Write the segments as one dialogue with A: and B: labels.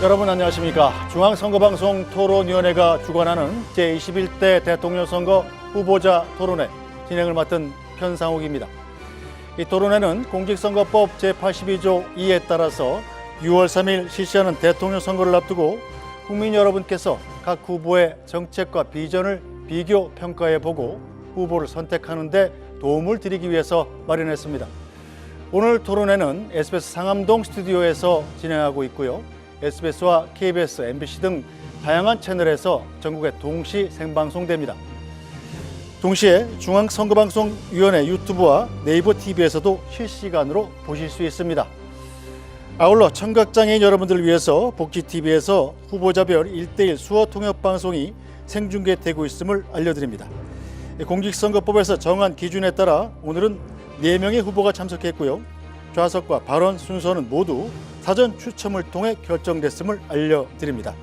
A: 여러분 안녕하십니까. 중앙선거방송 토론위원회가 주관하는 제21대 대통령 선거 후보자 토론회 진행을 맡은 편상욱입니다. 이 토론회는 공직선거법 제82조 2에 따라서 6월 3일 실시하는 대통령 선거를 앞두고 국민 여러분께서 각 후보의 정책과 비전을 비교 평가해보고 후보를 선택하는 데 도움을 드리기 위해서 마련했습니다. 오늘 토론회는 SBS 상암동 스튜디오에서 진행하고 있고요. SBS와 KBS, MBC 등 다양한 채널에서 전국에 동시 생방송됩니다. 동시에 중앙선거방송위원회 유튜브와 네이버 TV에서도 실시간으로 보실 수 있습니다. 아울러 청각장애인 여러분들을 위해서 복지TV에서 후보자별 1:1 수어 통역 방송이 생중계되고 있음을 알려드립니다. 공직선거법에서 정한 기준에 따라 오늘은 4명의 후보가 참석했고요. 좌석과 발언 순서는 모두 사전 추첨을 통해 결정됐음을 알려드립니다.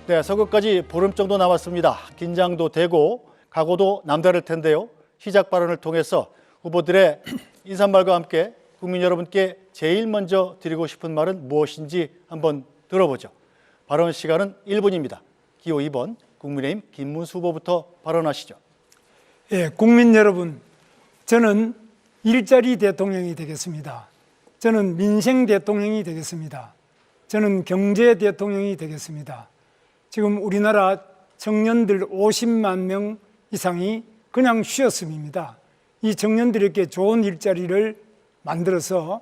A: 네, 선거까지 보름 정도 남았습니다. 긴장도 되고 각오도 남다를 텐데요. 시작 발언을 통해서 후보들의 인사말과 함께 국민 여러분께 제일 먼저 드리고 싶은 말은 무엇인지 한번 들어보죠. 발언 시간은 1분입니다. 기호 2번 국민의힘 김문수 후보부터 발언하시죠.
B: 예, 국민 여러분, 저는 일자리 대통령이 되겠습니다. 저는 민생 대통령이 되겠습니다. 저는 경제 대통령이 되겠습니다. 지금 우리나라 청년들 50만 명 이상이 그냥 쉬었음입니다. 이 청년들에게 좋은 일자리를 만들어서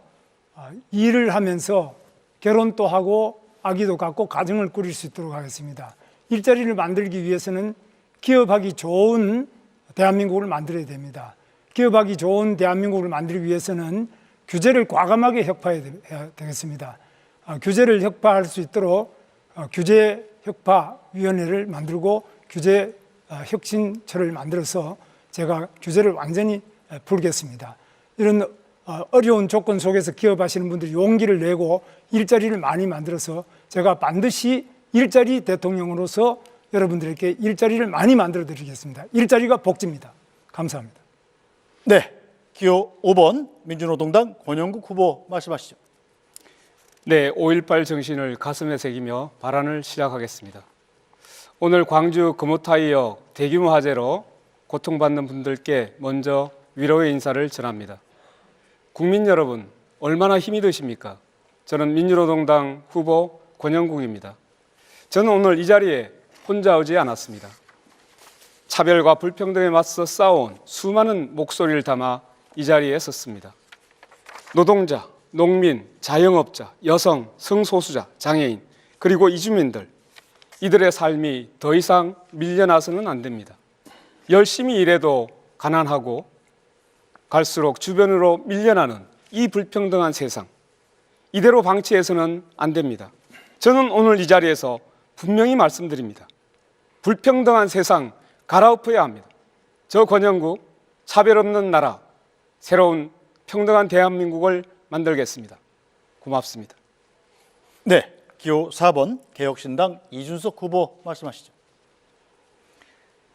B: 일을 하면서 결혼도 하고 아기도 갖고 가정을 꾸릴 수 있도록 하겠습니다. 일자리를 만들기 위해서는 기업하기 좋은 대한민국을 만들어야 됩니다. 기업하기 좋은 대한민국을 만들기 위해서는 규제를 과감하게 혁파해야 되겠습니다. 규제를 혁파할 수 있도록 규제혁파위원회를 만들고 규제혁신처를 만들어서 제가 규제를 완전히 풀겠습니다. 이런 어려운 조건 속에서 기업하시는 분들이 용기를 내고 일자리를 많이 만들어서 제가 반드시 일자리 대통령으로서 여러분들에게 일자리를 많이 만들어 드리겠습니다. 일자리가 복지입니다. 감사합니다.
A: 네, 기호 5번 민주노동당 권영국 후보 말씀하시죠.
C: 네, 5.18 정신을 가슴에 새기며 발언을 시작하겠습니다. 오늘 광주 금호타이역 대규모 화재로 고통받는 분들께 먼저 위로의 인사를 전합니다. 국민 여러분, 얼마나 힘이 드십니까? 저는 민주노동당 후보 권영국입니다. 저는 오늘 이 자리에 혼자 오지 않았습니다. 차별과 불평등에 맞서 싸워온 수많은 목소리를 담아 이 자리에 섰습니다. 노동자, 농민, 자영업자, 여성, 성소수자, 장애인, 그리고 이주민들, 이들의 삶이 더 이상 밀려나서는 안 됩니다. 열심히 일해도 가난하고 갈수록 주변으로 밀려나는 이 불평등한 세상, 이대로 방치해서는 안 됩니다. 저는 오늘 이 자리에서 분명히 말씀드립니다. 불평등한 세상 갈아엎어야 합니다. 저 권영국, 차별 없는 나라, 새로운 평등한 대한민국을 만들겠습니다. 고맙습니다.
A: 네, 기호 4번 개혁신당 이준석 후보 말씀하시죠.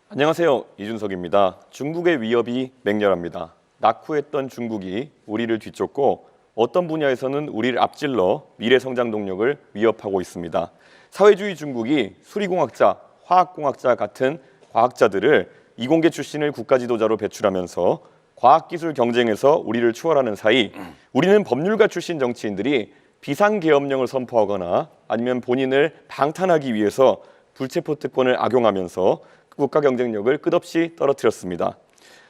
D: 안녕하세요. 이준석입니다. 중국의 위협이 맹렬합니다. 낙후했던 중국이 우리를 뒤쫓고 어떤 분야에서는 우리를 앞질러 미래 성장 동력을 위협하고 있습니다. 사회주의 중국이 수리공학자, 화학공학자 같은 과학자들을 이공계 출신을 국가 지도자로 배출하면서 과학기술 경쟁에서 우리를 추월하는 사이 우리는 법률가 출신 정치인들이 비상계엄령을 선포하거나 아니면 본인을 방탄하기 위해서 불체포 특권을 악용하면서 국가 경쟁력을 끝없이 떨어뜨렸습니다.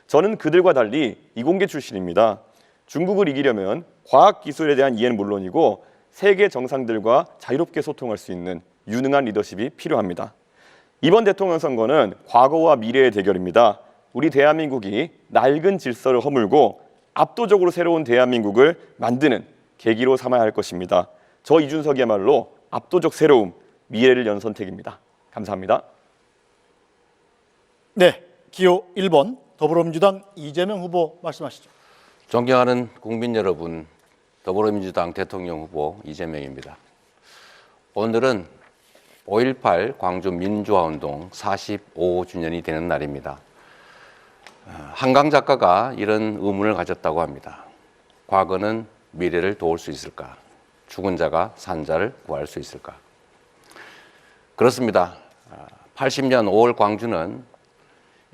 D: 저는 그들과 달리 이공계 출신입니다. 중국을 이기려면 과학기술에 대한 이해는 물론이고 세계 정상들과 자유롭게 소통할 수 있는 유능한 리더십이 필요합니다. 이번 대통령 선거는 과거와 미래의 대결입니다. 우리 대한민국이 낡은 질서를 허물고 압도적으로 새로운 대한민국을 만드는 계기로 삼아야 할 것입니다. 저 이준석이야말로 압도적 새로움, 미래를 연 선택입니다. 감사합니다.
A: 네, 기호 1번 더불어민주당 이재명 후보 말씀하시죠.
E: 존경하는 국민 여러분, 더불어민주당 대통령 후보 이재명입니다. 오늘은 5.18 광주 민주화운동 45주년이 되는 날입니다. 한강 작가가 이런 의문을 가졌다고 합니다. 과거는 미래를 도울 수 있을까? 죽은 자가 산 자를 구할 수 있을까? 그렇습니다. 80년 5월 광주는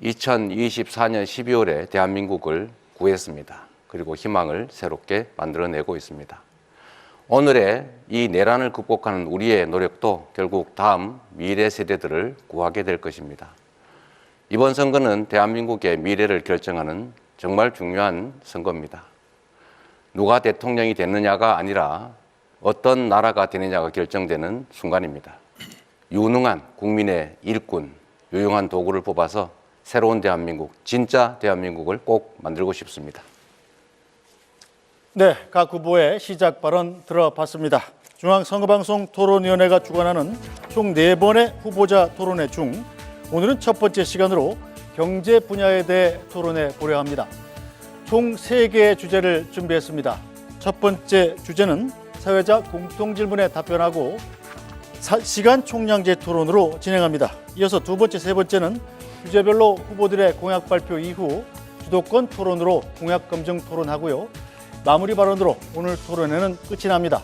E: 2024년 12월에 대한민국을 구했습니다. 그리고 희망을 새롭게 만들어내고 있습니다. 오늘의 이 내란을 극복하는 우리의 노력도 결국 다음 미래 세대들을 구하게 될 것입니다. 이번 선거는 대한민국의 미래를 결정하는 정말 중요한 선거입니다. 누가 대통령이 됐느냐가 아니라 어떤 나라가 되느냐가 결정되는 순간입니다. 유능한 국민의 일꾼, 유용한 도구를 뽑아서 새로운 대한민국, 진짜 대한민국을 꼭 만들고 싶습니다.
A: 네, 각 후보의 시작 발언 들어봤습니다. 중앙선거방송 토론위원회가 주관하는 총 4번의 후보자 토론회 중 오늘은 첫 번째 시간으로 경제 분야에 대해 토론해 보려 합니다. 총 3개의 주제를 준비했습니다. 첫 번째 주제는 사회자 공통질문에 답변하고 시간 총량제 토론으로 진행합니다. 이어서 두 번째, 세 번째는 주제별로 후보들의 공약 발표 이후 주도권 토론으로 공약 검증 토론하고요. 마무리 발언으로 오늘 토론회는 끝이 납니다.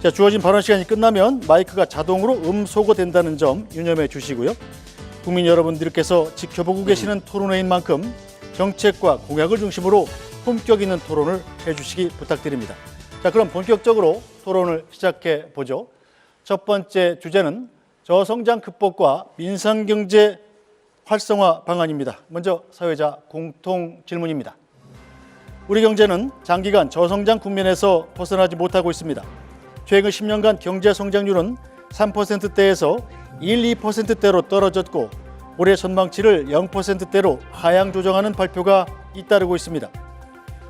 A: 자, 주어진 발언 시간이 끝나면 마이크가 자동으로 음소거된다는 점 유념해 주시고요. 국민 여러분들께서 지켜보고 계시는 토론회인 만큼 정책과 공약을 중심으로 품격 있는 토론을 해주시기 부탁드립니다. 자, 그럼 본격적으로 토론을 시작해 보죠. 첫 번째 주제는 저성장 극복과 민생경제 활성화 방안입니다. 먼저 사회자 공통 질문입니다. 우리 경제는 장기간 저성장 국면에서 벗어나지 못하고 있습니다. 최근 10년간 경제 성장률은 3%대에서 2%대로 떨어졌고 올해 전망치를 0%대로 하향 조정하는 발표가 잇따르고 있습니다.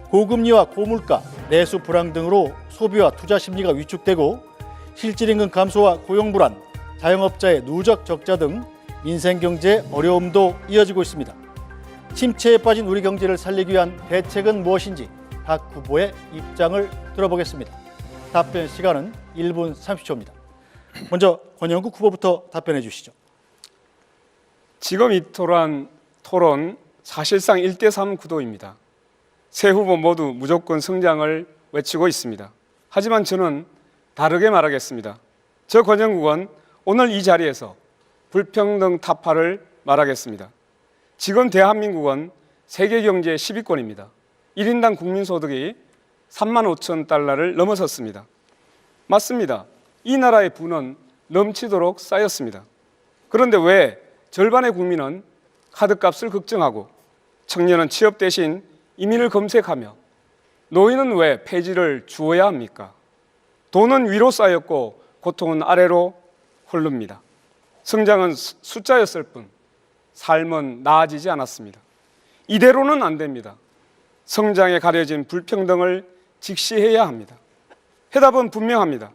A: 고금리와 고물가, 내수 불황 등으로 소비와 투자 심리가 위축되고 실질임금 감소와 고용 불안, 자영업자의 누적 적자 등 민생경제 어려움도 이어지고 있습니다. 침체에 빠진 우리 경제를 살리기 위한 대책은 무엇인지 각 후보의 입장을 들어보겠습니다. 답변 시간은 1분 30초입니다. 먼저 권영국 후보부터 답변해 주시죠.
C: 지금 이 토론 사실상 1대3 구도입니다. 세 후보 모두 무조건 성장을 외치고 있습니다. 하지만 저는 다르게 말하겠습니다. 저 권영국은 오늘 이 자리에서 불평등 타파를 말하겠습니다. 지금 대한민국은 세계 경제 10위권입니다. 1인당 국민소득이 3만 5천 달러를 넘어섰습니다. 맞습니다. 이 나라의 부는 넘치도록 쌓였습니다. 그런데 왜 절반의 국민은 카드값을 걱정하고 청년은 취업 대신 이민을 검색하며 노인은 왜 폐지를 주어야 합니까? 돈은 위로 쌓였고 고통은 아래로 흐릅니다. 성장은 숫자였을 뿐 삶은 나아지지 않았습니다. 이대로는 안 됩니다. 성장에 가려진 불평등을 직시해야 합니다. 해답은 분명합니다.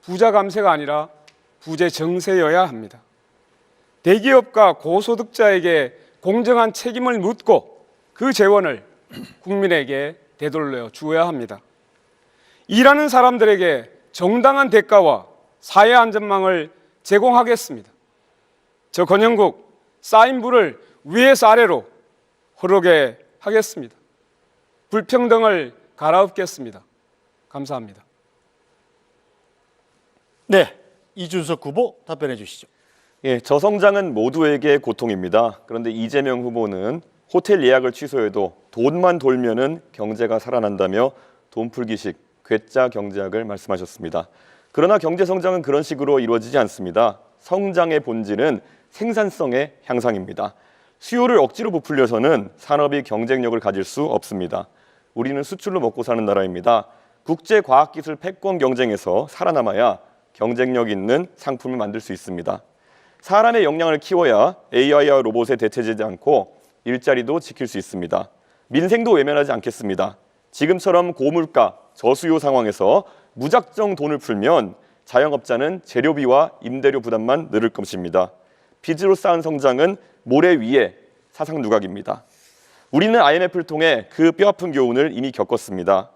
C: 부자 감세가 아니라 부재 정세여야 합니다. 대기업과 고소득자에게 공정한 책임을 묻고 그 재원을 국민에게 되돌려 주어야 합니다. 일하는 사람들에게 정당한 대가와 사회 안전망을 제공하겠습니다. 저 권영국 쌓인 불을 위에서 아래로 흐르게 하겠습니다. 불평등을 갈아엎겠습니다. 감사합니다.
A: 네, 이준석 후보 답변해 주시죠.
D: 예, 저성장은 모두에게 고통입니다. 그런데 이재명 후보는 호텔 예약을 취소해도 돈만 돌면은 경제가 살아난다며 돈풀기식 괴짜 경제학을 말씀하셨습니다. 그러나 경제 성장은 그런 식으로 이루어지지 않습니다. 성장의 본질은 생산성의 향상입니다. 수요를 억지로 부풀려서는 산업이 경쟁력을 가질 수 없습니다. 우리는 수출로 먹고 사는 나라입니다. 국제과학기술 패권 경쟁에서 살아남아야 경쟁력 있는 상품을 만들 수 있습니다. 사람의 역량을 키워야 AI와 로봇에 대체되지 않고 일자리도 지킬 수 있습니다. 민생도 외면하지 않겠습니다. 지금처럼 고물가, 저수요 상황에서 무작정 돈을 풀면 자영업자는 재료비와 임대료 부담만 늘을 것입니다. 빚으로 쌓은 성장은 모래 위에 사상 누각입니다. 우리는 IMF를 통해 그 뼈아픈 교훈을 이미 겪었습니다.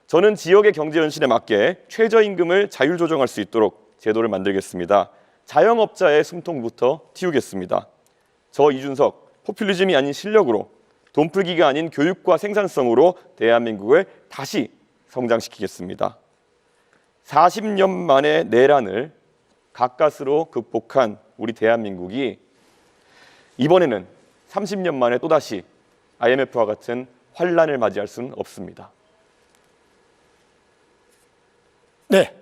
D: 저는 지역의 경제 현실에 맞게 최저임금을 자율 조정할 수 있도록 제도를 만들겠습니다. 자영업자의 숨통부터 틔우겠습니다. 저 이준석, 포퓰리즘이 아닌 실력으로 돈풀기가 아닌 교육과 생산성으로 대한민국을 다시 성장시키겠습니다. 40년 만에 내란을 가까스로 극복한 우리 대한민국이 이번에는 30년 만에 또다시 IMF와 같은 환란을 맞이할 수는 없습니다.
A: 네,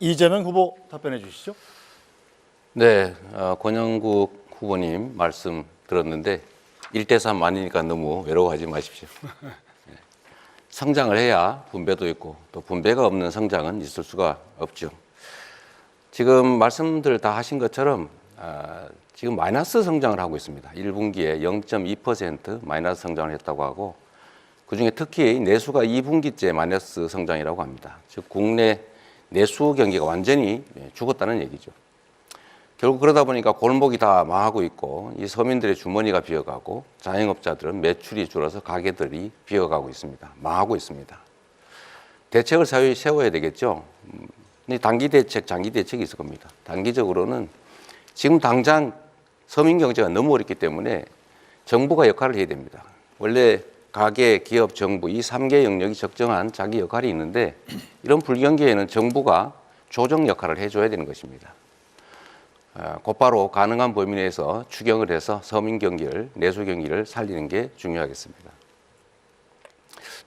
A: 이재명 후보 답변해 주시죠.
E: 네, 권영국 후보님 말씀 들었는데 1대3 아니니까 너무 외로워하지 마십시오. 네. 성장을 해야 분배도 있고 또 분배가 없는 성장은 있을 수가 없죠. 지금 말씀들 다 하신 것처럼 지금 마이너스 성장을 하고 있습니다. 1분기에 0.2% 마이너스 성장을 했다고 하고 그중에 특히 내수가 2분기째 마이너스 성장이라고 합니다. 즉 국내 내수 경기가 완전히 죽었다는 얘기죠. 결국 그러다 보니까 골목이 다 망하고 있고 이 서민들의 주머니가 비어가고 자영업자들은 매출이 줄어서 가게들이 비어가고 있습니다. 망하고 있습니다. 대책을 세워야 되겠죠. 단기 대책, 장기 대책이 있을 겁니다. 단기적으로는 지금 당장 서민 경제가 너무 어렵기 때문에 정부가 역할을 해야 됩니다. 원래 가계, 기업, 정부 이 3개 영역이 적정한 자기 역할이 있는데 이런 불경기에는 정부가 조정 역할을 해줘야 되는 것입니다. 곧바로 가능한 범위 내에서 추경을 해서 서민 경기를, 내수 경기를 살리는 게 중요하겠습니다.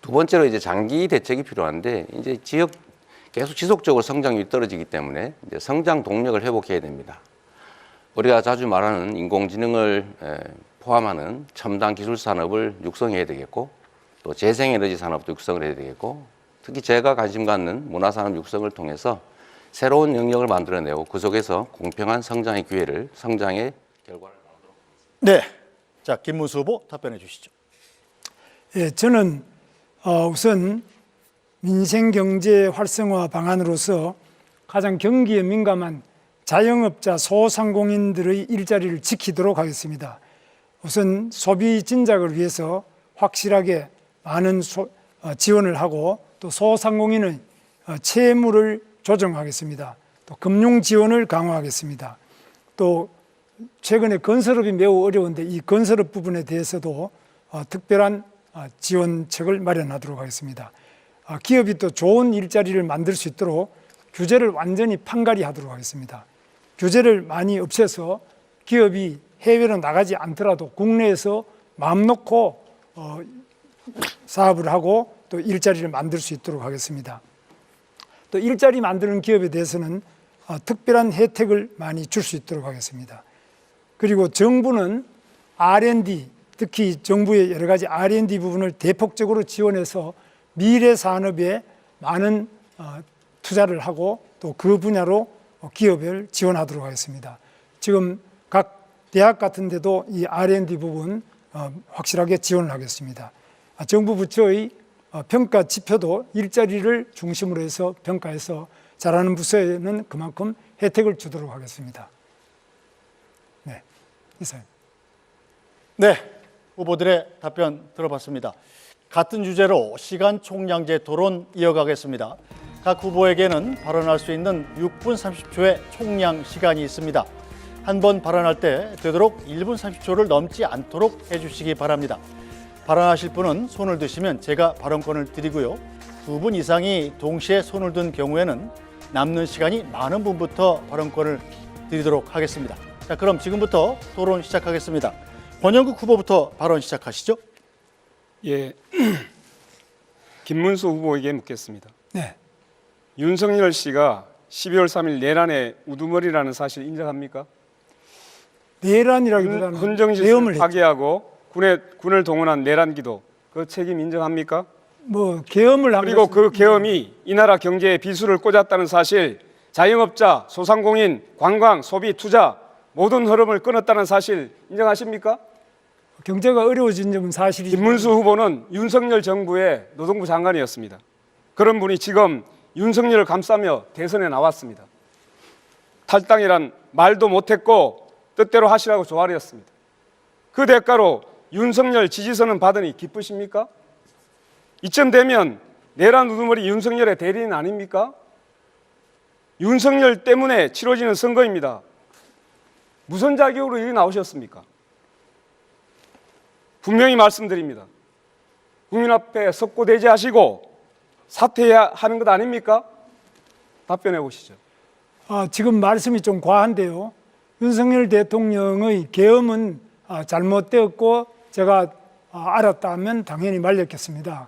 E: 두 번째로 이제 장기 대책이 필요한데 이제 지역 계속 지속적으로 성장률이 떨어지기 때문에 이제 성장 동력을 회복해야 됩니다. 우리가 자주 말하는 인공지능을 포함하는 첨단 기술 산업을 육성해야 되겠고 또 재생에너지 산업도 육성을 해야 되겠고 특히 제가 관심 갖는 문화산업 육성을 통해서 새로운 영역을 만들어내고 그 속에서 공평한 성장의 기회를 성장의 결과를 나오도록
A: 네, 자 김문수 후보 답변해 주시죠.
B: 예, 저는 우선 민생경제 활성화 방안으로서 가장 경기에 민감한 자영업자 소상공인들의 일자리를 지키도록 하겠습니다. 우선 소비 진작을 위해서 확실하게 많은 지원을 하고 또 소상공인의 채무를 조정하겠습니다. 또 금융 지원을 강화하겠습니다. 또 최근에 건설업이 매우 어려운데 이 건설업 부분에 대해서도 특별한 지원책을 마련하도록 하겠습니다. 기업이 또 좋은 일자리를 만들 수 있도록 규제를 완전히 판가리 하도록 하겠습니다. 규제를 많이 없애서 기업이 해외로 나가지 않더라도 국내에서 마음 놓고 사업을 하고 또 일자리를 만들 수 있도록 하겠습니다. 또 일자리 만드는 기업에 대해서는 특별한 혜택을 많이 줄 수 있도록 하겠습니다. 그리고 정부는 R&D, 특히 정부의 여러 가지 R&D 부분을 대폭적으로 지원해서 미래 산업에 많은 투자를 하고 또 그 분야로 기업을 지원하도록 하겠습니다. 지금 각 대학 같은 데도 이 R&D 부분 확실하게 지원을 하겠습니다. 정부 부처의 평가 지표도 일자리를 중심으로 해서 평가해서 잘하는 부서에는 그만큼 혜택을 주도록 하겠습니다. 네, 이상.
A: 네, 후보들의 답변 들어봤습니다. 같은 주제로 시간 총량제 토론 이어가겠습니다. 각 후보에게는 발언할 수 있는 6분 30초의 총량 시간이 있습니다. 한 번 발언할 때 되도록 1분 30초를 넘지 않도록 해주시기 바랍니다. 발언하실 분은 손을 드시면 제가 발언권을 드리고요. 2분 이상이 동시에 손을 든 경우에는 남는 시간이 많은 분부터 발언권을 드리도록 하겠습니다. 자, 그럼 지금부터 토론 시작하겠습니다. 권영국 후보부터 발언 시작하시죠.
C: 예, 김문수 후보에게 묻겠습니다.
B: 네,
C: 윤석열 씨가 12월 3일 내란의 우두머리라는 사실 인정합니까?
B: 내란이라기보다는
C: 헌정질서를
B: 계엄을 했죠.
C: 파괴하고 군을 동원한 내란기도 그 책임 인정합니까?
B: 계엄을 한
C: 그리고
B: 것은
C: 그 계엄이 이 나라 경제에 비수를 꽂았다는 사실, 자영업자, 소상공인, 관광, 소비, 투자 모든 흐름을 끊었다는 사실 인정하십니까?
B: 경제가 어려워진 점은 사실이죠.
C: 김문수 후보는 윤석열 정부의 노동부 장관이었습니다. 그런 분이 지금 윤석열을 감싸며 대선에 나왔습니다. 탈당이란 말도 못했고 뜻대로 하시라고 조아렸습니다. 그 대가로 윤석열 지지선은 받으니 기쁘십니까? 이쯤 되면 내란 우두머리 윤석열의 대리인 아닙니까? 윤석열 때문에 치러지는 선거입니다. 무슨 자격으로 여기 나오셨습니까? 분명히 말씀드립니다. 국민 앞에 석고대죄하시고 사퇴해야 하는 것 아닙니까? 답변해 보시죠.
B: 지금 말씀이 좀 과한데요. 윤석열 대통령의 계엄은 잘못되었고 제가 알았다면 당연히 말렸겠습니다.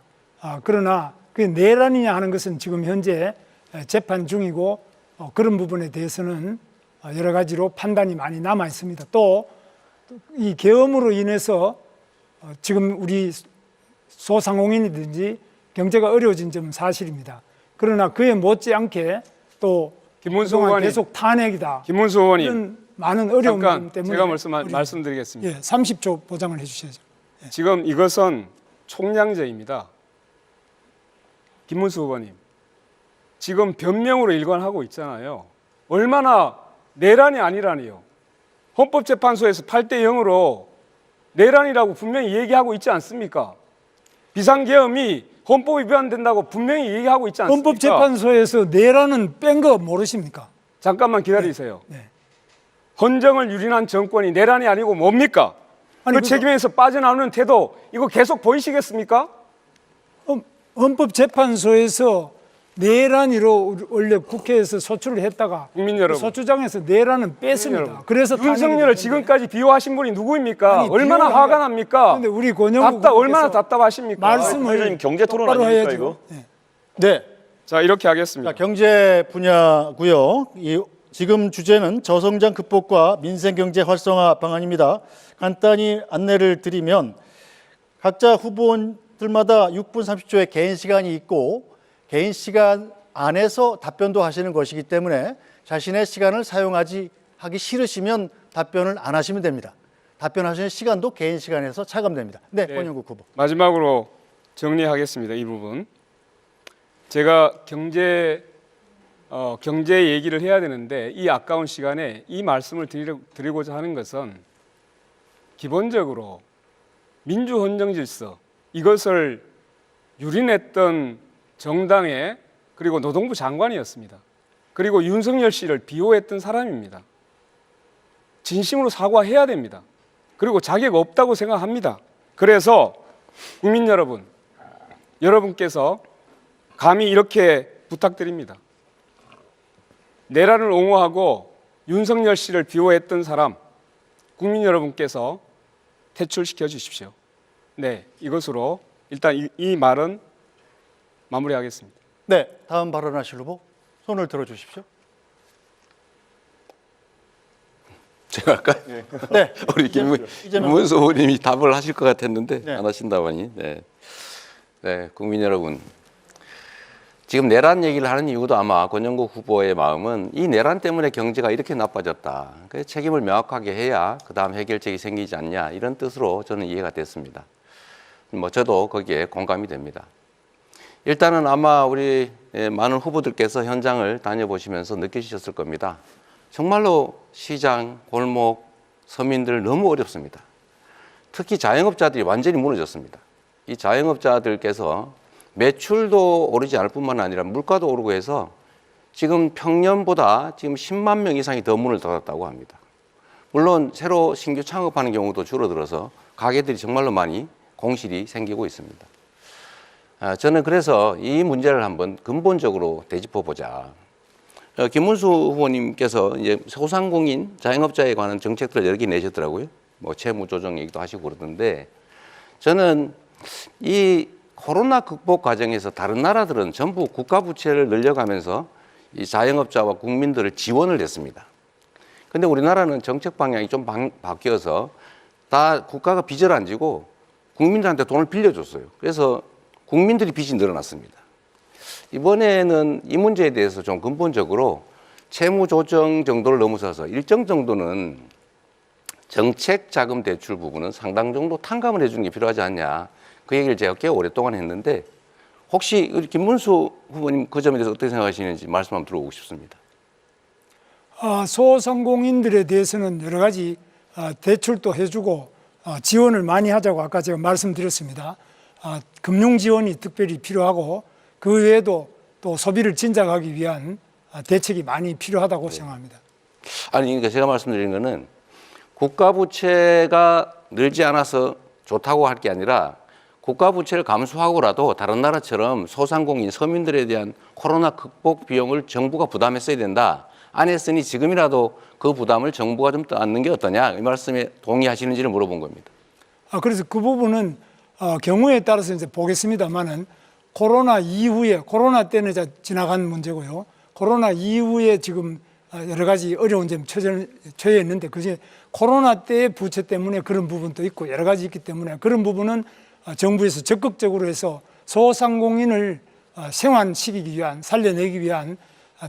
B: 그러나 그게 내란이냐 하는 것은 지금 현재 재판 중이고 그런 부분에 대해서는 여러 가지로 판단이 많이 남아 있습니다. 또 이 계엄으로 인해서 지금 우리 소상공인이든지 경제가 어려워진 점은 사실입니다. 그러나 그에 못지않게 또
C: 김문수
B: 그동안
C: 의원님,
B: 계속 탄핵이다.
C: 김문수 의원님,
B: 이런 많은 어려움
C: 잠깐
B: 때문에
C: 제가 말씀드리겠습니다.
B: 30초 보장을 해주셔야죠.
C: 지금 이것은 총량제입니다. 김문수 의원님, 지금 변명으로 일관하고 있잖아요. 얼마나 내란이 아니라니요. 헌법재판소에서 8대 0으로 내란이라고 분명히 얘기하고 있지 않습니까? 비상계엄이 헌법 위반된다고 분명히 얘기하고 있지 않습니까?
B: 헌법재판소에서 내란은 뺀 거 모르십니까?
C: 잠깐만 기다리세요.
B: 네.
C: 헌정을 유린한 정권이 내란이 아니고 뭡니까?
B: 아니,
C: 그 책임에서 빠져나오는 태도 이거 계속 보이시겠습니까?
B: 헌법재판소에서 내란으로 원래 국회에서 소추를 했다가
C: 국민 여러분,
B: 소추장에서 내란은 뺐습니다.
C: 여러분,
B: 그래서
C: 윤석열을 지금까지 비호하신 분이 누구입니까?
B: 아니,
C: 얼마나
B: 비호가
C: 화가 납니까?
B: 근데 우리 권영국
C: 얼마나
B: 국회에서
C: 답답하십니까?
B: 말씀을
D: 회장님 경제 토론
B: 똑바로
D: 아닙니까
B: 해야죠.
D: 이거?
B: 네.
A: 네.
C: 자, 이렇게 하겠습니다.
A: 자, 경제 분야고요. 지금 주제는 저성장 극복과 민생 경제 활성화 방안입니다. 간단히 안내를 드리면 각자 후보들마다 6분 30초의 개인 시간이 있고 개인 시간 안에서 답변도 하시는 것이기 때문에 자신의 시간을 하기 싫으시면 답변을 안 하시면 됩니다. 답변하시는 시간도 개인 시간에서 차감됩니다. 네, 권영국 후보.
C: 마지막으로 정리하겠습니다. 이 부분. 제가 경제 얘기를 해야 되는데 이 아까운 시간에 이 말씀을 드리고자 하는 것은 기본적으로 민주헌정 질서 이것을 유린했던 정당의 그리고 노동부 장관이었습니다. 그리고 윤석열 씨를 비호했던 사람입니다. 진심으로 사과해야 됩니다. 그리고 자격 없다고 생각합니다. 그래서 국민 여러분, 여러분께서 감히 이렇게 부탁드립니다. 내란을 옹호하고 윤석열 씨를 비호했던 사람, 국민 여러분께서 퇴출시켜 주십시오. 네, 이것으로 일단 이 말은 마무리하겠습니다.
A: 네, 다음 발언하실 후보 손을 들어주십시오.
E: 제가 아까
A: 네,
E: 우리 김문수 의원님이 답을 하실 것 같았는데
A: 네.
E: 안 하신다더니 네, 국민 여러분, 지금 내란 얘기를 하는 이유도 아마 권영국 후보의 마음은 이 내란 때문에 경제가 이렇게 나빠졌다. 그래서 책임을 명확하게 해야 그 다음 해결책이 생기지 않냐 이런 뜻으로 저는 이해가 됐습니다. 저도 거기에 공감이 됩니다. 일단은 아마 우리 많은 후보들께서 현장을 다녀보시면서 느끼셨을 겁니다. 정말로 시장, 골목, 서민들 너무 어렵습니다. 특히 자영업자들이 완전히 무너졌습니다. 이 자영업자들께서 매출도 오르지 않을 뿐만 아니라 물가도 오르고 해서 지금 평년보다 지금 10만 명 이상이 더 문을 닫았다고 합니다. 물론 새로 신규 창업하는 경우도 줄어들어서 가게들이 정말로 많이 공실이 생기고 있습니다. 저는 그래서 이 문제를 한번 근본적으로 되짚어보자. 김문수 후보님께서 이제 소상공인 자영업자에 관한 정책들을 여러 개 내셨더라고요. 뭐 채무 조정 얘기도 하시고 그러던데 저는 이 코로나 극복 과정에서 다른 나라들은 전부 국가 부채를 늘려가면서 이 자영업자와 국민들을 지원을 했습니다. 근데 우리나라는 정책 방향이 좀 바뀌어서 다 국가가 빚을 안 지고 국민들한테 돈을 빌려줬어요. 그래서 국민들이 빚이 늘어났습니다. 이번에는 이 문제에 대해서 좀 근본적으로 채무 조정 정도를 넘어서서 일정 정도는 정책 자금 대출 부분은 상당 정도 탕감을 해주는 게 필요하지 않냐. 그 얘기를 제가 꽤 오랫동안 했는데 혹시 우리 김문수 후보님 그 점에 대해서 어떻게 생각하시는지 말씀 한번 들어보고 싶습니다.
B: 소상공인들에 대해서는 여러 가지 대출도 해주고 지원을 많이 하자고 아까 제가 말씀드렸습니다. 금융 지원이 특별히 필요하고 그 외에도 또 소비를 진작하기 위한 대책이 많이 필요하다고 생각합니다.
E: 아니 그러니까 제가 말씀드린 거는 국가 부채가 늘지 않아서 좋다고 할 게 아니라 국가 부채를 감수하고라도 다른 나라처럼 소상공인 서민들에 대한 코로나 극복 비용을 정부가 부담했어야 된다. 안 했으니 지금이라도 그 부담을 정부가 좀 떠안는 게 어떠냐, 이 말씀에 동의하시는지를 물어본 겁니다.
B: 그래서 그 부분은 경우에 따라서 이제 보겠습니다만은 코로나 이후에, 코로나 때는 이제 지나간 문제고요. 코로나 이후에 지금 여러 가지 어려운 점에 처해 있는데, 그중에 코로나 때의 부채 때문에 그런 부분도 있고 여러 가지 있기 때문에 그런 부분은 정부에서 적극적으로 해서 소상공인을 생환시키기 위한, 살려내기 위한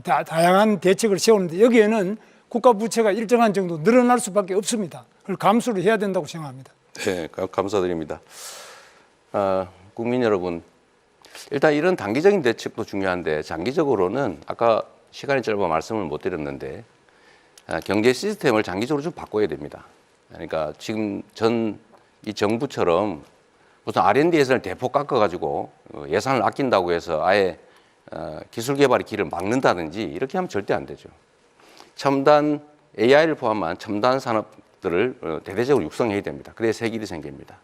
B: 다양한 대책을 세우는데, 여기에는 국가 부채가 일정한 정도 늘어날 수밖에 없습니다. 그걸 감수를 해야 된다고 생각합니다.
E: 네, 감사드립니다. 국민 여러분, 일단 이런 단기적인 대책도 중요한데 장기적으로는 아까 시간이 짧아 말씀을 못 드렸는데 경제 시스템을 장기적으로 좀 바꿔야 됩니다. 그러니까 지금 이 정부처럼 무슨 R&D 예산을 대폭 깎아가지고 예산을 아낀다고 해서 아예 기술 개발의 길을 막는다든지 이렇게 하면 절대 안 되죠. 첨단 AI를 포함한 첨단 산업들을 대대적으로 육성해야 됩니다. 그래야 새 길이 생깁니다.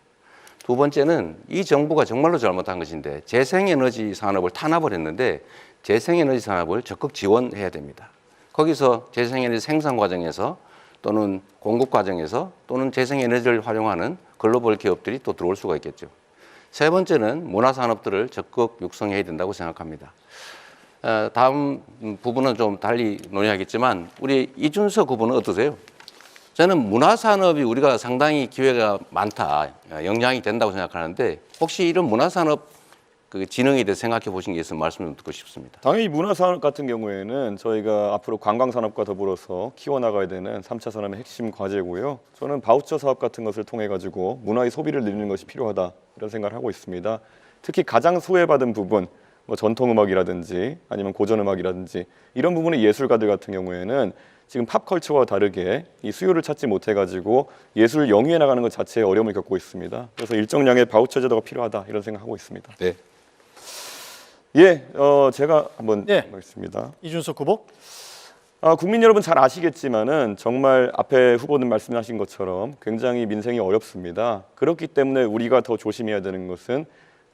E: 두 번째는 이 정부가 정말로 잘못한 것인데 재생에너지 산업을 탄압을 했는데 재생에너지 산업을 적극 지원해야 됩니다. 거기서 재생에너지 생산 과정에서 또는 공급 과정에서 또는 재생에너지를 활용하는 글로벌 기업들이 또 들어올 수가 있겠죠. 세 번째는 문화산업들을 적극 육성해야 된다고 생각합니다. 다음 부분은 좀 달리 논의하겠지만 우리 이준석 후보는 어떠세요? 저는 문화산업이 우리가 상당히 기회가 많다, 영향이 된다고 생각하는데 혹시 이런 문화산업 그 진흥에 대해서 생각해 보신 게 있으면 말씀 좀 듣고 싶습니다.
D: 당연히 문화산업 같은 경우에는 저희가 앞으로 관광산업과 더불어서 키워나가야 되는 3차 산업의 핵심 과제고요. 저는 바우처 사업 같은 것을 통해 가지고 문화의 소비를 늘리는 것이 필요하다, 이런 생각을 하고 있습니다. 특히 가장 소외받은 부분, 뭐 전통음악이라든지 아니면 고전음악이라든지 이런 부분의 예술가들 같은 경우에는 지금 팝컬처와 다르게 이 수요를 찾지 못해가지고 예술 영위해 나가는 것 자체에 어려움을 겪고 있습니다. 그래서 일정량의 바우처 제도가 필요하다, 이런 생각하고 있습니다.
E: 네.
D: 예, 제가 한번
A: 예.
D: 하겠습니다.
A: 이준석 후보.
D: 국민 여러분 잘 아시겠지만은 정말 앞에 후보님 말씀하신 것처럼 굉장히 민생이 어렵습니다. 그렇기 때문에 우리가 더 조심해야 되는 것은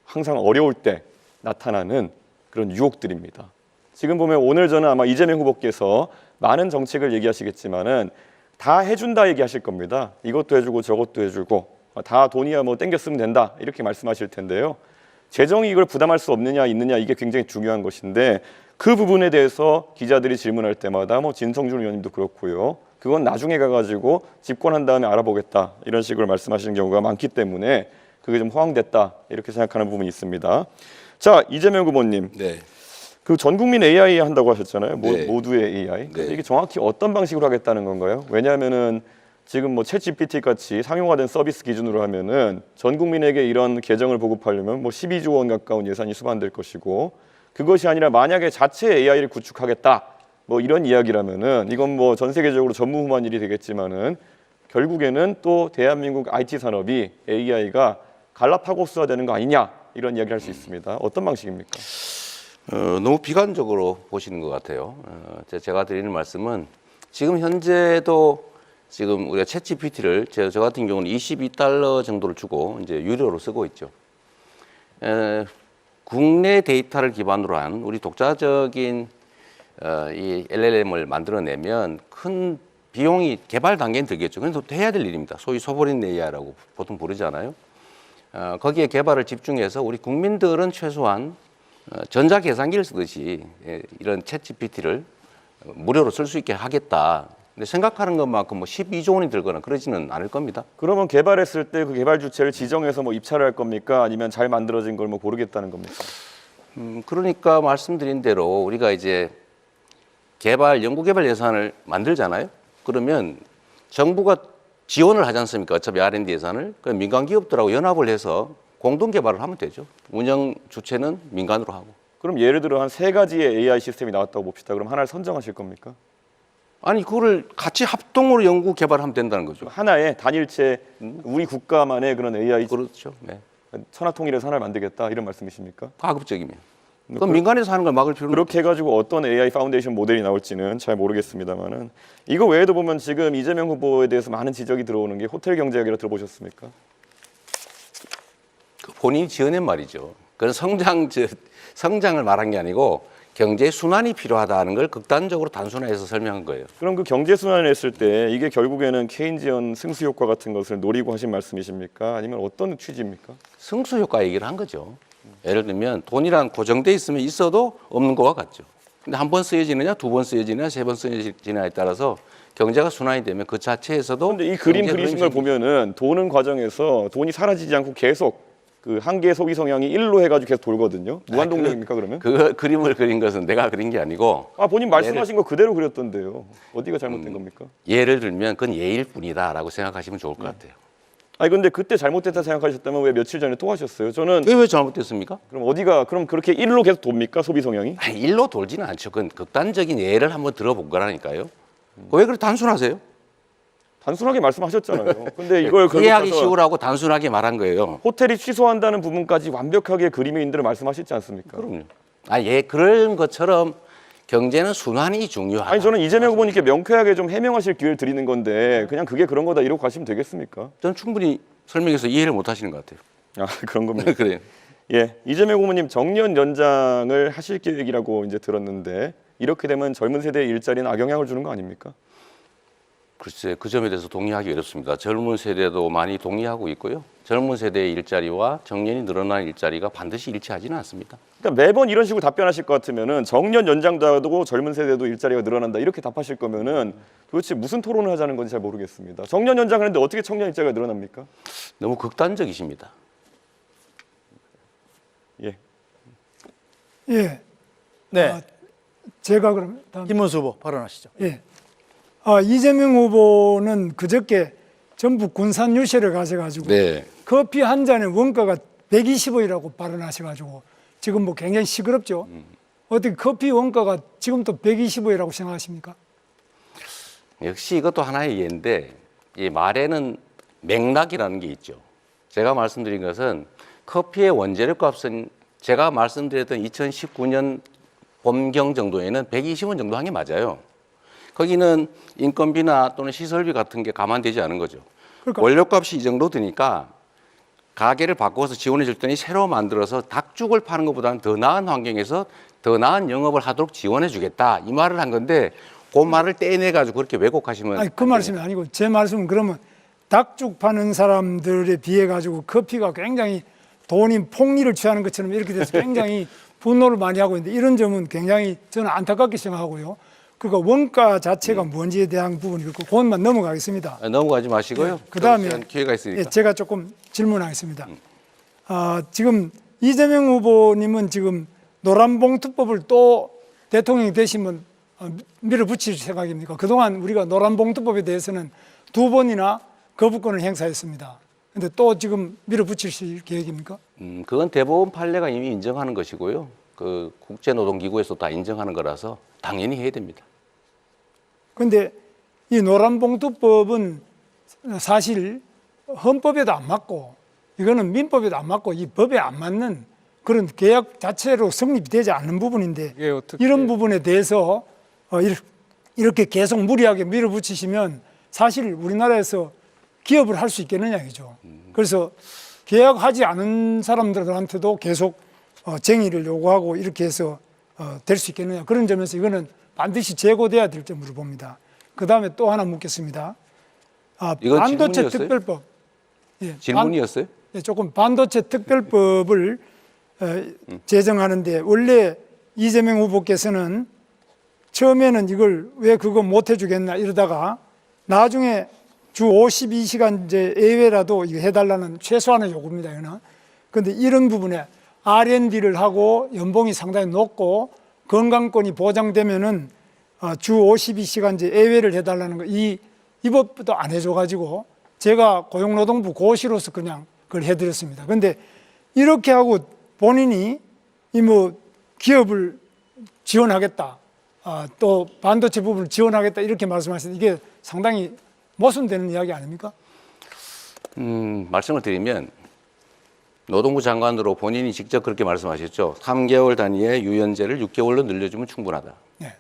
D: 항상 어려울 때 나타나는 그런 유혹들입니다. 지금 보면 오늘 저는 아마 이재명 후보께서 많은 정책을 얘기하시겠지만은 다 해준다 얘기하실 겁니다. 이것도 해주고 저것도 해주고 다 돈이야 뭐 땡겨 쓰면 된다, 이렇게 말씀하실 텐데요. 재정이 이걸 부담할 수 없느냐 있느냐, 이게 굉장히 중요한 것인데 그 부분에 대해서 기자들이 질문할 때마다 뭐 진성준 의원님도 그렇고요. 그건 나중에 가가지고 집권한 다음에 알아보겠다, 이런 식으로 말씀하시는 경우가 많기 때문에 그게 좀 허황됐다, 이렇게 생각하는 부분이 있습니다. 자, 이재명 후보님.
E: 네.
D: 그 전 국민 AI 한다고 하셨잖아요.
E: 네.
D: 모두의 AI.
E: 네.
D: 이게 정확히 어떤 방식으로 하겠다는 건가요? 왜냐하면은 지금 뭐 챗GPT 같이 상용화된 서비스 기준으로 하면은 전 국민에게 이런 계정을 보급하려면 뭐 12조 원 가까운 예산이 수반될 것이고, 그것이 아니라 만약에 자체 AI를 구축하겠다, 뭐 이런 이야기라면은 이건 뭐 전 세계적으로 전무후무한 일이 되겠지만은 결국에는 또 대한민국 IT 산업이 AI가 갈라파고스화되는 거 아니냐, 이런 이야기를 할 수 있습니다. 어떤 방식입니까?
E: 너무 비관적으로 보시는 것 같아요. 제가 드리는 말씀은 지금 현재도 지금 우리가 챗GPT를 저 같은 경우는 $22 정도를 주고 이제 유료로 쓰고 있죠. 국내 데이터를 기반으로 한 우리 독자적인 이 LLM을 만들어내면 큰 비용이 개발 단계는 들겠죠. 그래서 해야 될 일입니다. 소위 소버린 AI라고 보통 부르잖아요. 거기에 개발을 집중해서 우리 국민들은 최소한 전자계산기를 쓰듯이 이런 챗GPT를 무료로 쓸 수 있게 하겠다. 근데 생각하는 것만큼 뭐 12조 원이 들거나 그러지는 않을 겁니다.
D: 그러면 개발했을 때 그 개발 주체를 지정해서 뭐 입찰을 할 겁니까? 아니면 잘 만들어진 걸 뭐 고르겠다는 겁니까?
E: 그러니까 말씀드린 대로 우리가 이제 연구개발 예산을 만들잖아요. 그러면 정부가 지원을 하지 않습니까? 어차피 R&D 예산을. 그럼 민간 기업들하고 연합을 해서 공동 개발을 하면 되죠. 운영 주체는 민간으로 하고.
D: 그럼 예를 들어 한 3가지의 AI 시스템이 나왔다고 봅시다. 그럼 하나를 선정하실 겁니까?
E: 아니 그거를 같이 합동으로 연구 개발하면 된다는 거죠.
D: 하나의 단일체 우리 국가만의 그런 AI
E: 그렇죠. 네.
D: 천하통일에서 하나를 만들겠다, 이런 말씀이십니까?
E: 가급적이면. 그럼 민간에서 하는 걸 막을 필요는
D: 그렇게 해가지고 어떤 AI 파운데이션 모델이 나올지는 잘 모르겠습니다만은 이거 외에도 보면 지금 이재명 후보에 대해서 많은 지적이 들어오는 게 호텔 경제학이라 들어보셨습니까?
E: 본인이 지어낸 말이죠. 그건 성장을 말한 게 아니고 경제 순환이 필요하다는 걸 극단적으로 단순화해서 설명한 거예요.
D: 그럼 그 경제 순환을 했을 때 이게 결국에는 케인지언 승수 효과 같은 것을 노리고 하신 말씀이십니까? 아니면 어떤 취지입니까?
E: 승수 효과 얘기를 한 거죠. 예를 들면 돈이란 고정돼 있으면 있어도 없는 것과 같죠. 근데 한 번 쓰여지느냐, 두 번 쓰여지느냐, 세 번 쓰여지느냐에 따라서 경제가 순환이 되면 그 자체에서도.
D: 근데 이 그림
E: 경제
D: 그리신 걸
E: 흐름이
D: 보면은 도는 과정에서 돈이 사라지지 않고 계속 그 한계 소비 성향이 1로 해가지고 계속 돌거든요. 무한 동력입니까 그러면?
E: 그 그림을 그린 것은 내가 그린 게 아니고
D: 아 본인 말씀하신 거 그대로 그렸던데요. 어디가 잘못된 겁니까?
E: 예를 들면 그건 예일 뿐이다라고 생각하시면 좋을 것 같아요.
D: 아니 근데 그때 잘못됐다 생각하셨다면 왜 며칠 전에 또 하셨어요? 저는
E: 왜 잘못됐습니까?
D: 그럼 어디가 그럼 그렇게 1로 계속 돕니까 소비 성향이?
E: 아니, 일로 돌지는 않죠. 그건 극단적인 예를 한번 들어본 거라니까요. 왜 그렇게 단순하세요?
D: 단순하게 말씀하셨잖아요. 근데 이걸 결국
E: 이해하기
D: 가서
E: 쉬우라고 단순하게 말한 거예요.
D: 호텔이 취소한다는 부분까지 완벽하게 그림의 인들을 말씀하셨지 않습니까?
E: 그럼요. 그런 것처럼 경제는 순환이 중요하다.
D: 아니 저는 이재명 후보님께 명쾌하게 좀 해명하실 기회를 드리는 건데 그냥 그게 그런 거다 이러고 가시면 되겠습니까?
E: 저는 충분히 설명해서 이해를 못 하시는 것 같아요.
D: 아 그런 겁니다.
E: 그래요.
D: 예, 이재명 후보님 정년 연장을 하실 계획이라고 이제 들었는데 이렇게 되면 젊은 세대의 일자리는 악영향을 주는 거 아닙니까?
E: 글쎄 그 점에 대해서 동의하기 어렵습니다. 젊은 세대도 많이 동의하고 있고요. 젊은 세대의 일자리와 정년이 늘어난 일자리가 반드시 일치하지는 않습니다.
D: 그러니까 매번 이런 식으로 답변하실 것 같으면은 정년 연장도 하고 젊은 세대도 일자리가 늘어난다 이렇게 답하실 거면은 도대체 무슨 토론을 하자는 건지 잘 모르겠습니다. 정년 연장하는데 어떻게 청년 일자리가 늘어납니까?
E: 너무 극단적이십니다.
D: 예.
B: 예,
A: 네,
B: 제가 그럼 다음.
A: 김문수 후보 발언하시죠.
B: 예. 이재명 후보는 그저께 전북 군산 유세를 가셔가지고
E: 네.
B: 커피 한 잔의 원가가 120원이라고 발언하셔가지고 지금 뭐 굉장히 시끄럽죠. 어떻게 커피 원가가 지금도 120원이라고 생각하십니까?
E: 역시 이것도 하나의 예인데 이 말에는 맥락이라는 게 있죠. 제가 말씀드린 것은 커피의 원재료 값은 제가 말씀드렸던 2019년 봄경 정도에는 120원 정도 한 게 맞아요. 거기는 인건비나 또는 시설비 같은 게 감안되지 않은 거죠.
B: 그러니까
E: 원료값이 이 정도 드니까 가게를 바꿔서 지원해 줄 때니 새로 만들어서 닭죽을 파는 것보다는 더 나은 환경에서 더 나은 영업을 하도록 지원해 주겠다. 이 말을 한 건데 그 말을 떼내 가지고 그렇게 왜곡하시면
B: 아니, 그 말씀이 아니고 제 말씀은 그러면 닭죽 파는 사람들에 비해 가지고 커피가 굉장히 돈이 폭리를 취하는 것처럼 이렇게 돼서 굉장히 분노를 많이 하고 있는데 이런 점은 굉장히 저는 안타깝게 생각하고요. 그러니까 원가 자체가 뭔지에 대한 부분이 그렇고 그것만 넘어가겠습니다.
E: 넘어가지 마시고요.
B: 그다음에
E: 기회가 있으니까.
B: 예, 제가 조금 질문하겠습니다. 지금 이재명 후보님은 지금 노란봉투법을 또 대통령이 되시면 밀어붙일 생각입니까? 그동안 우리가 노란봉투법에 대해서는 2번이나 거부권을 행사했습니다. 근데 또 지금 밀어붙일 계획입니까?
E: 그건 대법원 판례가 이미 인정하는 것이고요. 그 국제노동기구에서 다 인정하는 거라서 당연히 해야 됩니다.
B: 그런데 이 노란봉투법은 사실 헌법에도 안 맞고 이거는 민법에도 안 맞고 이 법에 안 맞는 그런 계약 자체로 성립이 되지 않는 부분인데
C: 이게 어떻게
B: 이런 부분에 대해서 이렇게 계속 무리하게 밀어붙이시면 사실 우리나라에서 기업을 할 수 있겠느냐 이죠. 그래서 계약하지 않은 사람들한테도 계속 쟁의를 요구하고 이렇게 해서 될 수 있겠느냐. 그런 점에서 이거는 반드시 제고돼야 될 점으로 봅니다. 그다음에 또 하나 묻겠습니다.
E: 이건
B: 반도체
E: 질문이었어요?
B: 특별법. 예,
E: 질문이었어요?
B: 조금 반도체 특별법을 제정하는데 원래 이재명 후보께서는 처음에는 이걸 왜 그거 못 해주겠나 이러다가 나중에 주 52시간제 예외라도 이거 해달라는 최소한의 요구입니다. 이거는. 그런데 이런 부분에 R&D를 하고 연봉이 상당히 높고 건강권이 보장되면은 주 52시간제 예외를 해달라는 거 이 법도 안 해줘가지고 제가 고용노동부 고시로서 그냥 그걸 해드렸습니다. 그런데 이렇게 하고 본인이 이 뭐 기업을 지원하겠다, 또 반도체 부분을 지원하겠다 이렇게 말씀하시는데 이게 상당히 모순되는 이야기 아닙니까?
E: 말씀을 드리면 노동부 장관으로 본인이 직접 그렇게 말씀하셨죠. 3개월 단위의 유연제를 6개월로 늘려주면 충분하다.
B: 네.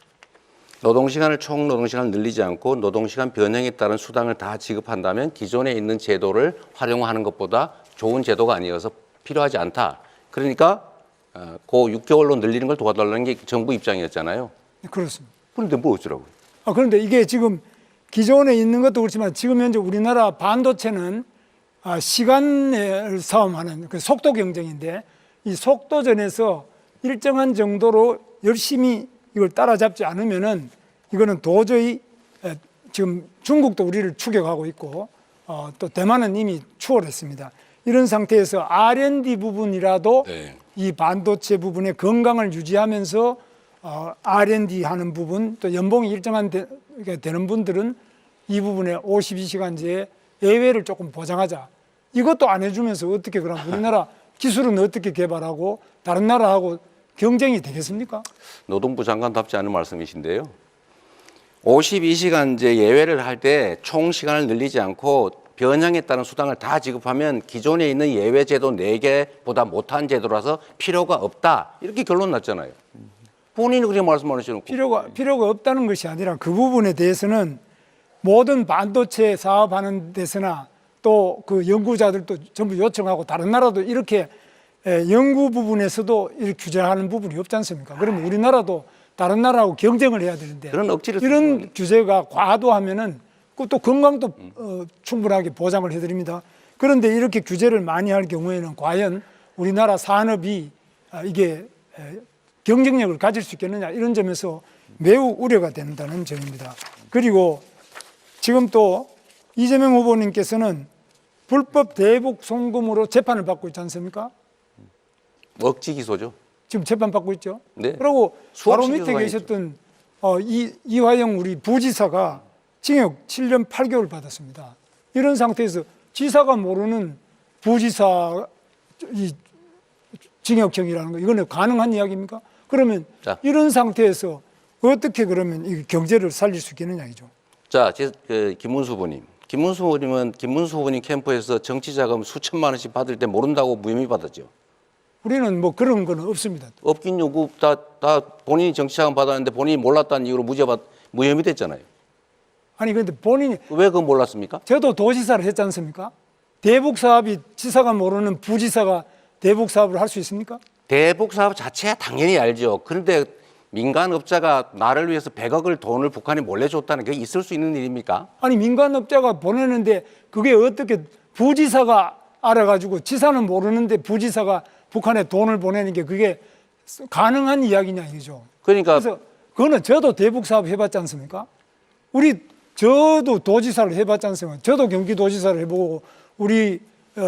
E: 노동시간을 총 노동시간을 늘리지 않고 노동시간 변형에 따른 수당을 다 지급한다면 기존에 있는 제도를 활용하는 것보다 좋은 제도가 아니어서 필요하지 않다. 그러니까 그 6개월로 늘리는 걸 도와달라는 게 정부 입장이었잖아요.
B: 네, 그렇습니다.
E: 그런데 뭐 어쩌라고요?
B: 그런데 이게 지금 기존에 있는 것도 그렇지만 지금 현재 우리나라 반도체는 시간을 싸움하는 그 속도 경쟁인데 이 속도전에서 일정한 정도로 열심히 이걸 따라잡지 않으면은 이거는 도저히 지금 중국도 우리를 추격하고 있고 또 대만은 이미 추월했습니다. 이런 상태에서 R&D 부분이라도
E: 네.
B: 이 반도체 부분의 건강을 유지하면서 R&D 하는 부분 또 연봉이 일정한 되는 분들은 이 부분에 52시간제 예외를 조금 보장하자. 이것도 안 해주면서 어떻게 그럼 우리나라 기술은 어떻게 개발하고 다른 나라하고 경쟁이 되겠습니까?
E: 노동부 장관답지 않은 말씀이신데요. 52시간제 예외를 할 때 총 시간을 늘리지 않고 변형에 따른 수당을 다 지급하면 기존에 있는 예외 제도 4개보다 못한 제도라서 필요가 없다. 이렇게 결론 났잖아요. 본인이 그렇게 말씀하시는
B: 필요가 없다는 것이 아니라 그 부분에 대해서는 모든 반도체 사업하는 데서나 또 그 연구자들도 전부 요청하고 다른 나라도 이렇게 연구 부분에서도 이렇게 규제하는 부분이 없지 않습니까? 그러면 우리나라도 다른 나라하고 경쟁을 해야 되는데
E: 그런 억지를
B: 이런 규제가 과도하면은 또 건강도 충분하게 보장을 해드립니다. 그런데 이렇게 규제를 많이 할 경우에는 과연 우리나라 산업이 이게 경쟁력을 가질 수 있겠느냐 이런 점에서 매우 우려가 된다는 점입니다. 그리고 지금 또 이재명 후보님께서는 불법 대북 송금으로 재판을 받고 있지 않습니까?
E: 억지 기소죠.
B: 지금 재판 받고 있죠.
E: 네.
B: 그리고 바로
E: 수없이
B: 밑에
E: 기소가
B: 계셨던 이화영 우리 부지사가 징역 7년 8개월 받았습니다. 이런 상태에서 지사가 모르는 부지사 이 징역형이라는 거 이거는 가능한 이야기입니까? 그러면
E: 자.
B: 이런 상태에서 어떻게 그러면 이 경제를 살릴 수 있겠느냐 이죠.
E: 자, 김문수 후보님. 김문수 후보님 캠프에서 정치자금 수천만 원씩 받을 때 모른다고 무혐의 받았죠.
B: 우리는 뭐 그런 건 없습니다.
E: 없긴 요구 다 본인이 정치자금 받았는데 본인이 몰랐다는 이유로 무혐의 됐잖아요.
B: 아니 그런데 본인이
E: 왜 그건 몰랐습니까?
B: 저도 도지사를 했지 않습니까? 대북 사업이 지사가 모르는 부지사가 대북 사업을 할 수 있습니까?
E: 대북 사업 자체야 당연히 알죠. 그런데 민간업자가 나를 위해서 100억을 돈을 북한에 몰래 줬다는 게 있을 수 있는 일입니까?
B: 아니 민간업자가 보내는데 그게 어떻게 부지사가 알아가지고 지사는 모르는데 부지사가 북한에 돈을 보내는 게 그게 가능한 이야기냐 이거죠.
E: 그러니까
B: 그래서 그거는 저도 대북 사업 해봤지 않습니까? 저도 도지사를 해봤지 않습니까? 저도 경기도지사를 해보고 우리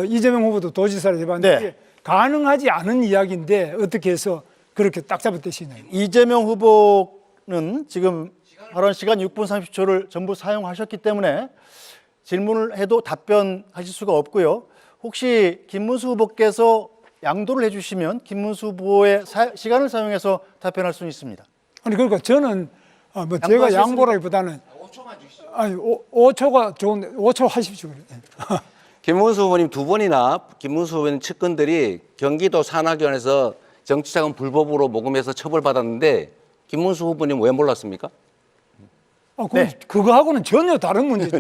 B: 이재명 후보도 도지사를 해봤는데
A: 네.
B: 가능하지 않은 이야기인데 어떻게 해서 그렇게 딱 잡아떼시냐.
A: 이재명 후보는 지금 발언 시간 6분 30초를 전부 사용하셨기 때문에 질문을 해도 답변하실 수가 없고요. 혹시 김문수 후보께서 양도를 해주시면 김문수 후보의 시간을 사용해서 답변할 수는 있습니다.
B: 아니 그러니까 저는 뭐 제가 양보라기보다는 5초만 주시죠. 아니 5초가 좋은데 5초 하십시오.
E: 김문수 후보님 두 번이나 김문수 후보님 측근들이 경기도 산하교원에서 정치자금 불법으로 모금해서 처벌받았는데 김문수 후보님 왜 몰랐습니까?
A: 네.
B: 그거하고는 전혀 다른 문제죠.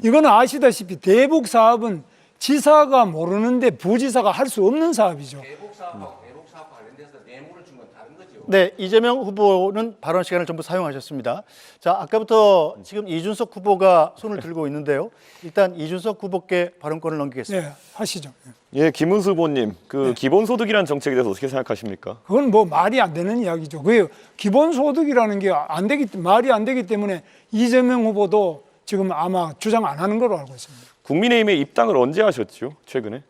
B: 이거는 아시다시피 대북 사업은 지사가 모르는데 부지사가 할 수 없는 사업이죠.
E: 대북 사업과 관련돼서 뇌물을 준 건 다른 거죠.
A: 네, 이재명 후보는 발언 시간을 전부 사용하셨습니다. 자, 아까부터 지금 이준석 후보가 손을 들고 있는데요. 일단 이준석 후보께 발언권을 넘기겠습니다.
B: 네, 하시죠.
D: 예, 김문수 후보님, 기본소득이라는 정책에 대해서 어떻게 생각하십니까?
B: 그건 뭐 말이 안 되는 이야기죠. 그 기본소득이라는 게 말이 안 되기 때문에 이재명 후보도 지금 아마 주장 안 하는 걸로 알고 있습니다.
D: 국민의힘에 입당을 언제 하셨죠? 최근에?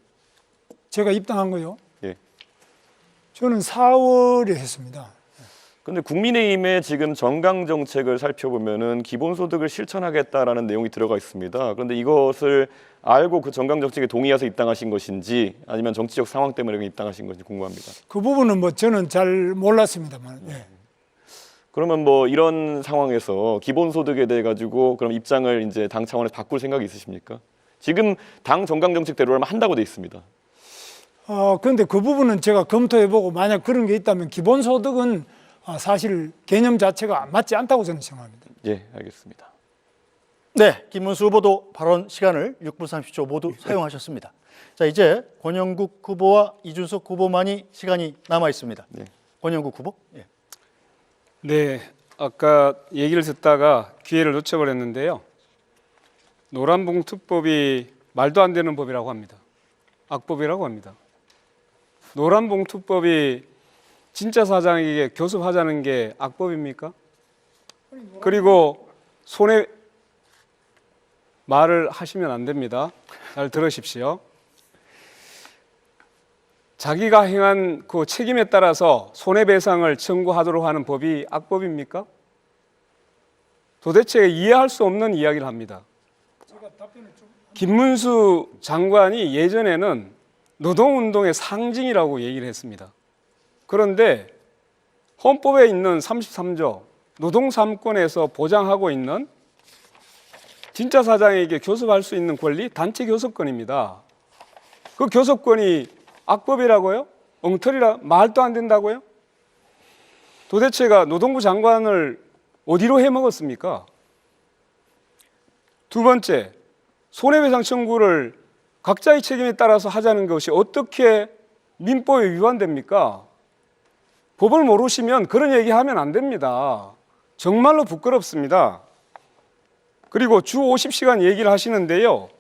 B: 제가 입당한 거요.
D: 예.
B: 저는 4월에 했습니다.
D: 근데 국민의힘의 지금 정강 정책을 살펴보면은 기본소득을 실천하겠다라는 내용이 들어가 있습니다. 그런데 이것을 알고 그 정강 정책에 동의해서 입당하신 것인지 아니면 정치적 상황 때문에 입당하신 건지 궁금합니다.
B: 그 부분은 뭐 저는 잘 몰랐습니다만. 네.
D: 그러면 뭐 이런 상황에서 기본소득에 대해 가지고 그럼 입장을 이제 당 차원에서 바꿀 생각이 있으십니까? 지금 당 정강 정책대로라면 한다고 돼 있습니다.
B: 그런데 그 부분은 제가 검토해보고 만약 그런 게 있다면 기본소득은 사실 개념 자체가 맞지 않다고 저는 생각합니다.
D: 예, 알겠습니다.
A: 네, 김문수 후보도 발언 시간을 6분 30초 모두 사용하셨습니다. 자, 이제 권영국 후보와 이준석 후보만이 시간이 남아 있습니다.
D: 네.
A: 권영국 후보. 예.
C: 네, 아까 얘기를 듣다가 기회를 놓쳐버렸는데요. 노란봉투법이 말도 안 되는 법이라고 합니다. 악법이라고 합니다. 노란봉투법이 진짜 사장에게 교섭하자는 게 악법입니까? 그리고 손해 말을 하시면 안 됩니다. 잘 들으십시오. 자기가 행한 그 책임에 따라서 손해배상을 청구하도록 하는 법이 악법입니까? 도대체 이해할 수 없는 이야기를 합니다. 김문수 장관이 예전에는 노동운동의 상징이라고 얘기를 했습니다. 그런데 헌법에 있는 33조 노동 3권에서 보장하고 있는 진짜 사장에게 교섭할 수 있는 권리, 단체 교섭권입니다. 그 교섭권이 악법이라고요? 엉터리라 말도 안 된다고요? 도대체가 노동부 장관을 어디로 해먹었습니까? 두 번째, 손해배상 청구를 각자의 책임에 따라서 하자는 것이 어떻게 민법에 위반됩니까? 법을 모르시면 그런 얘기하면 안 됩니다. 정말로 부끄럽습니다. 그리고 주 50시간 얘기를 하시는데요.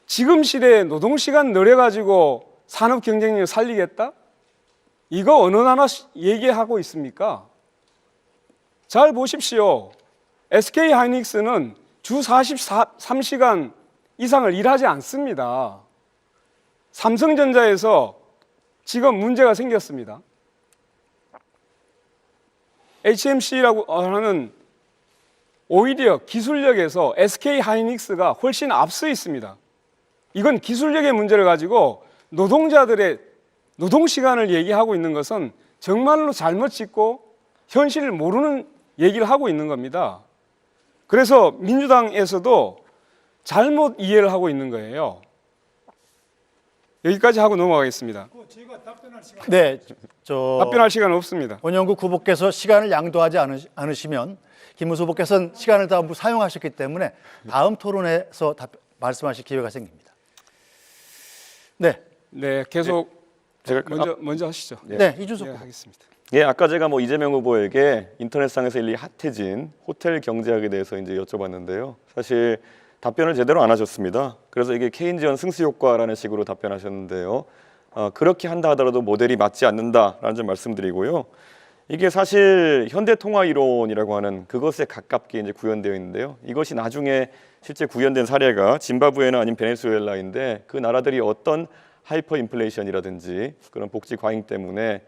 C: 지금 시대에 노동시간 늘려가지고 산업 경쟁력을 살리겠다? 이거 어느 나라 얘기하고 있습니까? 잘 보십시오. SK 하이닉스는 주 43시간 이상을 일하지 않습니다. 삼성전자에서 지금 문제가 생겼습니다. HMC라고 하는 오히려 기술력에서 SK 하이닉스가 훨씬 앞서 있습니다. 이건 기술력의 문제를 가지고 노동자들의 노동시간을 얘기하고 있는 것은 정말로 잘못 짚고 현실을 모르는 얘기를 하고 있는 겁니다. 그래서 민주당에서도 잘못 이해를 하고 있는 거예요. 여기까지 하고 넘어가겠습니다.
A: 네,
C: 답변할 시간은 없습니다.
A: 권영국 후보께서 시간을 양도하지 않으시면 김문수 후보께서는 시간을 다 사용하셨기 때문에 다음 토론에서 말씀하실 기회가 생깁니다. 네,
C: 네, 계속
D: 제가
C: 먼저 하시죠.
A: 네, 이준석
C: 네,
A: 후보.
C: 하겠습니다.
D: 예, 아까 제가 이재명 후보에게 인터넷상에서 일리 핫해진 호텔 경제학에 대해서 이제 여쭤봤는데요. 사실 답변을 제대로 안 하셨습니다. 그래서 이게 케인지언 승수 효과라는 식으로 답변하셨는데요. 그렇게 한다 하더라도 모델이 맞지 않는다라는 점 말씀드리고요. 이게 사실 현대통화 이론이라고 하는 그것에 가깝게 이제 구현되어 있는데요. 이것이 나중에 실제 구현된 사례가 짐바브웨나 아니면 베네수엘라인데 그 나라들이 어떤 하이퍼 인플레이션이라든지 그런 복지 과잉 때문에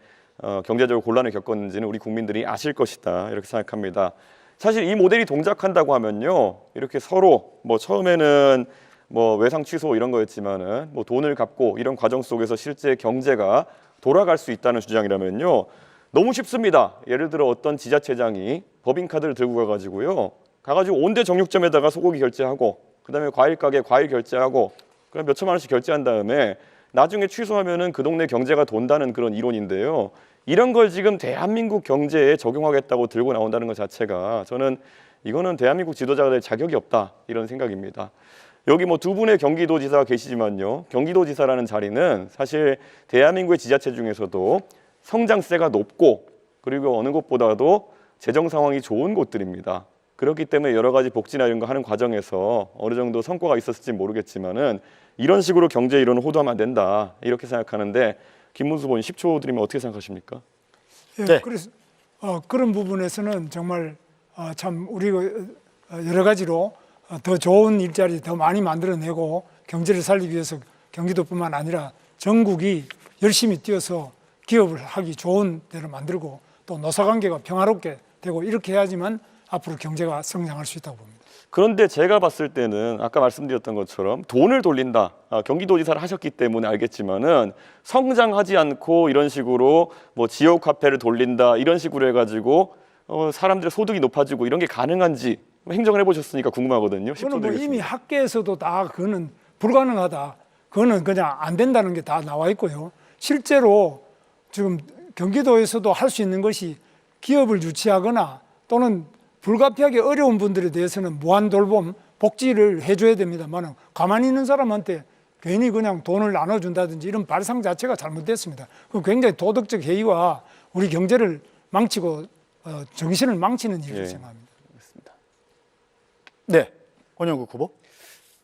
D: 경제적으로 곤란을 겪었는지는 우리 국민들이 아실 것이다 이렇게 생각합니다. 사실 이 모델이 동작한다고 하면요, 이렇게 서로 처음에는 외상 취소 이런 거였지만은 돈을 갚고 이런 과정 속에서 실제 경제가 돌아갈 수 있다는 주장이라면요, 너무 쉽습니다. 예를 들어 어떤 지자체장이 법인카드를 들고 가가지고 온대 정육점에다가 소고기 결제하고 그다음에 과일 가게 과일 결제하고 그럼 몇 천만 원씩 결제한 다음에 나중에 취소하면은 그 동네 경제가 돈다는 그런 이론인데요. 이런 걸 지금 대한민국 경제에 적용하겠다고 들고 나온다는 것 자체가 저는 이거는 대한민국 지도자가 될 자격이 없다 이런 생각입니다. 여기 두 분의 경기도지사가 계시지만요. 경기도지사라는 자리는 사실 대한민국의 지자체 중에서도 성장세가 높고 그리고 어느 곳보다도 재정 상황이 좋은 곳들입니다. 그렇기 때문에 여러 가지 복지나 이런 거 하는 과정에서 어느 정도 성과가 있었을지 모르겠지만은 이런 식으로 경제 이론을 호도하면 안 된다 이렇게 생각하는데 김문수 후보님 10초 드리면 어떻게 생각하십니까?
B: 예,
A: 네.
B: 그래서 그런 부분에서는 정말 참 우리가 여러 가지로 더 좋은 일자리 더 많이 만들어내고 경제를 살리기 위해서 경기도뿐만 아니라 전국이 열심히 뛰어서 기업을 하기 좋은 데를 만들고 또 노사관계가 평화롭게 되고 이렇게 해야지만 앞으로 경제가 성장할 수 있다고 봅니다.
D: 그런데 제가 봤을 때는 아까 말씀드렸던 것처럼 돈을 돌린다. 경기도지사를 하셨기 때문에 알겠지만은 성장하지 않고 이런 식으로 지역 화폐를 돌린다 이런 식으로 해가지고 사람들의 소득이 높아지고 이런 게 가능한지 행정을 해보셨으니까 궁금하거든요. 10초
B: 그거는 이미
D: 드리겠습니다.
B: 학계에서도 다 그거는 불가능하다. 그거는 그냥 안 된다는 게 다 나와 있고요. 실제로 지금 경기도에서도 할 수 있는 것이 기업을 유치하거나 또는 불가피하게 어려운 분들에 대해서는 무한 돌봄, 복지를 해줘야 됩니다만 가만히 있는 사람한테 괜히 그냥 돈을 나눠준다든지 이런 발상 자체가 잘못됐습니다. 그 굉장히 도덕적 해이와 우리 경제를 망치고 정신을 망치는 일이라고
D: 예.
B: 생각합니다.
A: 네, 권영국 후보.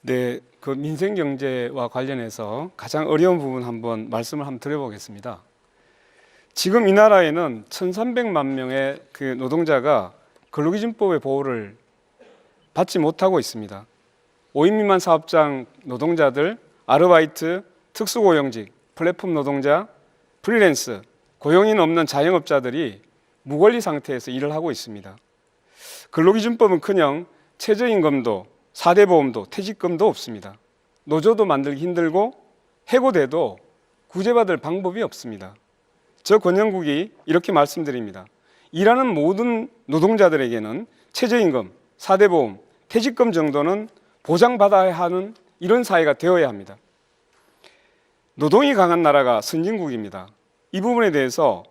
C: 네, 그 민생 경제와 관련해서 가장 어려운 부분 한번 말씀을 한번 드려보겠습니다. 지금 이 나라에는 1,300만 명의 그 노동자가 근로기준법의 보호를 받지 못하고 있습니다. 5인 미만 사업장 노동자들, 아르바이트, 특수고용직, 플랫폼 노동자, 프리랜서, 고용인 없는 자영업자들이 무권리 상태에서 일을 하고 있습니다. 근로기준법은커녕 최저임금도 4대 보험도 퇴직금도 없습니다. 노조도 만들기 힘들고 해고돼도 구제받을 방법이 없습니다. 저 권영국이 이렇게 말씀드립니다. 일하는 모든 노동자들에게는 최저임금, 4대 보험, 퇴직금 정도는 보장받아야 하는 이런 사회가 되어야 합니다. 노동이 강한 나라가 선진국입니다. 이 부분에 대해서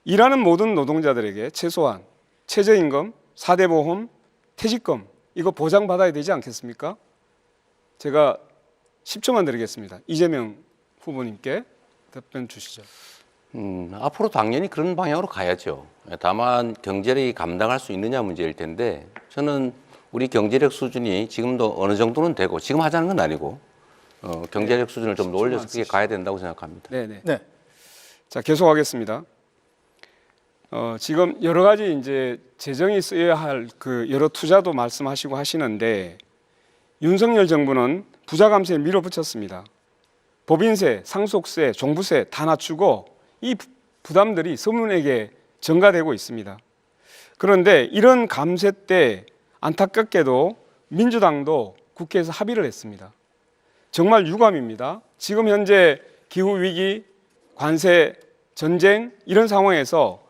C: 일하는 모든 노동자들에게 최소한 최저임금, 4대 보험, 퇴직금 이거 보장받아야 되지 않겠습니까? 제가 10초만 드리겠습니다. 이재명 후보님께 답변 주시죠.
E: 앞으로 당연히 그런 방향으로 가야죠. 다만 경제력이 감당할 수 있느냐 문제일 텐데 저는 우리 경제력 수준이 지금도 어느 정도는 되고 지금 하자는 건 아니고 경제력 수준을 좀 더 올려서 그게 가야 된다고 생각합니다.
C: 네네.
A: 네.
C: 자, 계속하겠습니다. 지금 여러 가지 이제 재정이 쓰여야 할 그 여러 투자도 말씀하시고 하시는데 윤석열 정부는 부자 감세에 밀어붙였습니다. 법인세, 상속세, 종부세 다 낮추고 이 부담들이 서민에게 전가되고 있습니다. 그런데 이런 감세 때 안타깝게도 민주당도 국회에서 합의를 했습니다. 정말 유감입니다. 지금 현재 기후위기, 관세, 전쟁 이런 상황에서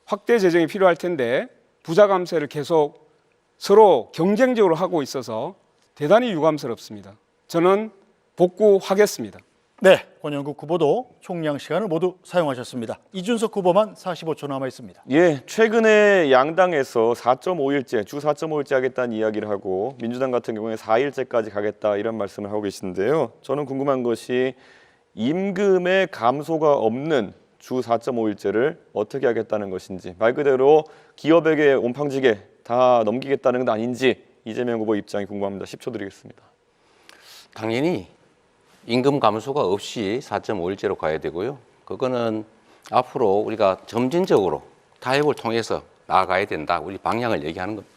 C: 확대 재정이 필요할 텐데 부자 감세를 계속 서로 경쟁적으로 하고 있어서 대단히 유감스럽습니다. 저는 복구하겠습니다.
A: 네, 권영국 후보도 총량 시간을 모두 사용하셨습니다. 이준석 후보만 45초 남아 있습니다.
D: 예, 최근에 양당에서 4.5일제, 주 4.5일제 하겠다는 이야기를 하고 민주당 같은 경우에 4일제까지 가겠다 이런 말씀을 하고 계시는데요. 저는 궁금한 것이 임금의 감소가 없는 주 4.5일제를 어떻게 하겠다는 것인지, 말 그대로 기업에게 온팡지게 다 넘기겠다는 건 아닌지 이재명 후보 입장이 궁금합니다. 10초 드리겠습니다.
E: 당연히 임금 감소가 없이 4.5일제로 가야 되고요. 그거는 앞으로 우리가 점진적으로 타협을 통해서 나아가야 된다. 우리 방향을 얘기하는 겁니다.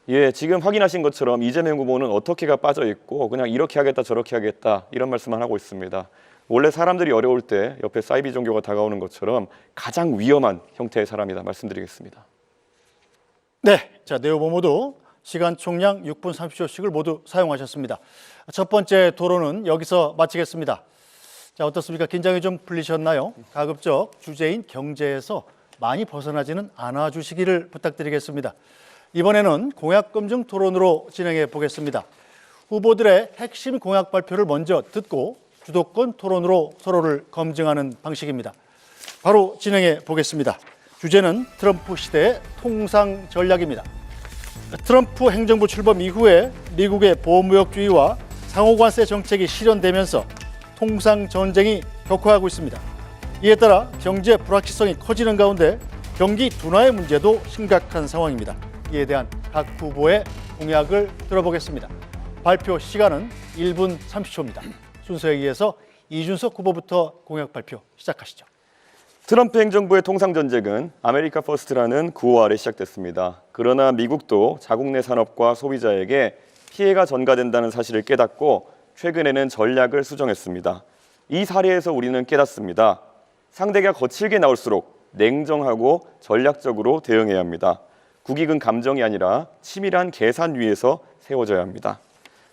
D: 예, 지금 확인하신 것처럼 이재명 후보는 어떻게가 빠져 있고 그냥 이렇게 하겠다 저렇게 하겠다 이런 말씀만 하고 있습니다. 원래 사람들이 어려울 때 옆에 사이비 종교가 다가오는 것처럼 가장 위험한 형태의 사람이다 말씀드리겠습니다.
A: 네, 자, 네 후보 모두 시간 총량 6분 30초씩을 모두 사용하셨습니다. 첫 번째 토론은 여기서 마치겠습니다. 자, 어떻습니까? 긴장이 좀 풀리셨나요? 가급적 주제인 경제에서 많이 벗어나지는 않아 주시기를 부탁드리겠습니다. 이번에는 공약 검증 토론으로 진행해 보겠습니다. 후보들의 핵심 공약 발표를 먼저 듣고 주도권 토론으로 서로를 검증하는 방식입니다. 바로 진행해 보겠습니다. 주제는 트럼프 시대의 통상 전략입니다. 트럼프 행정부 출범 이후에 미국의 보호무역주의와 상호관세 정책이 실현되면서 통상 전쟁이 격화하고 있습니다. 이에 따라 경제 불확실성이 커지는 가운데 경기 둔화의 문제도 심각한 상황입니다. 이에 대한 각 후보의 공약을 들어보겠습니다. 발표 시간은 1분 30초입니다. 순서에 의해서 이준석 후보부터 공약 발표 시작하시죠.
D: 트럼프 행정부의 통상전쟁은 아메리카 퍼스트라는 구호 아래 시작됐습니다. 그러나 미국도 자국 내 산업과 소비자에게 피해가 전가된다는 사실을 깨닫고 최근에는 전략을 수정했습니다. 이 사례에서 우리는 깨닫습니다. 상대가 거칠게 나올수록 냉정하고 전략적으로 대응해야 합니다. 국익은 감정이 아니라 치밀한 계산 위에서 세워져야 합니다.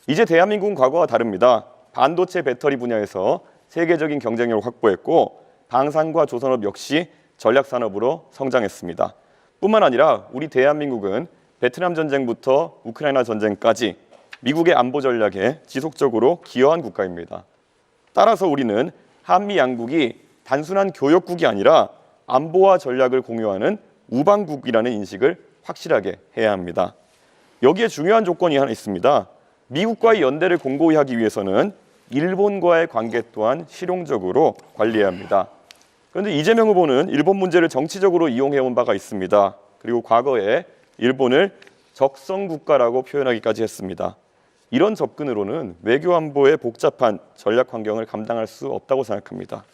D: 이제 대한민국은 과거와 다릅니다. 반도체 배터리 분야에서 세계적인 경쟁력을 확보했고 방산과 조선업 역시 전략산업으로 성장했습니다. 뿐만 아니라 우리 대한민국은 베트남 전쟁부터 우크라이나 전쟁까지 미국의 안보 전략에 지속적으로 기여한 국가입니다. 따라서 우리는 한미 양국이 단순한 교역국이 아니라 안보와 전략을 공유하는 우방국이라는 인식을 확실하게 해야 합니다. 여기에 중요한 조건이 하나 있습니다. 미국과의 연대를 공고히 하기 위해서는 일본과의 관계 또한 실용적으로 관리해야 합니다. 그런데 이재명 후보는 일본 문제를 정치적으로 이용해온 바가 있습니다. 그리고 과거에 일본을 적성 국가라고 표현하기까지 했습니다. 이런 접근으로는 외교 안보의 복잡한 전략 환경을 감당할 수 없다고 생각합니다.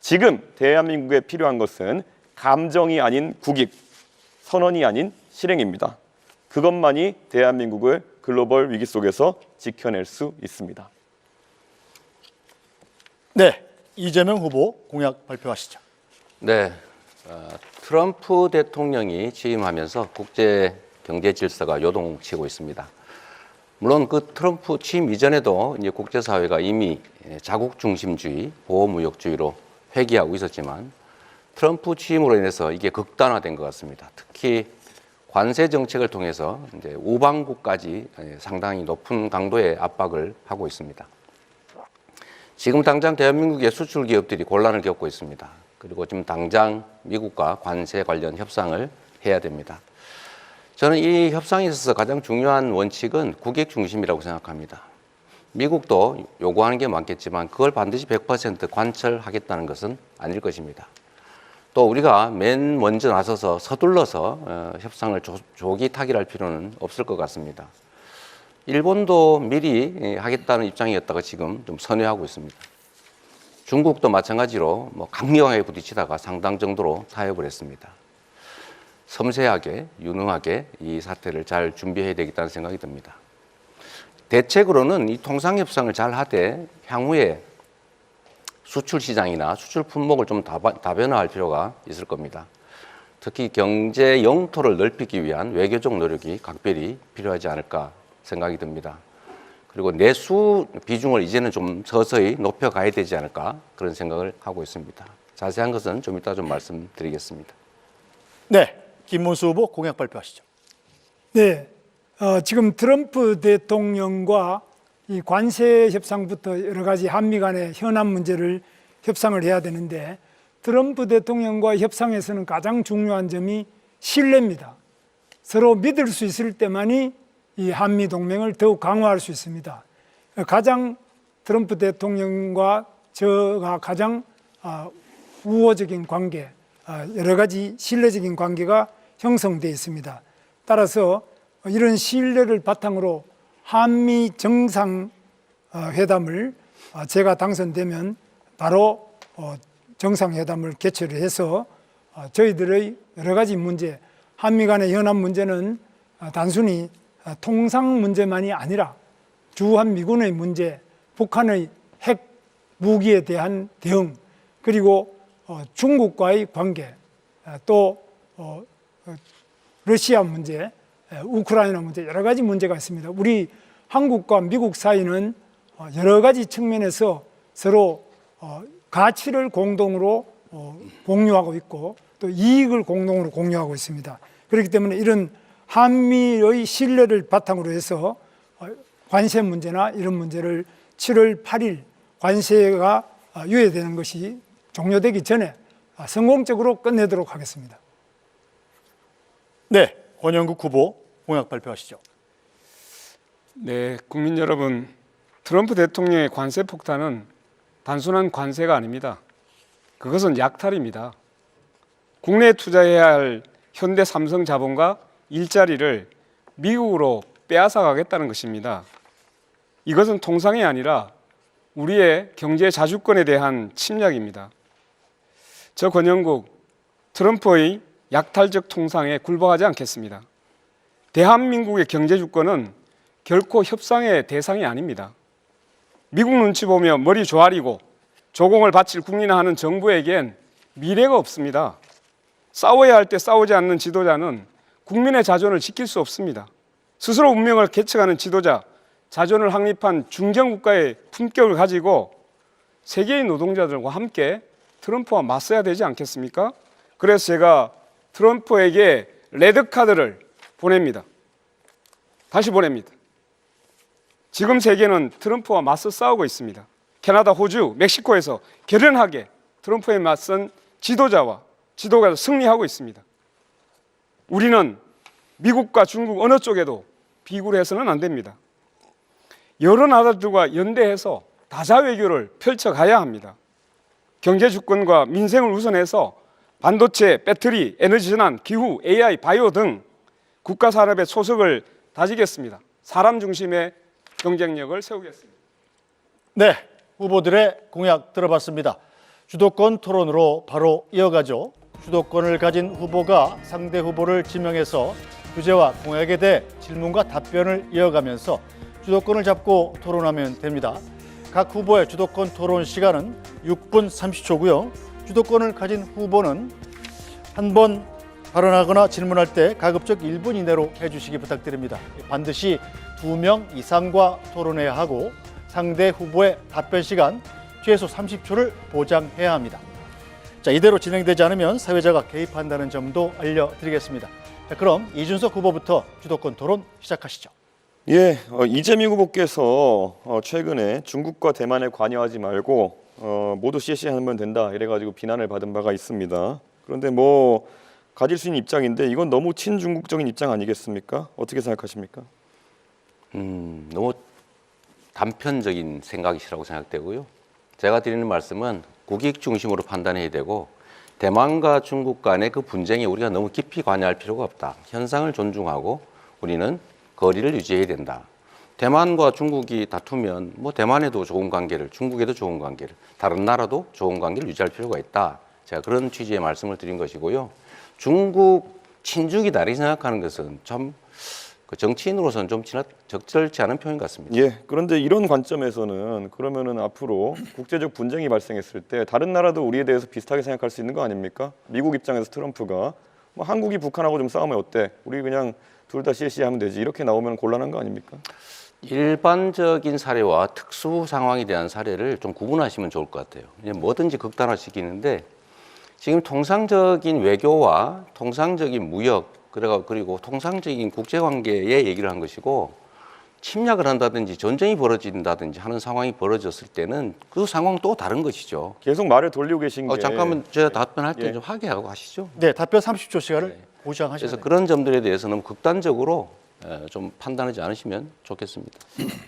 D: 지금 대한민국에 필요한 것은 감정이 아닌 국익, 선언이 아닌 실행입니다. 그것만이 대한민국을 글로벌 위기 속에서 지켜낼 수 있습니다.
A: 네, 이재명 후보 공약 발표하시죠.
E: 네, 트럼프 대통령이 취임하면서 국제 경제 질서가 요동치고 있습니다. 물론 그 트럼프 취임 이전에도 이제 국제사회가 이미 자국 중심주의, 보호무역주의로 회귀하고 있었지만 트럼프 취임으로 인해서 이게 극단화된 것 같습니다. 특히 관세 정책을 통해서 이제 우방국까지 상당히 높은 강도의 압박을 하고 있습니다. 지금 당장 대한민국의 수출 기업들이 곤란을 겪고 있습니다. 그리고 지금 당장 미국과 관세 관련 협상을 해야 됩니다. 저는 이 협상에 있어서 가장 중요한 원칙은 국익 중심이라고 생각합니다. 미국도 요구하는 게 많겠지만 그걸 반드시 100% 관철하겠다는 것은 아닐 것입니다. 또 우리가 맨 먼저 나서서 서둘러서 협상을 조기 타결할 필요는 없을 것 같습니다. 일본도 미리 하겠다는 입장이었다가 지금 좀 선회하고 있습니다. 중국도 마찬가지로 강력하게 부딪히다가 상당 정도로 타협을 했습니다. 섬세하게, 유능하게 이 사태를 잘 준비해야 되겠다는 생각이 듭니다. 대책으로는 이 통상협상을 잘 하되 향후에 수출 시장이나 수출 품목을 좀 다변화할 필요가 있을 겁니다. 특히 경제 영토를 넓히기 위한 외교적 노력이 각별히 필요하지 않을까 생각이 듭니다. 그리고 내수 비중을 이제는 좀 서서히 높여가야 되지 않을까 그런 생각을 하고 있습니다. 자세한 것은 좀 이따 좀 말씀드리겠습니다.
A: 네, 김문수 후보 공약 발표하시죠.
B: 네, 지금 트럼프 대통령과 이 관세 협상부터 여러 가지 한미 간의 현안 문제를 협상을 해야 되는데 트럼프 대통령과 협상에서는 가장 중요한 점이 신뢰입니다. 서로 믿을 수 있을 때만이 이 한미 동맹을 더욱 강화할 수 있습니다. 가장 트럼프 대통령과 저가 가장 우호적인 관계, 여러 가지 신뢰적인 관계가 형성되어 있습니다. 따라서 이런 신뢰를 바탕으로 한미 정상회담을 제가 당선되면 바로 정상회담을 개최를 해서 저희들의 여러 가지 문제, 한미 간의 현안 문제는 단순히 통상 문제만이 아니라 주한미군의 문제, 북한의 핵 무기에 대한 대응, 그리고 중국과의 관계, 또 러시아 문제, 우크라이나 문제, 여러 가지 문제가 있습니다. 우리 한국과 미국 사이는 여러 가지 측면에서 서로 가치를 공동으로 공유하고 있고 또 이익을 공동으로 공유하고 있습니다. 그렇기 때문에 이런 한미의 신뢰를 바탕으로 해서 관세 문제나 이런 문제를 7월 8일 관세가 유예되는 것이 종료되기 전에 성공적으로 끝내도록 하겠습니다.
A: 네, 권영국 후보 공약 발표하시죠.
C: 네, 국민 여러분, 트럼프 대통령의 관세 폭탄은 단순한 관세가 아닙니다. 그것은 약탈입니다. 국내에 투자해야 할 현대 삼성 자본과 일자리를 미국으로 빼앗아 가겠다는 것입니다. 이것은 통상이 아니라 우리의 경제 자주권에 대한 침략입니다. 저 권영국, 트럼프의 약탈적 통상에 굴복하지 않겠습니다. 대한민국의 경제 주권은 결코 협상의 대상이 아닙니다. 미국 눈치 보며 머리 조아리고 조공을 바칠 국민화하는 정부에겐 미래가 없습니다. 싸워야 할 때 싸우지 않는 지도자는 국민의 자존을 지킬 수 없습니다. 스스로 운명을 개척하는 지도자, 자존을 확립한 중견국가의 품격을 가지고 세계의 노동자들과 함께 트럼프와 맞서야 되지 않겠습니까? 그래서 제가 트럼프에게 레드카드를 보냅니다. 다시 보냅니다. 지금 세계는 트럼프와 맞서 싸우고 있습니다. 캐나다, 호주, 멕시코에서 결연하게 트럼프에 맞선 지도자가 승리하고 있습니다. 우리는 미국과 중국 어느 쪽에도 비굴해서는 안 됩니다. 여러 나라들과 연대해서 다자 외교를 펼쳐가야 합니다. 경제 주권과 민생을 우선해서 반도체, 배터리, 에너지 전환, 기후, AI, 바이오 등 국가 산업의 소속을 다지겠습니다. 사람 중심의 경쟁력을 세우겠습니다.
A: 네, 후보들의 공약 들어봤습니다. 주도권 토론으로 바로 이어가죠. 주도권을 가진 후보가 상대 후보를 지명해서 주제와 공약에 대해 질문과 답변을 이어가면서 주도권을 잡고 토론하면 됩니다. 각 후보의 주도권 토론 시간은 6분 30초고요. 주도권을 가진 후보는 한 번 발언하거나 질문할 때 가급적 1분 이내로 해주시기 부탁드립니다. 반드시 2명 이상과 토론해야 하고 상대 후보의 답변 시간 최소 30초를 보장해야 합니다. 자, 이대로 진행되지 않으면 사회자가 개입한다는 점도 알려드리겠습니다. 자, 그럼 이준석 후보부터 주도권 토론 시작하시죠.
D: 예, 이재명 후보께서 최근에 중국과 대만에 관여하지 말고 모두 CS하면 된다 이래가지고 비난을 받은 바가 있습니다. 그런데 뭐 가질 수 있는 입장인데 이건 너무 친중국적인 입장 아니겠습니까? 어떻게 생각하십니까?
E: 너무 단편적인 생각이시라고 생각되고요. 제가 드리는 말씀은 국익 중심으로 판단해야 되고 대만과 중국 간의 그 분쟁에 우리가 너무 깊이 관여할 필요가 없다. 현상을 존중하고 우리는 거리를 유지해야 된다. 대만과 중국이 다투면 뭐 대만에도 좋은 관계를, 중국에도 좋은 관계를, 다른 나라도 좋은 관계를 유지할 필요가 있다. 제가 그런 취지의 말씀을 드린 것이고요. 중국 친중이 다르게 생각하는 것은 참 정치인으로서는 좀 적절치 않은 표현 같습니다.
D: 예, 그런데 이런 관점에서는 그러면은 앞으로 국제적 분쟁이 발생했을 때 다른 나라도 우리에 대해서 비슷하게 생각할 수 있는 거 아닙니까? 미국 입장에서 트럼프가 뭐 한국이 북한하고 좀 싸우면 어때? 우리 그냥 둘 다 CS하면 되지 이렇게 나오면 곤란한 거 아닙니까?
E: 일반적인 사례와 특수 상황에 대한 사례를 좀 구분하시면 좋을 것 같아요. 뭐든지 극단화시키는데 지금 통상적인 외교와 통상적인 무역 그리고 통상적인 국제관계의 얘기를 한 것이고 침략을 한다든지 전쟁이 벌어진다든지 하는 상황이 벌어졌을 때는 그 상황은 또 다른 것이죠.
D: 계속 말을 돌리고 계신 게
E: 잠깐만 제가 답변할 때
D: 예.
E: 좀 하게 하고 하시죠.
A: 네, 답변 30초 시간을 보장하시면
E: 그래서
A: 됩니다.
E: 그런 점들에 대해서는 극단적으로 좀 판단하지 않으시면 좋겠습니다.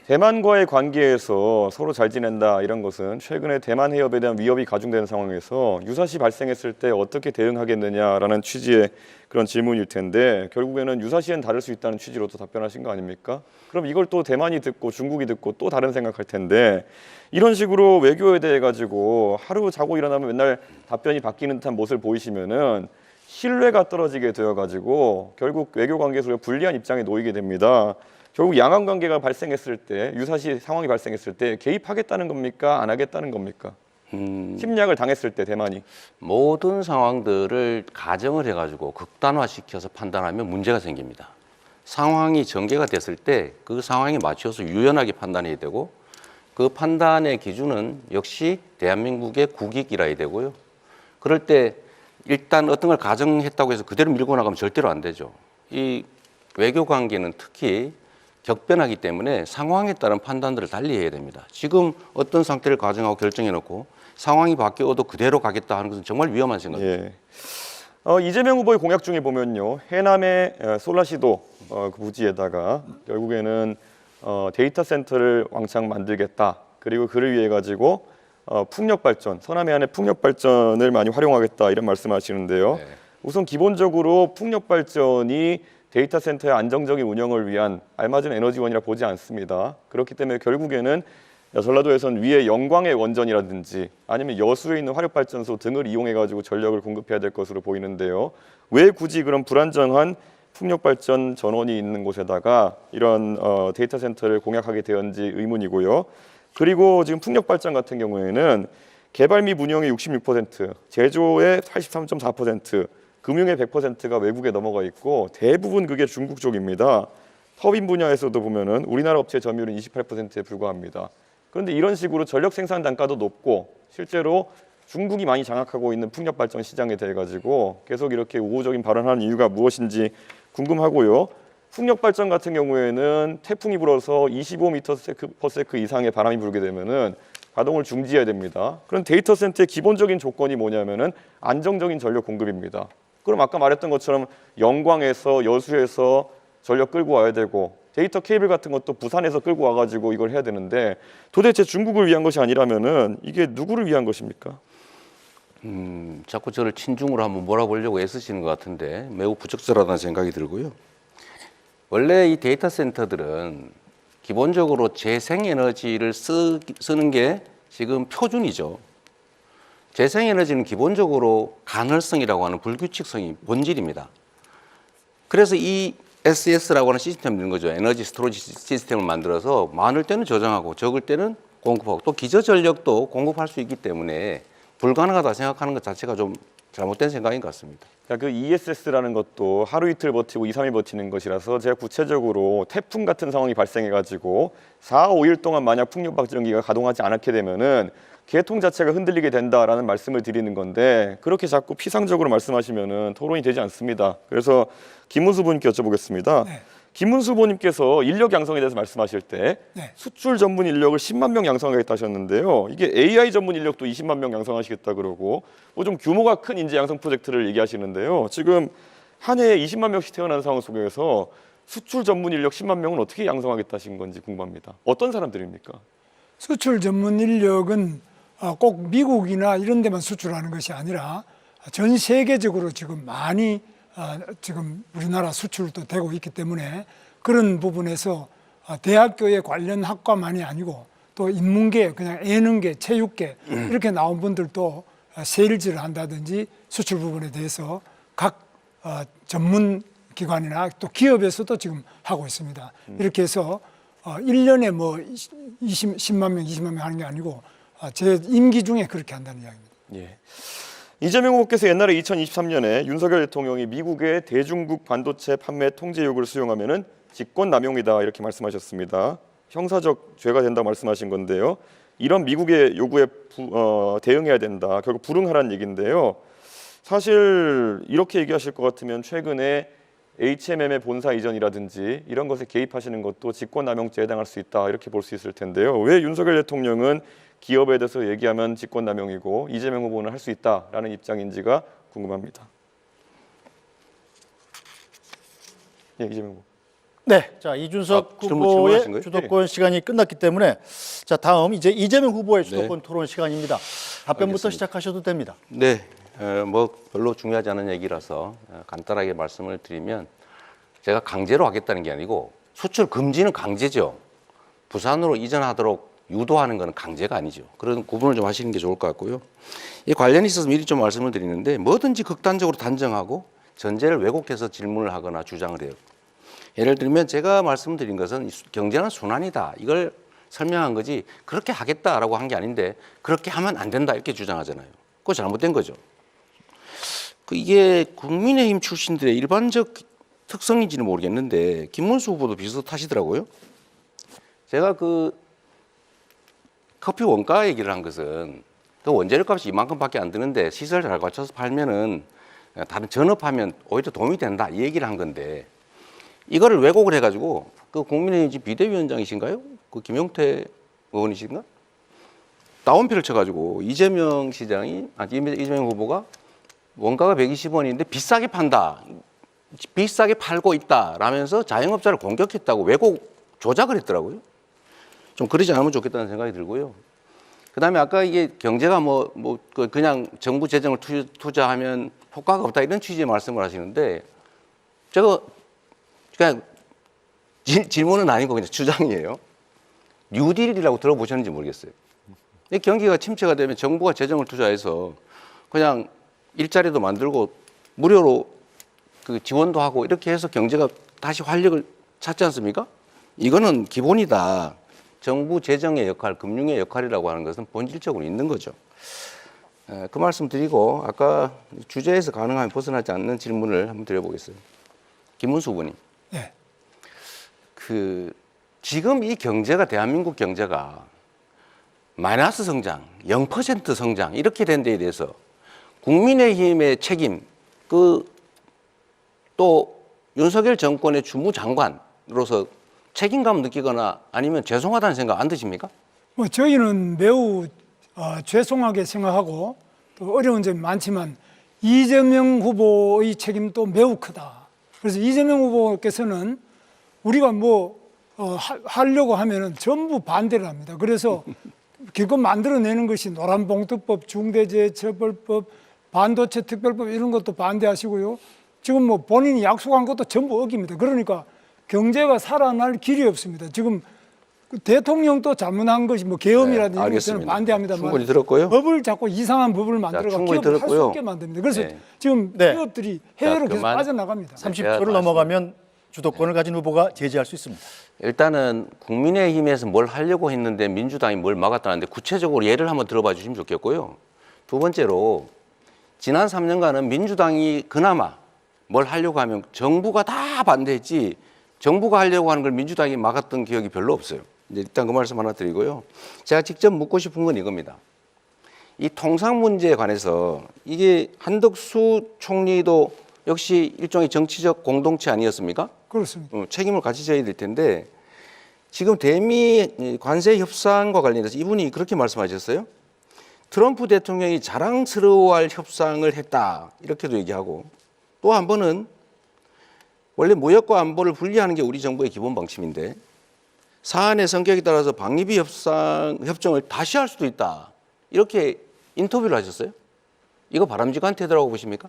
D: 대만과의 관계에서 서로 잘 지낸다 이런 것은 최근에 대만 해협에 대한 위협이 가중되는 상황에서 유사시 발생했을 때 어떻게 대응하겠느냐라는 취지의 그런 질문일 텐데 결국에는 유사시엔 다를 수 있다는 취지로 또 답변하신 거 아닙니까? 그럼 이걸 또 대만이 듣고 중국이 듣고 또 다른 생각할 텐데 이런 식으로 외교에 대해 가지고 하루 자고 일어나면 맨날 답변이 바뀌는 듯한 모습을 보이시면은 신뢰가 떨어지게 되어가지고 결국 외교 관계에서 불리한 입장에 놓이게 됩니다. 결국 양안 관계가 발생했을 때 유사시 상황이 발생했을 때 개입하겠다는 겁니까? 안 하겠다는 겁니까? 침략을 당했을 때 대만이
E: 모든 상황들을 가정을 해가지고 극단화시켜서 판단하면 문제가 생깁니다. 상황이 전개가 됐을 때 그 상황에 맞춰서 유연하게 판단해야 되고 그 판단의 기준은 역시 대한민국의 국익이라야 되고요. 그럴 때 일단 어떤 걸 가정했다고 해서 그대로 밀고 나가면 절대로 안 되죠. 이 외교 관계는 특히 격변하기 때문에 상황에 따른 판단들을 달리 해야 됩니다. 지금 어떤 상태를 가정하고 결정해놓고 상황이 바뀌어도 그대로 가겠다 하는 것은 정말 위험한 생각입니다.
D: 예. 이재명 후보의 공약 중에 보면요. 해남의 솔라시도 그 부지에다가 결국에는 데이터 센터를 왕창 만들겠다. 그리고 그를 위해 가지고 풍력 발전, 서남 해안의 풍력 발전을 많이 활용하겠다 이런 말씀하시는데요.
E: 네.
D: 우선 기본적으로 풍력 발전이 데이터 센터의 안정적인 운영을 위한 알맞은 에너지원이라 보지 않습니다. 그렇기 때문에 결국에는 전라도에선 위에 영광의 원전이라든지 아니면 여수에 있는 화력발전소 등을 이용해 가지고 전력을 공급해야 될 것으로 보이는데요. 왜 굳이 그런 불안정한 풍력 발전 전원이 있는 곳에다가 이런 데이터 센터를 공약하게 되었는지 의문이고요. 그리고 지금 풍력 발전 같은 경우에는 개발 및 운영의 66%, 제조의 83.4%, 금융의 100%가 외국에 넘어가 있고 대부분 그게 중국 쪽입니다. 터빈 분야에서도 보면은 우리나라 업체 점유율은 28%에 불과합니다. 그런데 이런 식으로 전력 생산 단가도 높고 실제로 중국이 많이 장악하고 있는 풍력 발전 시장에 대해 가지고 계속 이렇게 우호적인 발언하는 이유가 무엇인지 궁금하고요. 풍력 발전 같은 경우에는 태풍이 불어서 25m/s 이상의 바람이 불게 되면은 가동을 중지해야 됩니다. 그런 데이터 센터의 기본적인 조건이 뭐냐면은 안정적인 전력 공급입니다. 그럼 아까 말했던 것처럼 영광에서 여수에서 전력 끌고 와야 되고 데이터 케이블 같은 것도 부산에서 끌고 와가지고 이걸 해야 되는데 도대체 중국을 위한 것이 아니라면은 이게 누구를 위한 것입니까?
E: 자꾸 저를 친중으로 한번 몰아보려고 애쓰시는 것 같은데 매우 부적절하다는 생각이 들고요. 원래 이 데이터 센터들은 기본적으로 재생에너지를 쓰는 게 지금 표준이죠. 재생에너지는 기본적으로 간헐성이라고 하는 불규칙성이 본질입니다. 그래서 이 SS라고 하는 시스템을 넣는 거죠. 에너지 스토리지 시스템을 만들어서 많을 때는 저장하고 적을 때는 공급하고 또 기저전력도 공급할 수 있기 때문에 불가능하다 생각하는 것 자체가 좀 잘못된 생각인 것 같습니다.
D: 그 ESS라는 것도 하루 이틀 버티고 2, 3일 버티는 것이라서 제가 구체적으로 태풍 같은 상황이 발생해가지고 4, 5일 동안 만약 풍력 발전기가 가동하지 않게 되면은 계통 자체가 흔들리게 된다라는 말씀을 드리는 건데 그렇게 자꾸 피상적으로 말씀하시면은 토론이 되지 않습니다. 그래서 김문수 부님께 여쭤보겠습니다.
B: 네.
D: 김문수 후보님께서 인력 양성에 대해서 말씀하실 때
B: 네.
D: 수출 전문 인력을 10만 명 양성하겠다 하셨는데요. 이게 AI 전문 인력도 20만 명 양성하시겠다 그러고 뭐 좀 규모가 큰 인재 양성 프로젝트를 얘기하시는데요. 지금 한 해에 20만 명씩 태어나는 상황 속에서 수출 전문 인력 10만 명은 어떻게 양성하겠다 하신 건지 궁금합니다. 어떤 사람들입니까?
B: 수출 전문 인력은 꼭 미국이나 이런 데만 수출하는 것이 아니라 전 세계적으로 지금 많이 지금 우리나라 수출도 되고 있기 때문에 그런 부분에서 대학교의 관련 학과만이 아니고 또 인문계, 그냥 예능계, 체육계 이렇게 나온 분들도 세일즈를 한다든지 수출 부분에 대해서 각 전문 기관이나 또 기업에서도 지금 하고 있습니다. 이렇게 해서 1년에 뭐 10만 명, 20만 명 하는 게 아니고 제 임기 중에 그렇게 한다는 이야기입니다.
D: 예. 이재명 후보께서 옛날에 2023년에 윤석열 대통령이 미국의 대중국 반도체 판매 통제 요구를 수용하면은 직권남용이다 이렇게 말씀하셨습니다. 형사적 죄가 된다고 말씀하신 건데요. 이런 미국의 요구에 대응해야 된다. 결국 불응하라는 얘기인데요. 사실 이렇게 얘기하실 것 같으면 최근에 HMM의 본사 이전이라든지 이런 것에 개입하시는 것도 직권남용죄에 해당할 수 있다 이렇게 볼 수 있을 텐데요. 왜 윤석열 대통령은 기업에 대해서 얘기하면 직권남용이고 이재명 후보는 할 수 있다라는 입장인지가 궁금합니다. 예, 이재명 후보.
A: 네, 자 이준석 후보의
E: 질문하신
A: 주도권 시간이 끝났기 때문에 자 다음 이제 이재명 후보의 주도권 토론 시간입니다. 답변부터
E: 알겠습니다.
A: 시작하셔도 됩니다.
E: 네, 뭐 별로 중요하지 않은 얘기라서 간단하게 말씀을 드리면 제가 강제로 하겠다는 게 아니고 수출 금지는 강제죠. 부산으로 이전하도록 유도하는 것은 강제가 아니죠. 그런 구분을 좀 하시는 게 좋을 것 같고요. 이 관련이 있어서 미리 좀 말씀을 드리는데 뭐든지 극단적으로 단정하고 전제를 왜곡해서 질문을 하거나 주장을 해요. 예를 들면 제가 말씀드린 것은 경제는 순환이다. 이걸 설명한 거지 그렇게 하겠다라고 한 게 아닌데 그렇게 하면 안 된다 이렇게 주장하잖아요. 그거 잘못된 거죠. 이게 국민의힘 출신들의 일반적 특성인지는 모르겠는데 김문수 후보도 비슷하시더라고요. 제가 그 커피 원가 얘기를 한 것은 그 원재료 값이 이만큼밖에 안 드는데 시설 잘 갖춰서 팔면은 다른 전업하면 오히려 도움이 된다 이 얘기를 한 건데 이거를 왜곡을 해가지고 그 국민의힘 비대위원장이신가요? 그 김용태 의원이신가? 다운표를 쳐가지고 이재명 후보가 원가가 120원인데 비싸게 판다, 비싸게 팔고 있다라면서 자영업자를 공격했다고 왜곡 조작을 했더라고요. 좀 그러지 않으면 좋겠다는 생각이 들고요. 그다음에 아까 이게 경제가 그냥 정부 재정을 투자하면 효과가 없다 이런 취지의 말씀을 하시는데 제가 그냥 질문은 아니고 그냥 주장이에요. 뉴딜이라고 들어보셨는지 모르겠어요. 경기가 침체가 되면 정부가 재정을 투자해서 그냥 일자리도 만들고 무료로 그 지원도 하고 이렇게 해서 경제가 다시 활력을 찾지 않습니까? 이거는 기본이다. 정부 재정의 역할, 금융의 역할이라고 하는 것은 본질적으로 있는 거죠. 그 말씀 드리고 아까 주제에서 가능하면 벗어나지 않는 질문을 한번 드려보겠습니다. 김문수 후보님.
B: 네.
E: 지금 이 경제가 대한민국 경제가 마이너스 성장, 0% 성장 이렇게 된 데에 대해서 국민의힘의 책임, 또 윤석열 정권의 주무장관으로서 책임감 느끼거나 아니면 죄송하다는 생각 안 드십니까?
B: 저희는 매우 죄송하게 생각하고 또 어려운 점이 많지만 이재명 후보의 책임도 매우 크다. 그래서 이재명 후보께서는 우리가 하려고 하면은 전부 반대를 합니다. 그래서 기껏 만들어내는 것이 노란봉투법, 중대재해처벌법, 반도체 특별법 이런 것도 반대하시고요. 지금 뭐 본인이 약속한 것도 전부 어깁니다. 그러니까 경제가 살아날 길이 없습니다. 지금 그 대통령도 잘못한 것이 뭐 계엄이라든지 이런 것은
E: 알겠습니다.
B: 반대합니다만
E: 충분히 들었고요.
B: 법을 자꾸 이상한 법을 만들어가
E: 충분히
B: 기업을 할 수
E: 들었고요.
B: 없게 만듭니다. 그래서
E: 네.
B: 지금
A: 네.
B: 기업들이 해외로 계속
E: 그만.
B: 빠져나갑니다.
A: 30초를 넘어가면 주도권을 가진 후보가 제지할 수 있습니다.
E: 일단은 국민의힘에서 뭘 하려고 했는데 민주당이 뭘 막았다는데 구체적으로 예를 한번 들어봐 주시면 좋겠고요. 두 번째로 지난 3년간은 민주당이 그나마 뭘 하려고 하면 정부가 다 반대했지 정부가 하려고 하는 걸 민주당이 막았던 기억이 별로 없어요. 이제 일단 그 말씀 하나 드리고요. 제가 직접 묻고 싶은 건 이겁니다. 이 통상 문제에 관해서 이게 한덕수 총리도 역시 일종의 정치적 공동체 아니었습니까?
B: 그렇습니다.
E: 책임을 같이 져야 될 텐데 지금 대미 관세 협상과 관련해서 이분이 그렇게 말씀하셨어요. 트럼프 대통령이 자랑스러워할 협상을 했다 이렇게도 얘기하고 또 한 번은 원래 무역과 안보를 분리하는 게 우리 정부의 기본 방침인데 사안의 성격에 따라서 방위비 협정을 다시 할 수도 있다 이렇게 인터뷰를 하셨어요. 이거 바람직한 태도라고 보십니까?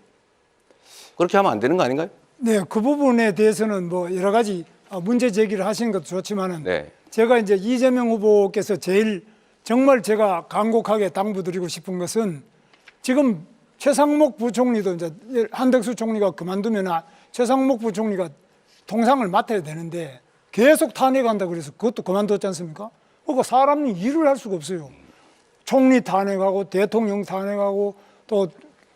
E: 그렇게 하면 안 되는 거 아닌가요?
B: 네, 그 부분에 대해서는 뭐 여러 가지 문제 제기를 하시는 것도 좋지만은
E: 네.
B: 제가 이제 이재명 후보께서 제일 정말 제가 간곡하게 당부드리고 싶은 것은 지금 최상목 부총리도 이제 한덕수 총리가 그만두면 최상목 부총리가 통상을 맡아야 되는데 계속 탄핵한다 그래서 그것도 그만뒀지 않습니까? 그러니까 사람이 일을 할 수가 없어요. 총리 탄핵하고 대통령 탄핵하고 또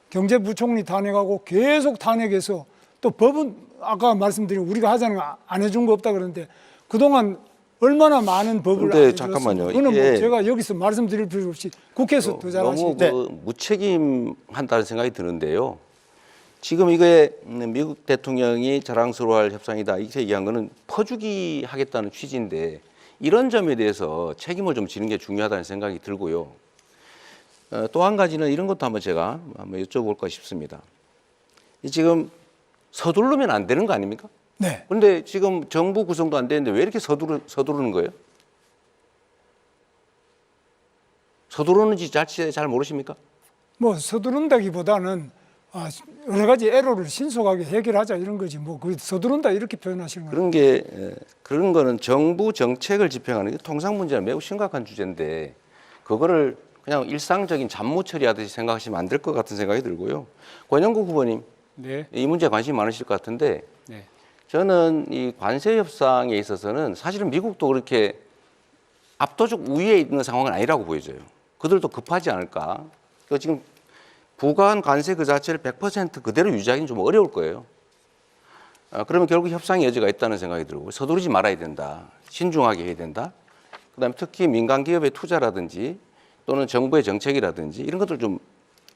B: 경제부총리 탄핵하고 계속 탄핵해서 또 법은 아까 말씀드린 우리가 하자는 거 안 해준 거 없다 그러는데 그동안 얼마나 많은 법을 안
E: 근데
B: 해줬습니까?
E: 잠깐만요.
B: 그거는 뭐
E: 이게
B: 제가 여기서 말씀드릴 필요 없이 국회에서 더 잘하시죠.
E: 너무 그 무책임한다는 생각이 드는데요. 지금 이게 미국 대통령이 자랑스러워할 협상이다 이렇게 얘기한 거는 퍼주기 하겠다는 취지인데 이런 점에 대해서 책임을 좀 지는 게 중요하다는 생각이 들고요. 또 한 가지는 이런 것도 한번 제가 한번 여쭤볼까 싶습니다. 지금 서두르면 안 되는 거 아닙니까?
B: 네.
E: 그런데 지금 정부 구성도 안 되는데 왜 이렇게 서두르는 거예요? 서두르는지 자칫 잘 모르십니까?
B: 뭐 서두른다기보다는 여러 가지 애로를 신속하게 해결하자 이런 거지 뭐 그 서두른다 이렇게 표현하시는 거예요.
E: 그런 거는 정부 정책을 집행하는 게 통상 문제는 매우 심각한 주제인데 그거를 그냥 일상적인 잡무 처리하듯이 생각하시면 안 될 것 같은 생각이 들고요. 권영국 후보님,
C: 네.
E: 이 문제에 관심이 많으실 것 같은데
C: 네.
E: 저는 이 관세 협상에 있어서는 사실은 미국도 그렇게 압도적 우위에 있는 상황은 아니라고 보여져요. 그들도 급하지 않을까. 지금 부과한 관세 그 자체를 100% 그대로 유지하기는 좀 어려울 거예요. 그러면 결국 협상의 여지가 있다는 생각이 들고 서두르지 말아야 된다. 신중하게 해야 된다. 그다음에 특히 민간 기업의 투자라든지 또는 정부의 정책이라든지 이런 것들 좀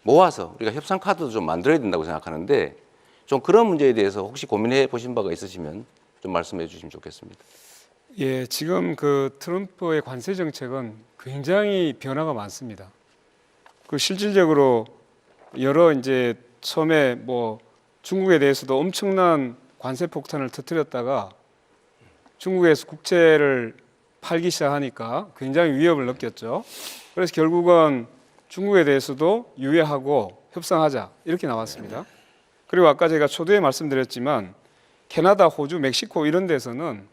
E: 모아서 우리가 협상 카드도 좀 만들어야 된다고 생각하는데 좀 그런 문제에 대해서 혹시 고민해 보신 바가 있으시면 좀 말씀해 주시면 좋겠습니다.
C: 예, 지금 그 트럼프의 관세 정책은 굉장히 변화가 많습니다. 그 실질적으로 여러 이제 처음에 뭐 중국에 대해서도 엄청난 관세 폭탄을 터뜨렸다가 중국에서 국채를 팔기 시작하니까 굉장히 위협을 느꼈죠. 그래서 결국은 중국에 대해서도 유예하고 협상하자 이렇게 나왔습니다. 그리고 아까 제가 초두에 말씀드렸지만 캐나다, 호주, 멕시코 이런 데서는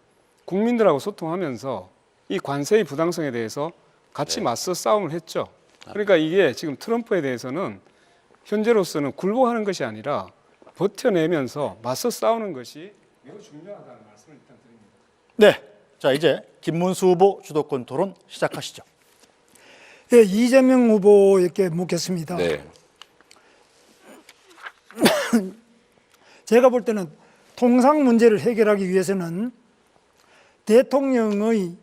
C: 국민들하고 소통하면서 이 관세의 부당성에 대해서 같이 맞서 싸움을 했죠. 그러니까 이게 지금 트럼프에 대해서는 현재로서는 굴복하는 것이 아니라 버텨내면서 맞서 싸우는 것이 매우 중요하다는 말씀을 일단 드립니다.
A: 네, 자 이제 김문수 후보 주도권 토론 시작하시죠.
B: 네, 이재명 후보에게 묻겠습니다.
E: 네.
B: 제가 볼 때는 통상 문제를 해결하기 위해서는 대통령의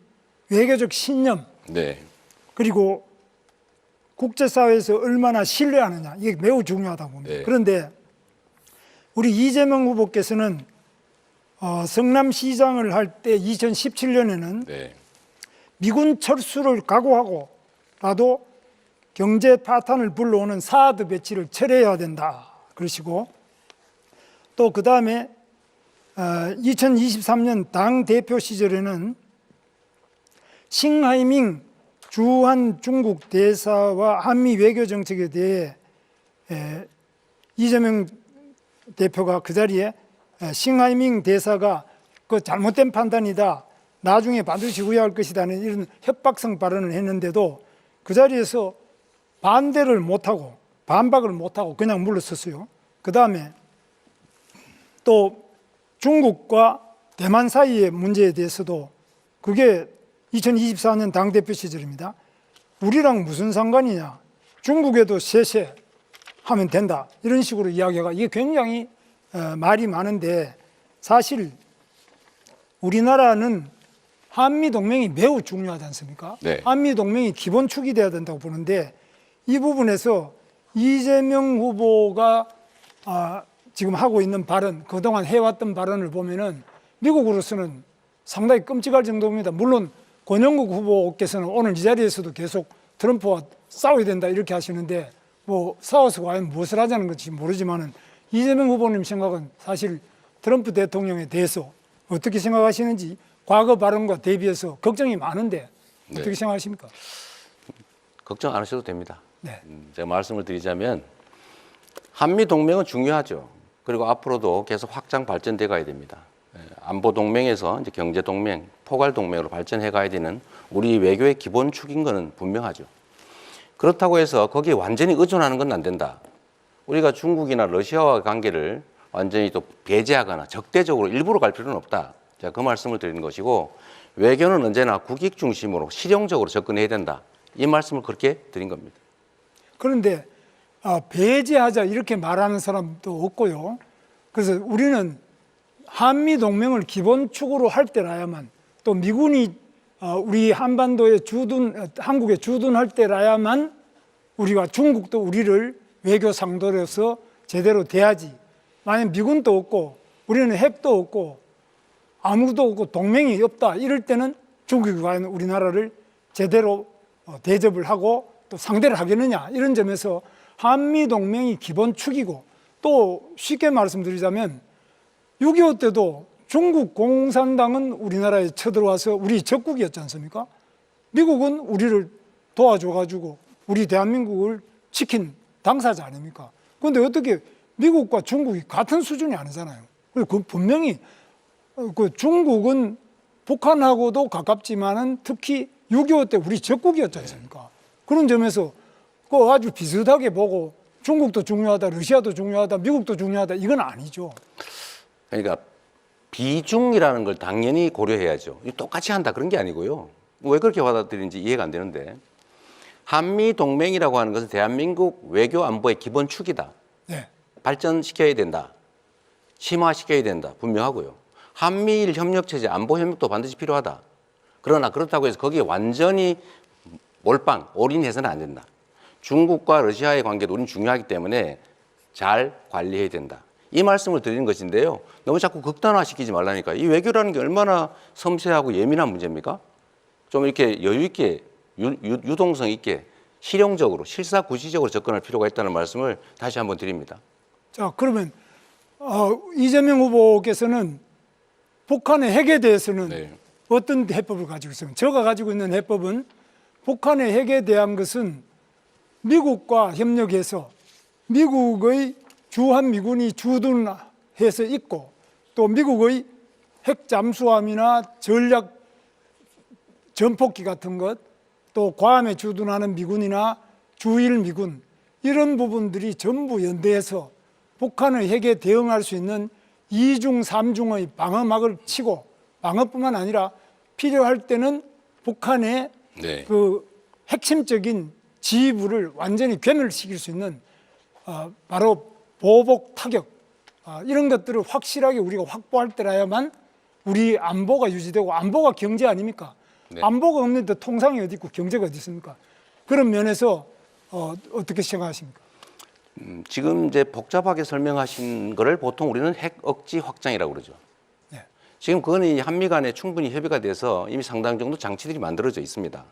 B: 외교적 신념
E: 네.
B: 그리고 국제사회에서 얼마나 신뢰하느냐 이게 매우 중요하다고 봅니다.
E: 네.
B: 그런데 우리 이재명 후보께서는 성남시장을 할 때 2017년에는
E: 네.
B: 미군 철수를 각오하고라도 경제 파탄을 불러오는 사드 배치를 철회해야 된다 그러시고 또 그 다음에 2023년 당 대표 시절에는 싱하이밍 주한 중국 대사와 한미 외교 정책에 대해 이재명 대표가 그 자리에 싱하이밍 대사가 그 잘못된 판단이다, 나중에 반드시 후회할 것이다는 이런 협박성 발언을 했는데도 그 자리에서 반대를 못하고 반박을 못하고 그냥 물러섰어요. 그 다음에 또 중국과 대만 사이의 문제에 대해서도 그게 2024년 당대표 시절입니다. 우리랑 무슨 상관이냐, 중국에도 셋에 하면 된다, 이런 식으로 이야기가, 이게 굉장히 말이 많은데, 사실 우리나라는 한미동맹이 매우 중요하지 않습니까?
E: 네.
B: 한미동맹이 기본축이 돼야 된다고 보는데, 이 부분에서 이재명 후보가 지금 하고 있는 발언, 그동안 해왔던 발언을 보면은 미국으로서는 상당히 끔찍할 정도입니다. 물론 권영국 후보께서는 오늘 이 자리에서도 계속 트럼프와 싸워야 된다 이렇게 하시는데, 뭐 싸워서 과연 무엇을 하자는 건지 모르지만은 이재명 후보님 생각은 사실 트럼프 대통령에 대해서 어떻게 생각하시는지, 과거 발언과 대비해서 걱정이 많은데 어떻게
E: 네.
B: 생각하십니까?
E: 걱정 안 하셔도 됩니다.
B: 네.
E: 제가 말씀을 드리자면 한미 동맹은 중요하죠. 그리고 앞으로도 계속 확장 발전돼 가야 됩니다. 안보 동맹에서 이제 경제 동맹, 포괄 동맹으로 발전해 가야 되는 우리 외교의 기본축인 것은 분명하죠. 그렇다고 해서 거기에 완전히 의존하는 건 안 된다. 우리가 중국이나 러시아와 관계를 완전히 또 배제하거나 적대적으로 일부러 갈 필요는 없다. 제가 그 말씀을 드리는 것이고, 외교는 언제나 국익 중심으로 실용적으로 접근해야 된다. 이 말씀을 그렇게 드린 겁니다.
B: 그런데 배제하자 이렇게 말하는 사람도 없고요. 그래서 우리는 한미 동맹을 기본축으로 할 때라야만, 또 미군이 우리 한반도에 한국에 주둔할 때라야만 우리가, 중국도 우리를 외교 상도로서 제대로 대하지. 만약 미군도 없고 우리는 핵도 없고 아무도 없고 동맹이 없다, 이럴 때는 중국이 과연 우리나라를 제대로 대접을 하고 또 상대를 하겠느냐, 이런 점에서 한미 동맹이 기본축이고, 또 쉽게 말씀드리자면 6.25 때도 중국 공산당은 우리나라에 쳐들어와서 우리 적국이었지 않습니까? 미국은 우리를 도와줘가지고 우리 대한민국을 지킨 당사자 아닙니까? 그런데 어떻게 미국과 중국이 같은 수준이 아니잖아요. 그리고 그 분명히 그 중국은 북한하고도 가깝지만은 특히 6.25 때 우리 적국이었지 않습니까? 그런 점에서 그 아주 비슷하게 보고 중국도 중요하다, 러시아도 중요하다, 미국도 중요하다, 이건 아니죠.
E: 그러니까 비중이라는 걸 당연히 고려해야죠. 똑같이 한다 그런 게 아니고요. 왜 그렇게 받아들이는지 이해가 안 되는데, 한미 동맹이라고 하는 것은 대한민국 외교 안보의 기본축이다.
B: 네.
E: 발전시켜야 된다. 심화시켜야 된다. 분명하고요. 한미일 협력체제, 안보 협력도 반드시 필요하다. 그러나 그렇다고 해서 거기에 완전히 몰빵, 올인해서는 안 된다. 중국과 러시아의 관계도 우리는 중요하기 때문에 잘 관리해야 된다. 이 말씀을 드리는 것인데요. 너무 자꾸 극단화시키지 말라니까. 이 외교라는 게 얼마나 섬세하고 예민한 문제입니까? 좀 이렇게 여유 있게, 유동성 있게, 실용적으로, 실사구시적으로 접근할 필요가 있다는 말씀을 다시 한번 드립니다.
B: 자, 그러면 이재명 후보께서는 북한의 핵에 대해서는
E: 네.
B: 어떤 해법을 가지고 있습니까? 제가 가지고 있는 해법은, 북한의 핵에 대한 것은 미국과 협력해서 미국의 주한미군이 주둔해서 있고, 또 미국의 핵 잠수함이나 전략 전폭기 같은 것, 또 괌에 주둔하는 미군이나 주일 미군, 이런 부분들이 전부 연대해서 북한의 핵에 대응할 수 있는 2중, 3중의 방어막을 치고, 방어뿐만 아니라 필요할 때는 북한의
E: 네.
B: 그 핵심적인 지휘부를 완전히 괴멸시킬 수 있는 바로 보복 타격, 이런 것들을 확실하게 우리가 확보할 때라야만 우리 안보가 유지되고, 안보가 경제 아닙니까?
E: 네.
B: 안보가 없는데 통상이 어디 있고 경제가 어디 있습니까? 그런 면에서 어떻게 생각하십니까?
E: 지금 이제 복잡하게 설명하신 거를 보통 우리는 핵 억지 확장이라고 그러죠.
B: 네.
E: 지금 그거는 한미 간에 충분히 협의가 돼서 이미 상당 정도 장치들이 만들어져 있습니다.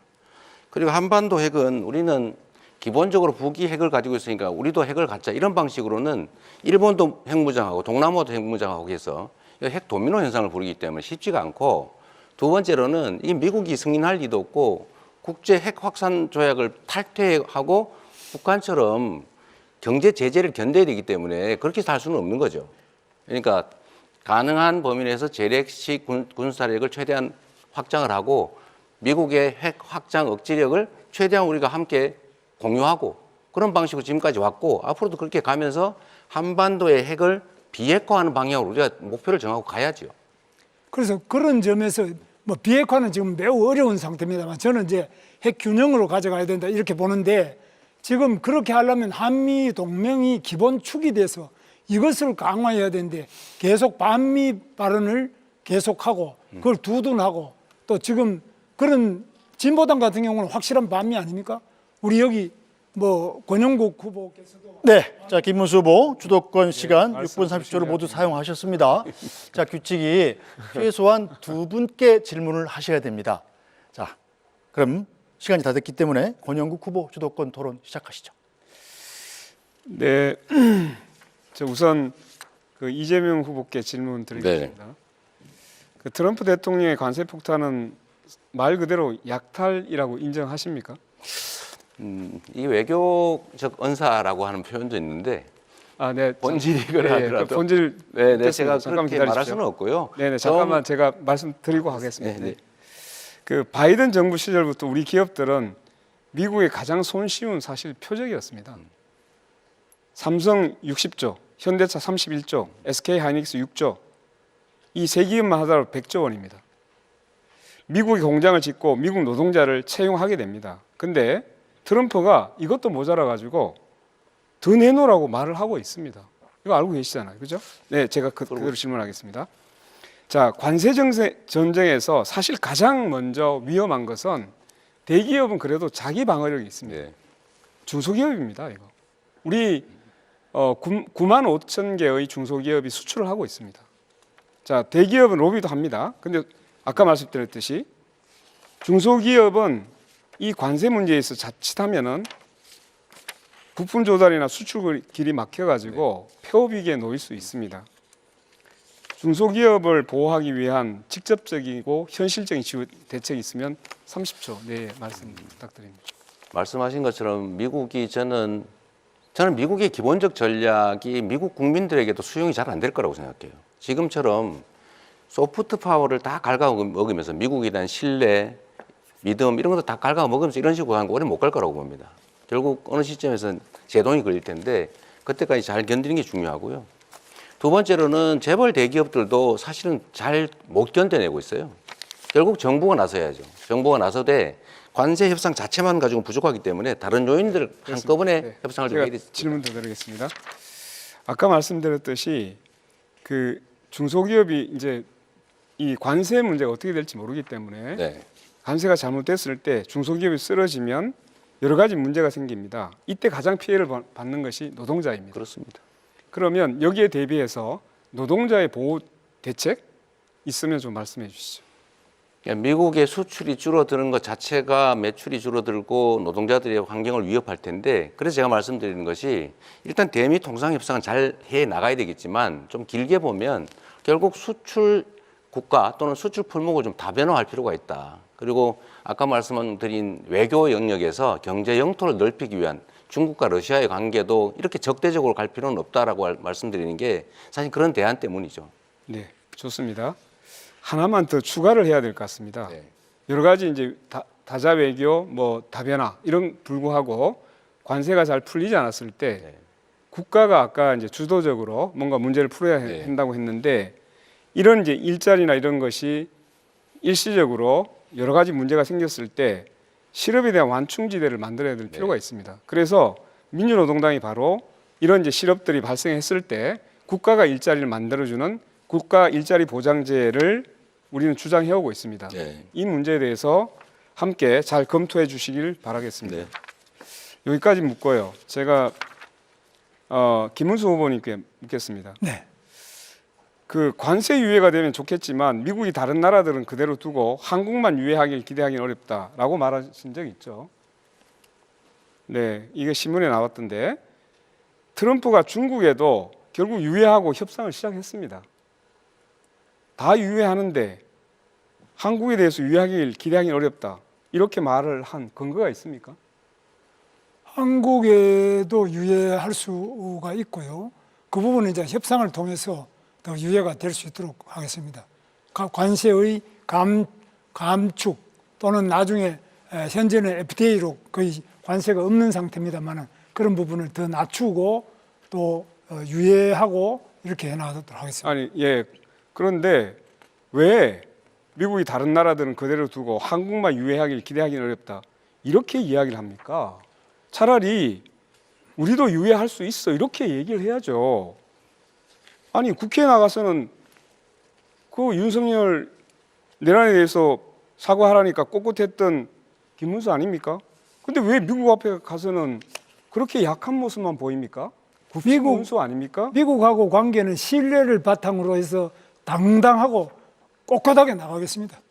E: 그리고 한반도 핵은 우리는 기본적으로 북이 핵을 가지고 있으니까 우리도 핵을 갖자, 이런 방식으로는 일본도 핵무장하고 동남아도 핵무장하고 해서 핵 도미노 현상을 부르기 때문에 쉽지가 않고, 두 번째로는 이 미국이 승인할 리도 없고 국제 핵 확산 조약을 탈퇴하고 북한처럼 경제 제재를 견뎌야 되기 때문에 그렇게 살 수는 없는 거죠. 그러니까 가능한 범위 내에서 재래식 군사력을 최대한 확장을 하고 미국의 핵 확장 억지력을 최대한 우리가 함께 공유하고 그런 방식으로 지금까지 왔고 앞으로도 그렇게 가면서 한반도의 핵을 비핵화하는 방향으로 우리가 목표를 정하고 가야죠.
B: 그래서 그런 점에서 뭐 비핵화는 지금 매우 어려운 상태입니다만 저는 이제 핵 균형으로 가져가야 된다 이렇게 보는데 지금 그렇게 하려면 한미 동맹이 기본 축이 돼서 이것을 강화해야 되는데 계속 반미 발언을 계속하고 그걸 두둔하고 또 지금 그런 진보당 같은 경우는 확실한 반미 아닙니까? 우리 여기 뭐 권영국 후보께서도
A: 네, 자 김문수 후보 주도권 시간 6분 30초를 모두 사용하셨습니다. 자 규칙이 최소한 두 분께 질문을 하셔야 됩니다. 자 그럼 시간이 다 됐기 때문에 권영국 후보 주도권 토론 시작하시죠.
C: 네, 저 우선 그 이재명 후보께 질문 드리겠습니다. 그 트럼프 대통령의 관세 폭탄은 말 그대로 약탈이라고 인정하십니까?
E: 이 외교적 언사라고 하는 표현도 있는데
C: 아, 네.
E: 본질이 그러더라도
C: 그 본질
E: 네, 제가
C: 잠깐
E: 그렇게 말할
C: 기다리십시오.
E: 수는 없고요.
C: 네, 잠깐만 제가 말씀드리고 하겠습니다.
E: 네, 네.
C: 그 바이든 정부 시절부터 우리 기업들은 미국의 가장 손쉬운 사실 표적이었습니다. 삼성 60조, 현대차 31조, SK 하이닉스 6조, 이 세 기업만 하더라도 100조 원입니다. 미국의 공장을 짓고 미국 노동자를 채용하게 됩니다. 근데 트럼프가 이것도 모자라 가지고 더 내놓으라고 말을 하고 있습니다. 이거 알고 계시잖아요, 그죠? 네, 제가 그대로 질문하겠습니다. 자, 관세 전쟁에서 사실 가장 먼저 위험한 것은 대기업은 그래도 자기 방어력이 있습니다.
E: 네.
C: 중소기업입니다, 이거. 우리 9만 5천 개의 중소기업이 수출을 하고 있습니다. 자, 대기업은 로비도 합니다. 근데 아까 말씀드렸듯이 중소기업은 이 관세 문제에서 자칫하면은 부품 조달이나 수출 길이 막혀가지고 폐업위기에 놓일 수 있습니다. 중소기업을 보호하기 위한 직접적이고 현실적인 지원 대책이 있으면 30초 내에 말씀 부탁드립니다.
E: 말씀하신 것처럼 미국이 저는 미국의 기본적 전략이 미국 국민들에게도 수용이 잘 안 될 거라고 생각해요. 지금처럼 소프트 파워를 다 갉아먹으면서 미국에 대한 신뢰, 믿음 이런 것도 다 갉아먹으면서 이런 식으로 하는 거 오래 못 갈 거라고 봅니다. 결국 어느 시점에서는 제동이 걸릴 텐데 그때까지 잘 견디는 게 중요하고요. 두 번째로는 재벌 대기업들도 사실은 잘 못 견뎌내고 있어요. 결국 정부가 나서야죠. 정부가 나서되 관세 협상 자체만 가지고 부족하기 때문에 다른 요인들 한꺼번에
C: 네.
E: 협상을 좀 해야
C: 제가
E: 되겠습니다.
C: 질문 더 드리겠습니다. 아까 말씀드렸듯이 그 중소기업이 이제 이 관세 문제가 어떻게 될지 모르기 때문에
E: 네.
C: 관세가 잘못됐을 때 중소기업이 쓰러지면 여러 가지 문제가 생깁니다. 이때 가장 피해를 받는 것이 노동자입니다.
E: 그렇습니다.
C: 그러면 여기에 대비해서 노동자의 보호 대책 있으면 좀 말씀해 주시죠.
E: 미국의 수출이 줄어드는 것 자체가 매출이 줄어들고 노동자들의 환경을 위협할 텐데 그래서 제가 말씀드리는 것이 일단 대미 통상 협상은 잘 해 나가야 되겠지만 좀 길게 보면 결국 수출 국가 또는 수출 품목을 좀 다변화할 필요가 있다. 그리고 아까 말씀드린 외교 영역에서 경제 영토를 넓히기 위한 중국과 러시아의 관계도 이렇게 적대적으로 갈 필요는 없다라고 말씀드리는 게 사실 그런 대안 때문이죠.
C: 네, 좋습니다. 하나만 더 추가를 해야 될 것 같습니다.
E: 네.
C: 여러 가지 이제 다자 외교, 뭐 다변화 이런 불구하고 관세가 잘 풀리지 않았을 때
E: 네.
C: 국가가 아까 이제 주도적으로 뭔가 문제를 풀어야
E: 네.
C: 한다고 했는데 이런 이제 일자리나 이런 것이 일시적으로 여러 가지 문제가 생겼을 때 실업에 대한 완충지대를 만들어야 될 필요가 있습니다. 그래서 민주노동당이 바로 이런 이제 실업들이 발생했을 때 국가가 일자리를 만들어주는 국가 일자리 보장제를 우리는 주장해오고 있습니다.
E: 네.
C: 이 문제에 대해서 함께 잘 검토해 주시길 바라겠습니다.
E: 네.
C: 여기까지 묻고요. 제가 김문수 후보님께 묻겠습니다.
B: 네.
C: 그 관세 유예가 되면 좋겠지만 미국이 다른 나라들은 그대로 두고 한국만 유예하길 기대하기는 어렵다라고 말하신 적이 있죠. 네, 이게 신문에 나왔던데 트럼프가 중국에도 결국 유예하고 협상을 시작했습니다. 다 유예하는데 한국에 대해서 유의하길 기대하기는 어렵다. 이렇게 말을 한 근거가 있습니까?
B: 한국에도 유예할 수가 있고요. 그 부분은 이제 협상을 통해서 더 유예가 될 수 있도록 하겠습니다. 관세의 감축 또는 나중에 현재는 FTA로 거의 관세가 없는 상태입니다만 그런 부분을 더 낮추고 또 유예하고 이렇게 해나가도록 하겠습니다.
C: 아니, 예. 그런데 왜 미국이 다른 나라들은 그대로 두고 한국만 유예하길 기대하기는 어렵다. 이렇게 이야기를 합니까? 차라리 우리도 유예할 수 있어. 이렇게 얘기를 해야죠. 아니, 국회에 나가서는 그 윤석열 내란에 대해서 사과하라니까 꼿꼿했던 김문수 아닙니까? 근데 왜 미국 앞에 가서는 그렇게 약한 모습만 보입니까?
B: 미국
C: 문수 아닙니까?
B: 미국하고 관계는 신뢰를 바탕으로 해서 당당하고 꼿꼿하게 나가겠습니다.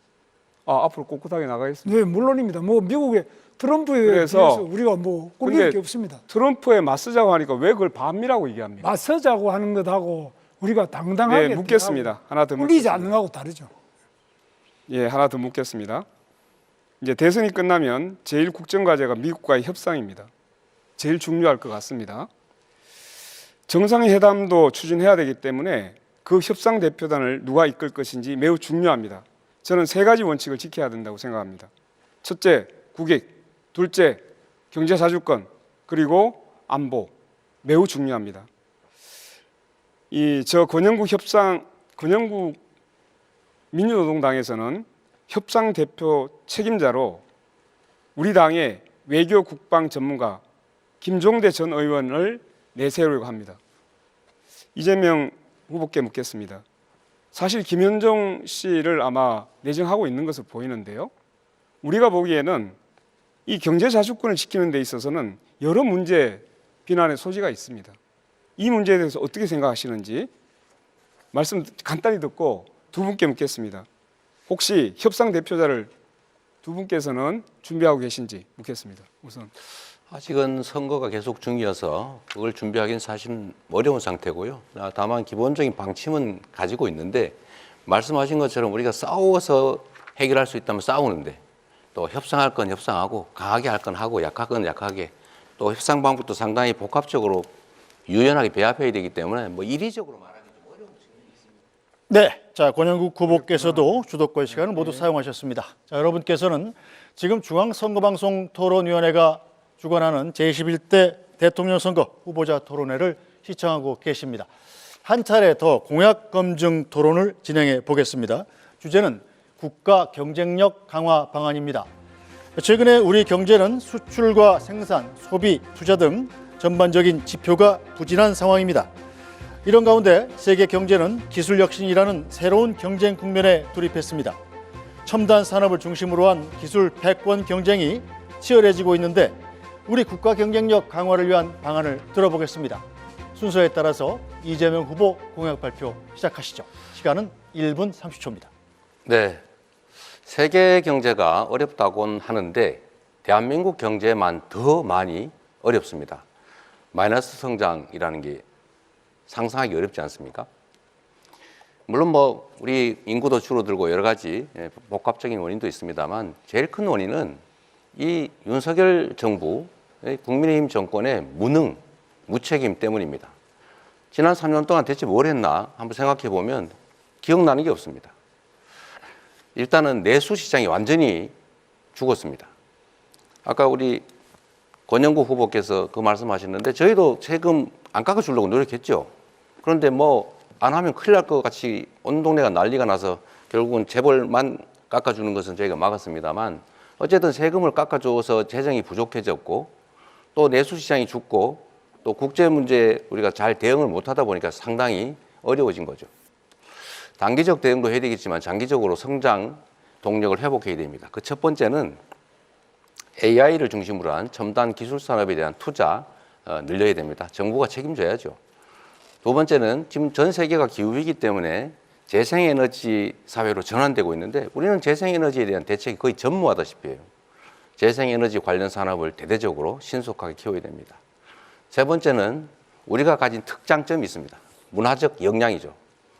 C: 아, 앞으로 꼿꼿하게 나가겠습니다.
B: 네, 물론입니다. 뭐 미국의 트럼프에
C: 그래서
B: 비해서 우리가 뭐 꾸밀
C: 근데
B: 게 없습니다.
C: 트럼프에 맞서자고 하니까 왜 그걸 반미라고 얘기합니까?
B: 맞서자고 하는 것하고 우리가 당당하게
C: 네, 묻겠습니다. 하나 더
B: 꿀리지
C: 묻겠습니다.
B: 않는 거하고 다르죠.
C: 예, 하나 더 묻겠습니다. 이제 대선이 끝나면 제일 국정과제가 미국과의 협상입니다. 제일 중요할 것 같습니다. 정상회담도 추진해야 되기 때문에 그 협상 대표단을 누가 이끌 것인지 매우 중요합니다. 저는 세 가지 원칙을 지켜야 된다고 생각합니다. 첫째, 국익. 둘째, 경제자주권. 그리고 안보. 매우 중요합니다. 권영국 민주노동당에서는 협상 대표 책임자로 우리 당의 외교 국방 전문가 김종대 전 의원을 내세우려고 합니다. 이재명 후보께 묻겠습니다. 사실 김현종 씨를 아마 내정하고 있는 것으로 보이는데요. 우리가 보기에는 이 경제자주권을 지키는 데 있어서는 여러 문제 비난의 소지가 있습니다. 이 문제에 대해서 어떻게 생각하시는지 말씀 간단히 듣고 두 분께 묻겠습니다. 혹시 협상 대표자를 두 분께서는 준비하고 계신지 묻겠습니다. 우선.
E: 아직은 선거가 계속 중이어서 그걸 준비하기는 사실 어려운 상태고요. 다만 기본적인 방침은 가지고 있는데 말씀하신 것처럼 우리가 싸워서 해결할 수 있다면 싸우는데 또 협상할 건 협상하고 강하게 할 건 하고 약할 건 약하게 또 협상 방법도 상당히 복합적으로 유연하게 배합해야 되기 때문에 뭐 이리적으로 말하기 좀 어려운 측면이 있습니다.
A: 네, 자 권영국 후보께서도 주도권 시간을 모두 사용하셨습니다. 자, 여러분께서는 지금 중앙선거방송 토론위원회가 주관하는 제21대 대통령 선거 후보자 토론회를 시청하고 계십니다. 한 차례 더 공약 검증 토론을 진행해 보겠습니다. 주제는 국가 경쟁력 강화 방안입니다. 최근에 우리 경제는 수출과 생산, 소비, 투자 등 전반적인 지표가 부진한 상황입니다. 이런 가운데 세계 경제는 기술 혁신이라는 새로운 경쟁 국면에 돌입했습니다. 첨단 산업을 중심으로 한 기술 패권 경쟁이 치열해지고 있는데 우리 국가 경쟁력 강화를 위한 방안을 들어보겠습니다. 순서에 따라서 이재명 후보 공약 발표 시작하시죠. 시간은 1분 30초입니다.
E: 네, 세계 경제가 어렵다고는 하는데 대한민국 경제만 더 많이 어렵습니다. 마이너스 성장이라는 게 상상하기 어렵지 않습니까? 물론 뭐 우리 인구도 줄어들고 여러 가지 복합적인 원인도 있습니다만 제일 큰 원인은 이 윤석열 정부, 국민의힘 정권의 무능, 무책임 때문입니다. 지난 3년 동안 대체 뭘 했나 한번 생각해 보면 기억나는 게 없습니다. 일단은 내수 시장이 완전히 죽었습니다. 아까 우리 권영국 후보께서 그 말씀하셨는데 저희도 세금 안 깎아주려고 노력했죠. 그런데 뭐 안 하면 큰일 날 것 같이 온 동네가 난리가 나서 결국은 재벌만 깎아주는 것은 저희가 막았습니다만 어쨌든 세금을 깎아줘서 재정이 부족해졌고 또 내수 시장이 죽고 또 국제 문제 우리가 잘 대응을 못하다 보니까 상당히 어려워진 거죠. 단기적 대응도 해야 되겠지만 장기적으로 성장 동력을 회복해야 됩니다. 그 첫 번째는 AI를 중심으로 한 첨단 기술 산업에 대한 투자 늘려야 됩니다. 정부가 책임져야죠. 두 번째는 지금 전 세계가 기후위기 때문에 재생에너지 사회로 전환되고 있는데 우리는 재생에너지에 대한 대책이 거의 전무하다시피 해요. 재생에너지 관련 산업을 대대적으로 신속하게 키워야 됩니다. 세 번째는 우리가 가진 특장점이 있습니다. 문화적 역량이죠.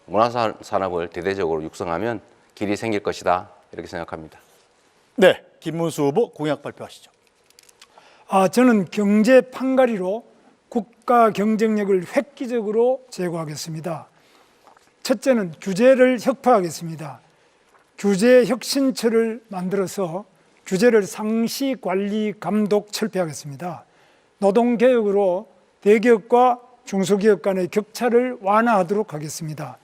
E: 문화산업을 대대적으로 육성하면 길이 생길 것이다. 이렇게 생각합니다.
A: 네, 김문수 후보 공약 발표하시죠.
B: 저는 경제 판가리로 국가 경쟁력을 획기적으로 제고하겠습니다. 첫째는 규제를 혁파하겠습니다. 규제 혁신처를 만들어서 규제를 상시 관리 감독 철폐하겠습니다. 노동개혁으로 대기업과 중소기업 간의 격차를 완화하도록 하겠습니다.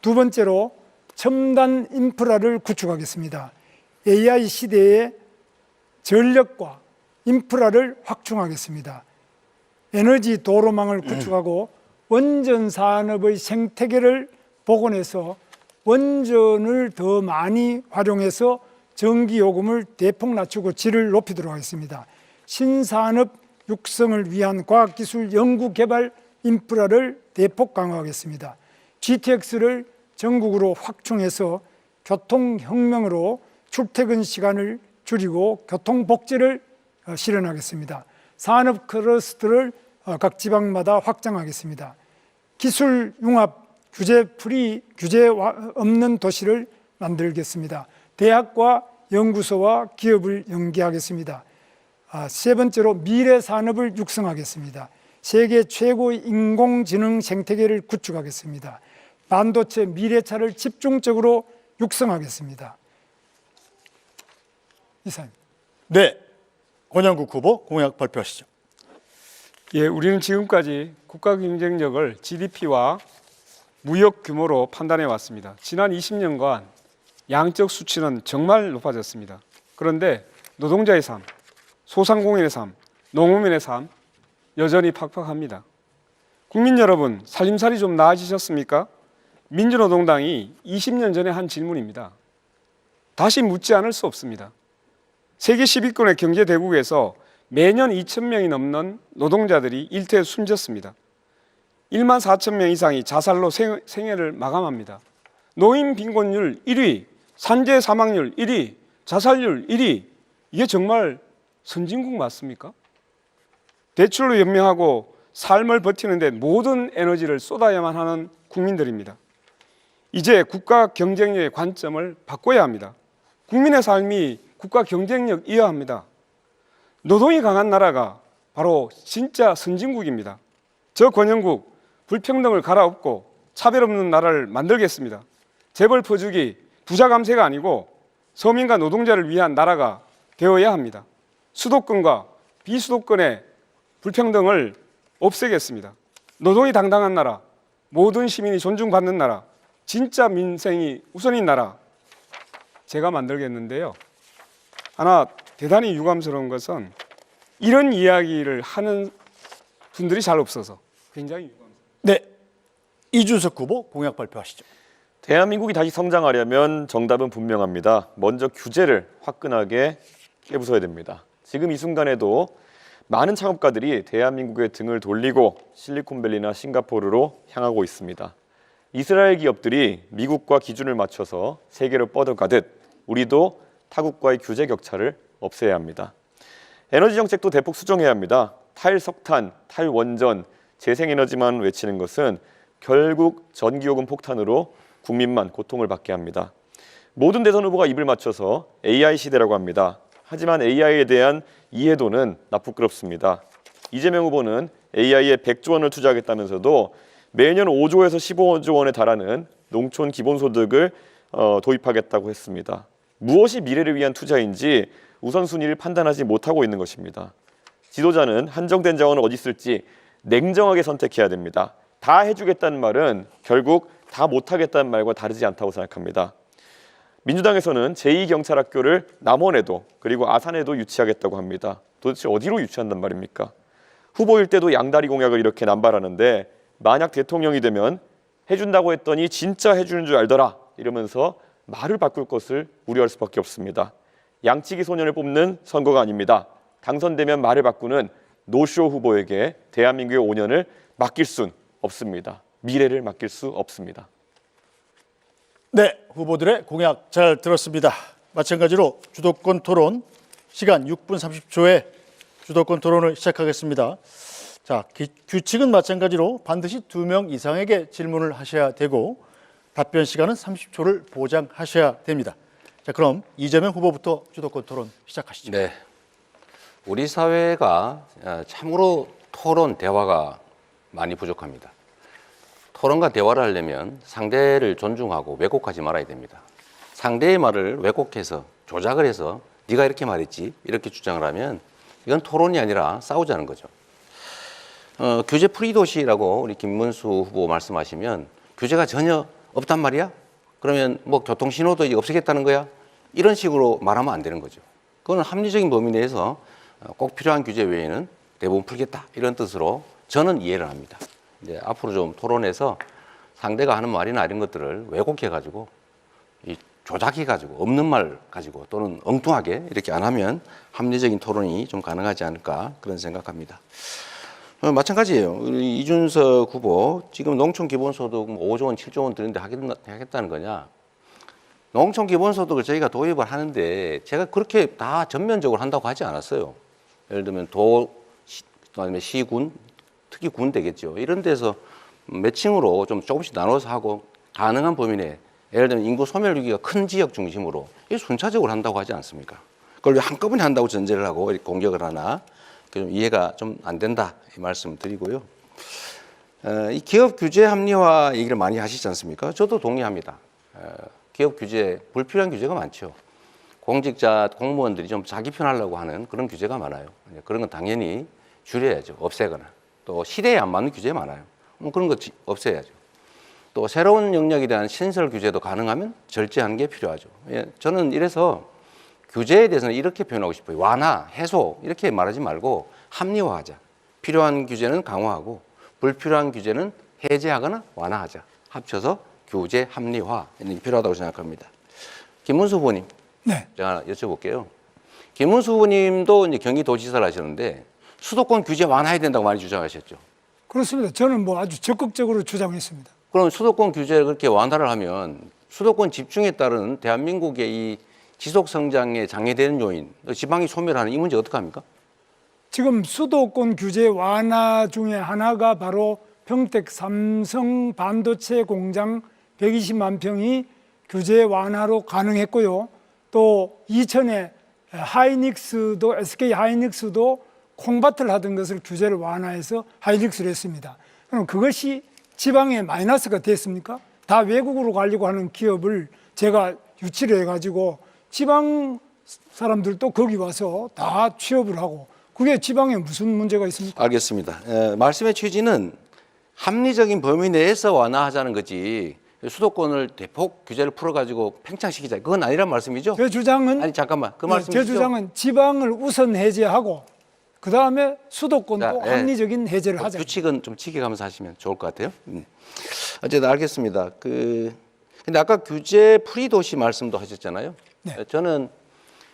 B: 두 번째로 첨단 인프라를 구축하겠습니다. AI 시대에 전력과 인프라를 확충하겠습니다. 에너지 도로망을 구축하고 원전 산업의 생태계를 복원해서 원전을 더 많이 활용해서 전기 요금을 대폭 낮추고 질을 높이도록 하겠습니다. 신산업 육성을 위한 과학기술 연구개발 인프라를 대폭 강화하겠습니다. GTX를 전국으로 확충해서 교통혁명으로 출퇴근 시간을 줄이고 교통복지를 실현하겠습니다. 산업 클러스터를 각 지방마다 확장하겠습니다. 기술 융합, 규제 없는 도시를 만들겠습니다. 대학과 연구소와 기업을 연계하겠습니다. 세 번째로 미래 산업을 육성하겠습니다. 세계 최고의 인공지능 생태계를 구축하겠습니다. 반도체 미래차를 집중적으로 육성하겠습니다. 이상입니다.
A: 네, 권영국 후보 공약 발표하시죠.
C: 예, 우리는 지금까지 국가 경쟁력을 GDP와 무역 규모로 판단해 왔습니다. 지난 20년간 양적 수치는 정말 높아졌습니다. 그런데 노동자의 삶, 소상공인의 삶, 농어민의 삶 여전히 팍팍합니다. 국민 여러분, 살림살이 좀 나아지셨습니까? 민주노동당이 20년 전에 한 질문입니다. 다시 묻지 않을 수 없습니다. 세계 10위권의 경제 대국에서 매년 2,000명이 넘는 노동자들이 일터에 숨졌습니다. 1만 4천 명 이상이 자살로 생애를 마감합니다. 노인 빈곤율 1위, 산재 사망률 1위, 자살률 1위. 이게 정말 선진국 맞습니까? 대출로 연명하고 삶을 버티는 데 모든 에너지를 쏟아야만 하는 국민들입니다. 이제 국가 경쟁력의 관점을 바꿔야 합니다. 국민의 삶이 국가 경쟁력이어야 합니다. 노동이 강한 나라가 바로 진짜 선진국입니다. 저 권영국 불평등을 갈아엎고 차별 없는 나라를 만들겠습니다. 재벌 퍼주기, 부자 감세가 아니고 서민과 노동자를 위한 나라가 되어야 합니다. 수도권과 비수도권의 불평등을 없애겠습니다. 노동이 당당한 나라, 모든 시민이 존중받는 나라, 진짜 민생이 우선인 나라 제가 만들겠는데요. 하나 대단히 유감스러운 것은 이런 이야기를 하는 분들이 잘 없어서 굉장히 유감스럽습니다.
A: 네, 이준석 후보 공약 발표하시죠.
D: 대한민국이 다시 성장하려면 정답은 분명합니다. 먼저 규제를 화끈하게 깨부숴야 됩니다. 지금 이 순간에도 많은 창업가들이 대한민국의 등을 돌리고 실리콘밸리나 싱가포르로 향하고 있습니다. 이스라엘 기업들이 미국과 기준을 맞춰서 세계로 뻗어가듯 우리도 타국과의 규제 격차를 없애야 합니다. 에너지 정책도 대폭 수정해야 합니다. 탈석탄, 탈원전, 재생에너지만 외치는 것은 결국 전기요금 폭탄으로 국민만 고통을 받게 합니다. 모든 대선 후보가 입을 맞춰서 AI 시대라고 합니다. 하지만 AI에 대한 이해도는 나쁘끄럽습니다. 이재명 후보는 AI에 100조 원을 투자하겠다면서도 매년 5조에서 15조 원에 달하는 농촌 기본소득을 도입하겠다고 했습니다. 무엇이 미래를 위한 투자인지 우선순위를 판단하지 못하고 있는 것입니다. 지도자는 한정된 자원은 어디 있을지 냉정하게 선택해야 됩니다. 다 해주겠다는 말은 결국 다 못하겠다는 말과 다르지 않다고 생각합니다. 민주당에서는 제2경찰학교를 남원에도 그리고 아산에도 유치하겠다고 합니다. 도대체 어디로 유치한단 말입니까? 후보일 때도 양다리 공약을 이렇게 남발하는데 만약 대통령이 되면 해준다고 했더니 진짜 해주는 줄 알더라 이러면서 말을 바꿀 것을 우려할 수밖에 없습니다. 양치기 소년을 뽑는 선거가 아닙니다. 당선되면 말을 바꾸는 노쇼 후보에게 대한민국의 5년을 맡길 순 없습니다. 미래를 맡길 수 없습니다.
A: 네, 후보들의 공약 잘 들었습니다. 마찬가지로 주도권 토론 시간 6분 30초에 주도권 토론을 시작하겠습니다. 자, 규칙은 마찬가지로 반드시 2명 이상에게 질문을 하셔야 되고 답변 시간은 30초를 보장하셔야 됩니다. 자, 그럼 이재명 후보부터 주도권 토론 시작하시죠.
E: 네. 우리 사회가 참으로 토론, 대화가 많이 부족합니다. 토론과 대화를 하려면 상대를 존중하고 왜곡하지 말아야 됩니다. 상대의 말을 왜곡해서 조작을 해서 네가 이렇게 말했지 이렇게 주장을 하면 이건 토론이 아니라 싸우자는 거죠. 규제 프리 도시라고 우리 김문수 후보 말씀하시면 규제가 전혀 없단 말이야? 그러면 뭐 교통신호도 이제 없애겠다는 거야? 이런 식으로 말하면 안 되는 거죠. 그건 합리적인 범위 내에서 꼭 필요한 규제 외에는 대부분 풀겠다 이런 뜻으로 저는 이해를 합니다. 이제 앞으로 좀 토론해서 상대가 하는 말이나 이런 것들을 왜곡해가지고 조작해가지고 없는 말 가지고 또는 엉뚱하게 이렇게 안 하면 합리적인 토론이 좀 가능하지 않을까 그런 생각합니다. 마찬가지예요. 우리 이준석 후보 지금 농촌 기본소득 5조 원, 7조 원 드는데 하겠다는 거냐? 농촌 기본소득을 저희가 도입을 하는데 제가 그렇게 다 전면적으로 한다고 하지 않았어요. 예를 들면 아니면 시군, 특히 군 되겠죠. 이런 데서 매칭으로 좀 조금씩 나눠서 하고 가능한 범위 내에 예를 들면 인구 소멸 위기가 큰 지역 중심으로 이 순차적으로 한다고 하지 않습니까? 그걸 왜 한꺼번에 한다고 전제를 하고 이렇게 공격을 하나 좀 이해가 좀 안 된다 이 말씀 드리고요. 이 기업 규제 합리화 얘기를 많이 하시지 않습니까? 저도 동의합니다. 기업 규제, 불필요한 규제가 많죠. 공직자, 공무원들이 좀 자기 편하려고 하는 그런 규제가 많아요. 그런 건 당연히 줄여야죠. 없애거나. 또 시대에 안 맞는 규제 많아요. 그런 거 없애야죠. 또 새로운 영역에 대한 신설 규제도 가능하면 절제하는 게 필요하죠. 저는 이래서 규제에 대해서는 이렇게 표현하고 싶어요. 완화, 해소 이렇게 말하지 말고 합리화하자. 필요한 규제는 강화하고 불필요한 규제는 해제하거나 완화하자. 합쳐서 규제 합리화 이런 게 필요하다고 생각합니다. 김문수 후보님,
B: 네.
E: 제가 여쭤볼게요. 김문수 후보님도 이제 경기도지사를 하셨는데 수도권 규제 완화해야 된다고 많이 주장하셨죠.
B: 그렇습니다. 저는 뭐 아주 적극적으로 주장했습니다.
E: 그럼 수도권 규제를 그렇게 완화를 하면 수도권 집중에 따른 대한민국의 이 지속 성장에 장애되는 요인, 지방이 소멸하는 이 문제 어떡합니까?
B: 지금 수도권 규제 완화 중에 하나가 바로 평택 삼성 반도체 공장 120만 평이 규제 완화로 가능했고요. 또 이천에 하이닉스도 SK 하이닉스도 콩밭을 하던 것을 규제를 완화해서 하이닉스를 했습니다. 그럼 그것이 지방에 마이너스가 됐습니까? 다 외국으로 가려고 하는 기업을 제가 유치를 해가지고 지방 사람들도 거기 와서 다 취업을 하고 그게 지방에 무슨 문제가 있습니까?
E: 알겠습니다. 말씀의 취지는 합리적인 범위 내에서 완화하자는 거지 수도권을 대폭 규제를 풀어가지고 팽창시키자 그건 아니란 말씀이죠?
B: 제 주장은
E: 아니 잠깐만 그
B: 네,
E: 말씀이시죠?
B: 제 주장은 지방을 우선 해제하고 그 다음에 수도권도
E: 자,
B: 합리적인 해제를 하자.
E: 규칙은 좀 지켜가면서 하시면 좋을 것 같아요. 어쨌든 알겠습니다. 근데 아까 규제 프리 도시 말씀도 하셨잖아요.
B: 네.
E: 저는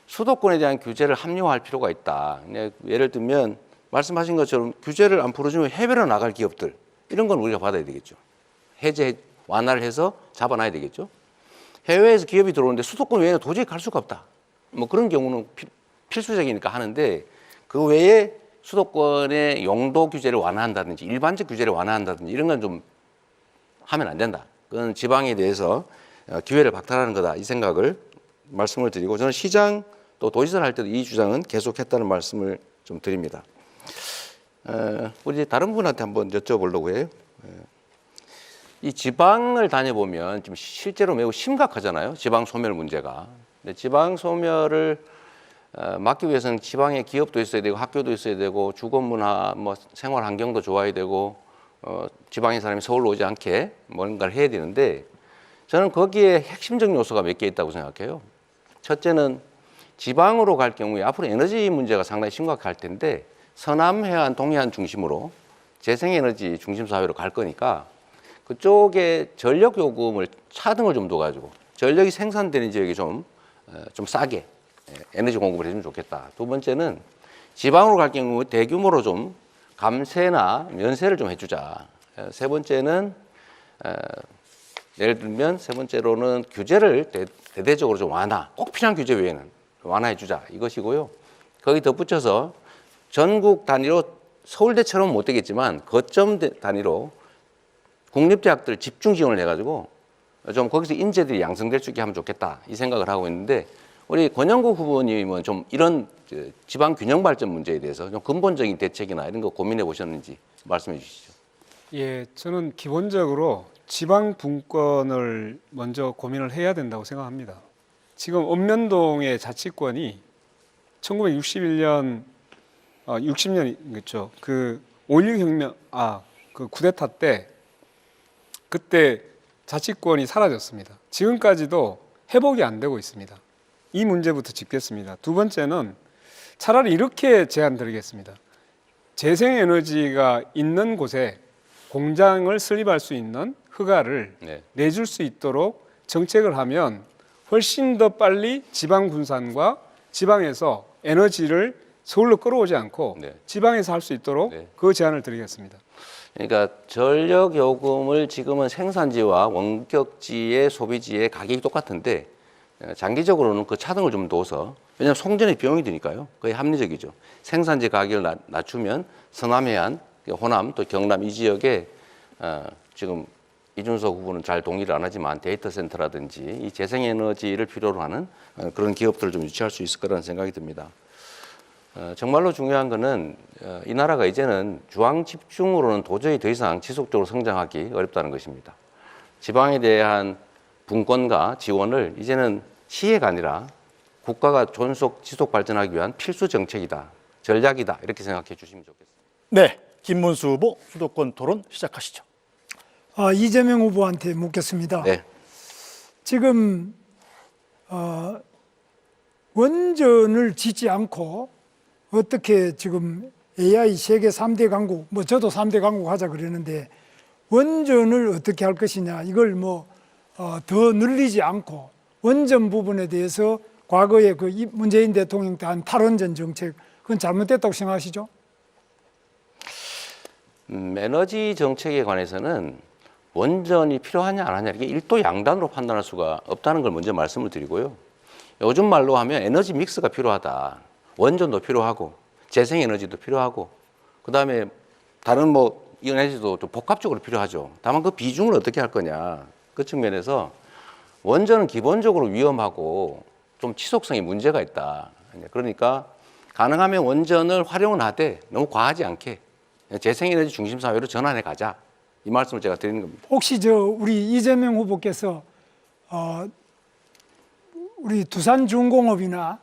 E: 수도권에 대한 규제를 합리화할 필요가 있다. 예를 들면 말씀하신 것처럼 규제를 안 풀어주면 해외로 나갈 기업들 이런 건 우리가 받아야 되겠죠. 해제 완화를 해서 잡아놔야 되겠죠. 해외에서 기업이 들어오는데 수도권 외에는 도저히 갈 수가 없다. 뭐 그런 경우는 필수적이니까 하는데 그 외에 수도권의 용도 규제를 완화한다든지 일반적 규제를 완화한다든지 이런 건 좀 하면 안 된다. 그건 지방에 대해서 기회를 박탈하는 거다. 이 생각을 말씀을 드리고 저는 시장 또 도지사를 할 때도 이 주장은 계속했다는 말씀을 좀 드립니다. 우리 다른 분한테 한번 여쭤보려고 해요. 이 지방을 다녀보면 지금 실제로 매우 심각하잖아요. 지방 소멸 문제가. 근데 지방 소멸을 막기 위해서는 지방에 기업도 있어야 되고 학교도 있어야 되고 주거 문화, 뭐 생활 환경도 좋아야 되고 지방의 사람이 서울로 오지 않게 뭔가를 해야 되는데 저는 거기에 핵심적 요소가 몇 개 있다고 생각해요. 첫째는 지방으로 갈 경우에 앞으로 에너지 문제가 상당히 심각할 텐데 서남 해안, 동해안 중심으로 재생에너지 중심 사회로 갈 거니까 그쪽에 전력 요금을 차등을 좀 둬가지고 전력이 생산되는 지역이 좀 싸게 에너지 공급을 해주면 좋겠다. 두 번째는 지방으로 갈 경우 대규모로 좀 감세나 면세를 좀 해주자. 세 번째는 예를 들면 세 번째로는 규제를 대대적으로 좀 완화, 꼭 필요한 규제 외에는 완화해주자 이것이고요. 거기 덧붙여서 전국 단위로 서울대처럼 못 되겠지만 거점 단위로 국립대학들 집중 지원을 해가지고 좀 거기서 인재들이 양성될 수 있게 하면 좋겠다 이 생각을 하고 있는데 우리 권영국 후보님은 좀 이런 지방 균형 발전 문제에 대해서 좀 근본적인 대책이나 이런 거 고민해 보셨는지 말씀해 주시죠.
C: 예, 저는 기본적으로 지방 분권을 먼저 고민을 해야 된다고 생각합니다. 지금 읍면동의 자치권이 1961년, 60년이겠죠. 그 5.16 혁명, 그 쿠데타 때 그때 자치권이 사라졌습니다. 지금까지도 회복이 안 되고 있습니다. 이 문제부터 짚겠습니다. 두 번째는 차라리 이렇게 제안 드리겠습니다. 재생에너지가 있는 곳에 공장을 설립할 수 있는 허가를
E: 네.
C: 내줄 수 있도록 정책을 하면 훨씬 더 빨리 지방 분산과 지방에서 에너지를 서울로 끌어오지 않고
E: 네.
C: 지방에서 할 수 있도록
E: 네.
C: 그 제안을 드리겠습니다.
E: 그러니까 전력 요금을 지금은 생산지와 원격지의 소비지의 가격이 똑같은데 장기적으로는 그 차등을 좀 둬서 왜냐하면 송전의 비용이 드니까요. 거의 합리적이죠. 생산지 가격을 낮추면 서남해안, 호남 또 경남 이 지역에 지금 이준석 후보는 잘 동의를 안 하지만 데이터 센터라든지 이 재생에너지를 필요로 하는 그런 기업들을 좀 유치할 수 있을 거라는 생각이 듭니다. 정말로 중요한 거는 이 나라가 이제는 중앙 집중으로는 도저히 더 이상 지속적으로 성장하기 어렵다는 것입니다. 지방에 대한 분권과 지원을 이제는 시혜가 아니라 국가가 존속 지속 발전하기 위한 필수 정책이다, 전략이다 이렇게 생각해 주시면 좋겠습니다.
A: 네, 김문수 후보 수도권 토론 시작하시죠.
B: 이재명 후보한테 묻겠습니다.
E: 네.
B: 지금 원전을 짓지 않고 어떻게 지금 AI 세계 3대 강국, 뭐 저도 3대 강국 하자 그러는데 원전을 어떻게 할 것이냐 이걸 더 늘리지 않고 원전 부분에 대해서 과거에 그 문재인 대통령 때 한 탈원전 정책 그건 잘못됐다고 생각하시죠?
E: 에너지 정책에 관해서는 원전이 필요하냐 안 하냐 이게 일도 양단으로 판단할 수가 없다는 걸 먼저 말씀을 드리고요. 요즘 말로 하면 에너지 믹스가 필요하다. 원전도 필요하고 재생에너지도 필요하고 그다음에 다른 에너지도 좀 복합적으로 필요하죠. 다만 그 비중을 어떻게 할 거냐 그 측면에서 원전은 기본적으로 위험하고 좀 지속성에 문제가 있다. 그러니까 가능하면 원전을 활용은 하되 너무 과하지 않게 재생에너지 중심 사회로 전환해 가자. 이 말씀을 제가 드리는 겁니다.
B: 혹시 우리 이재명 후보께서 우리 두산중공업이나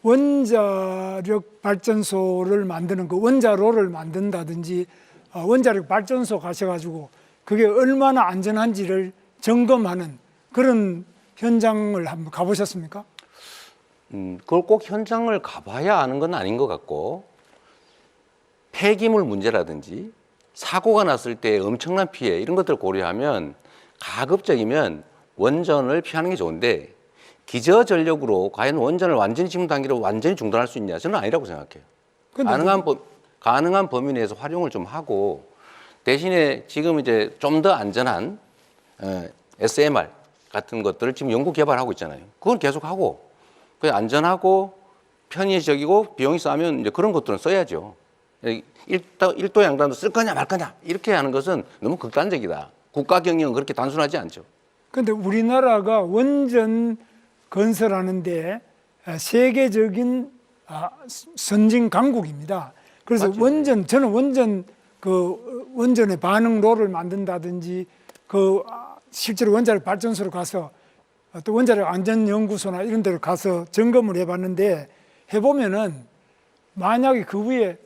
B: 원자력 발전소를 만드는 그 원자로를 만든다든지 원자력 발전소 가셔가지고 그게 얼마나 안전한지를 점검하는 그런 현장을 한번 가보셨습니까?
E: 그걸 꼭 현장을 가봐야 아는 건 아닌 것 같고 폐기물 문제라든지 사고가 났을 때 엄청난 피해 이런 것들을 고려하면 가급적이면 원전을 피하는 게 좋은데 기저전력으로 과연 원전을 완전히 지금 단계로 완전히 중단할 수 있냐 저는 아니라고 생각해요. 가능한 범위 내에서 활용을 좀 하고 대신에 지금 이제 좀 더 안전한 SMR 같은 것들을 지금 연구 개발하고 있잖아요. 그건 계속 하고 그 안전하고 편의적이고 비용이 싸면 이제 그런 것들은 써야죠. 일도 양단도 쓸 거냐 말 거냐 이렇게 하는 것은 너무 극단적이다. 국가 경영은 그렇게 단순하지 않죠.
B: 그런데 우리나라가 원전 건설하는데 세계적인 선진 강국입니다. 그래서
E: 맞죠.
B: 저는 원전의 반응로를 만든다든지 실제로 원자력 발전소로 가서 또 원자력 안전연구소나 이런 데로 가서 점검을 해봤는데 해보면은 만약에 그 위에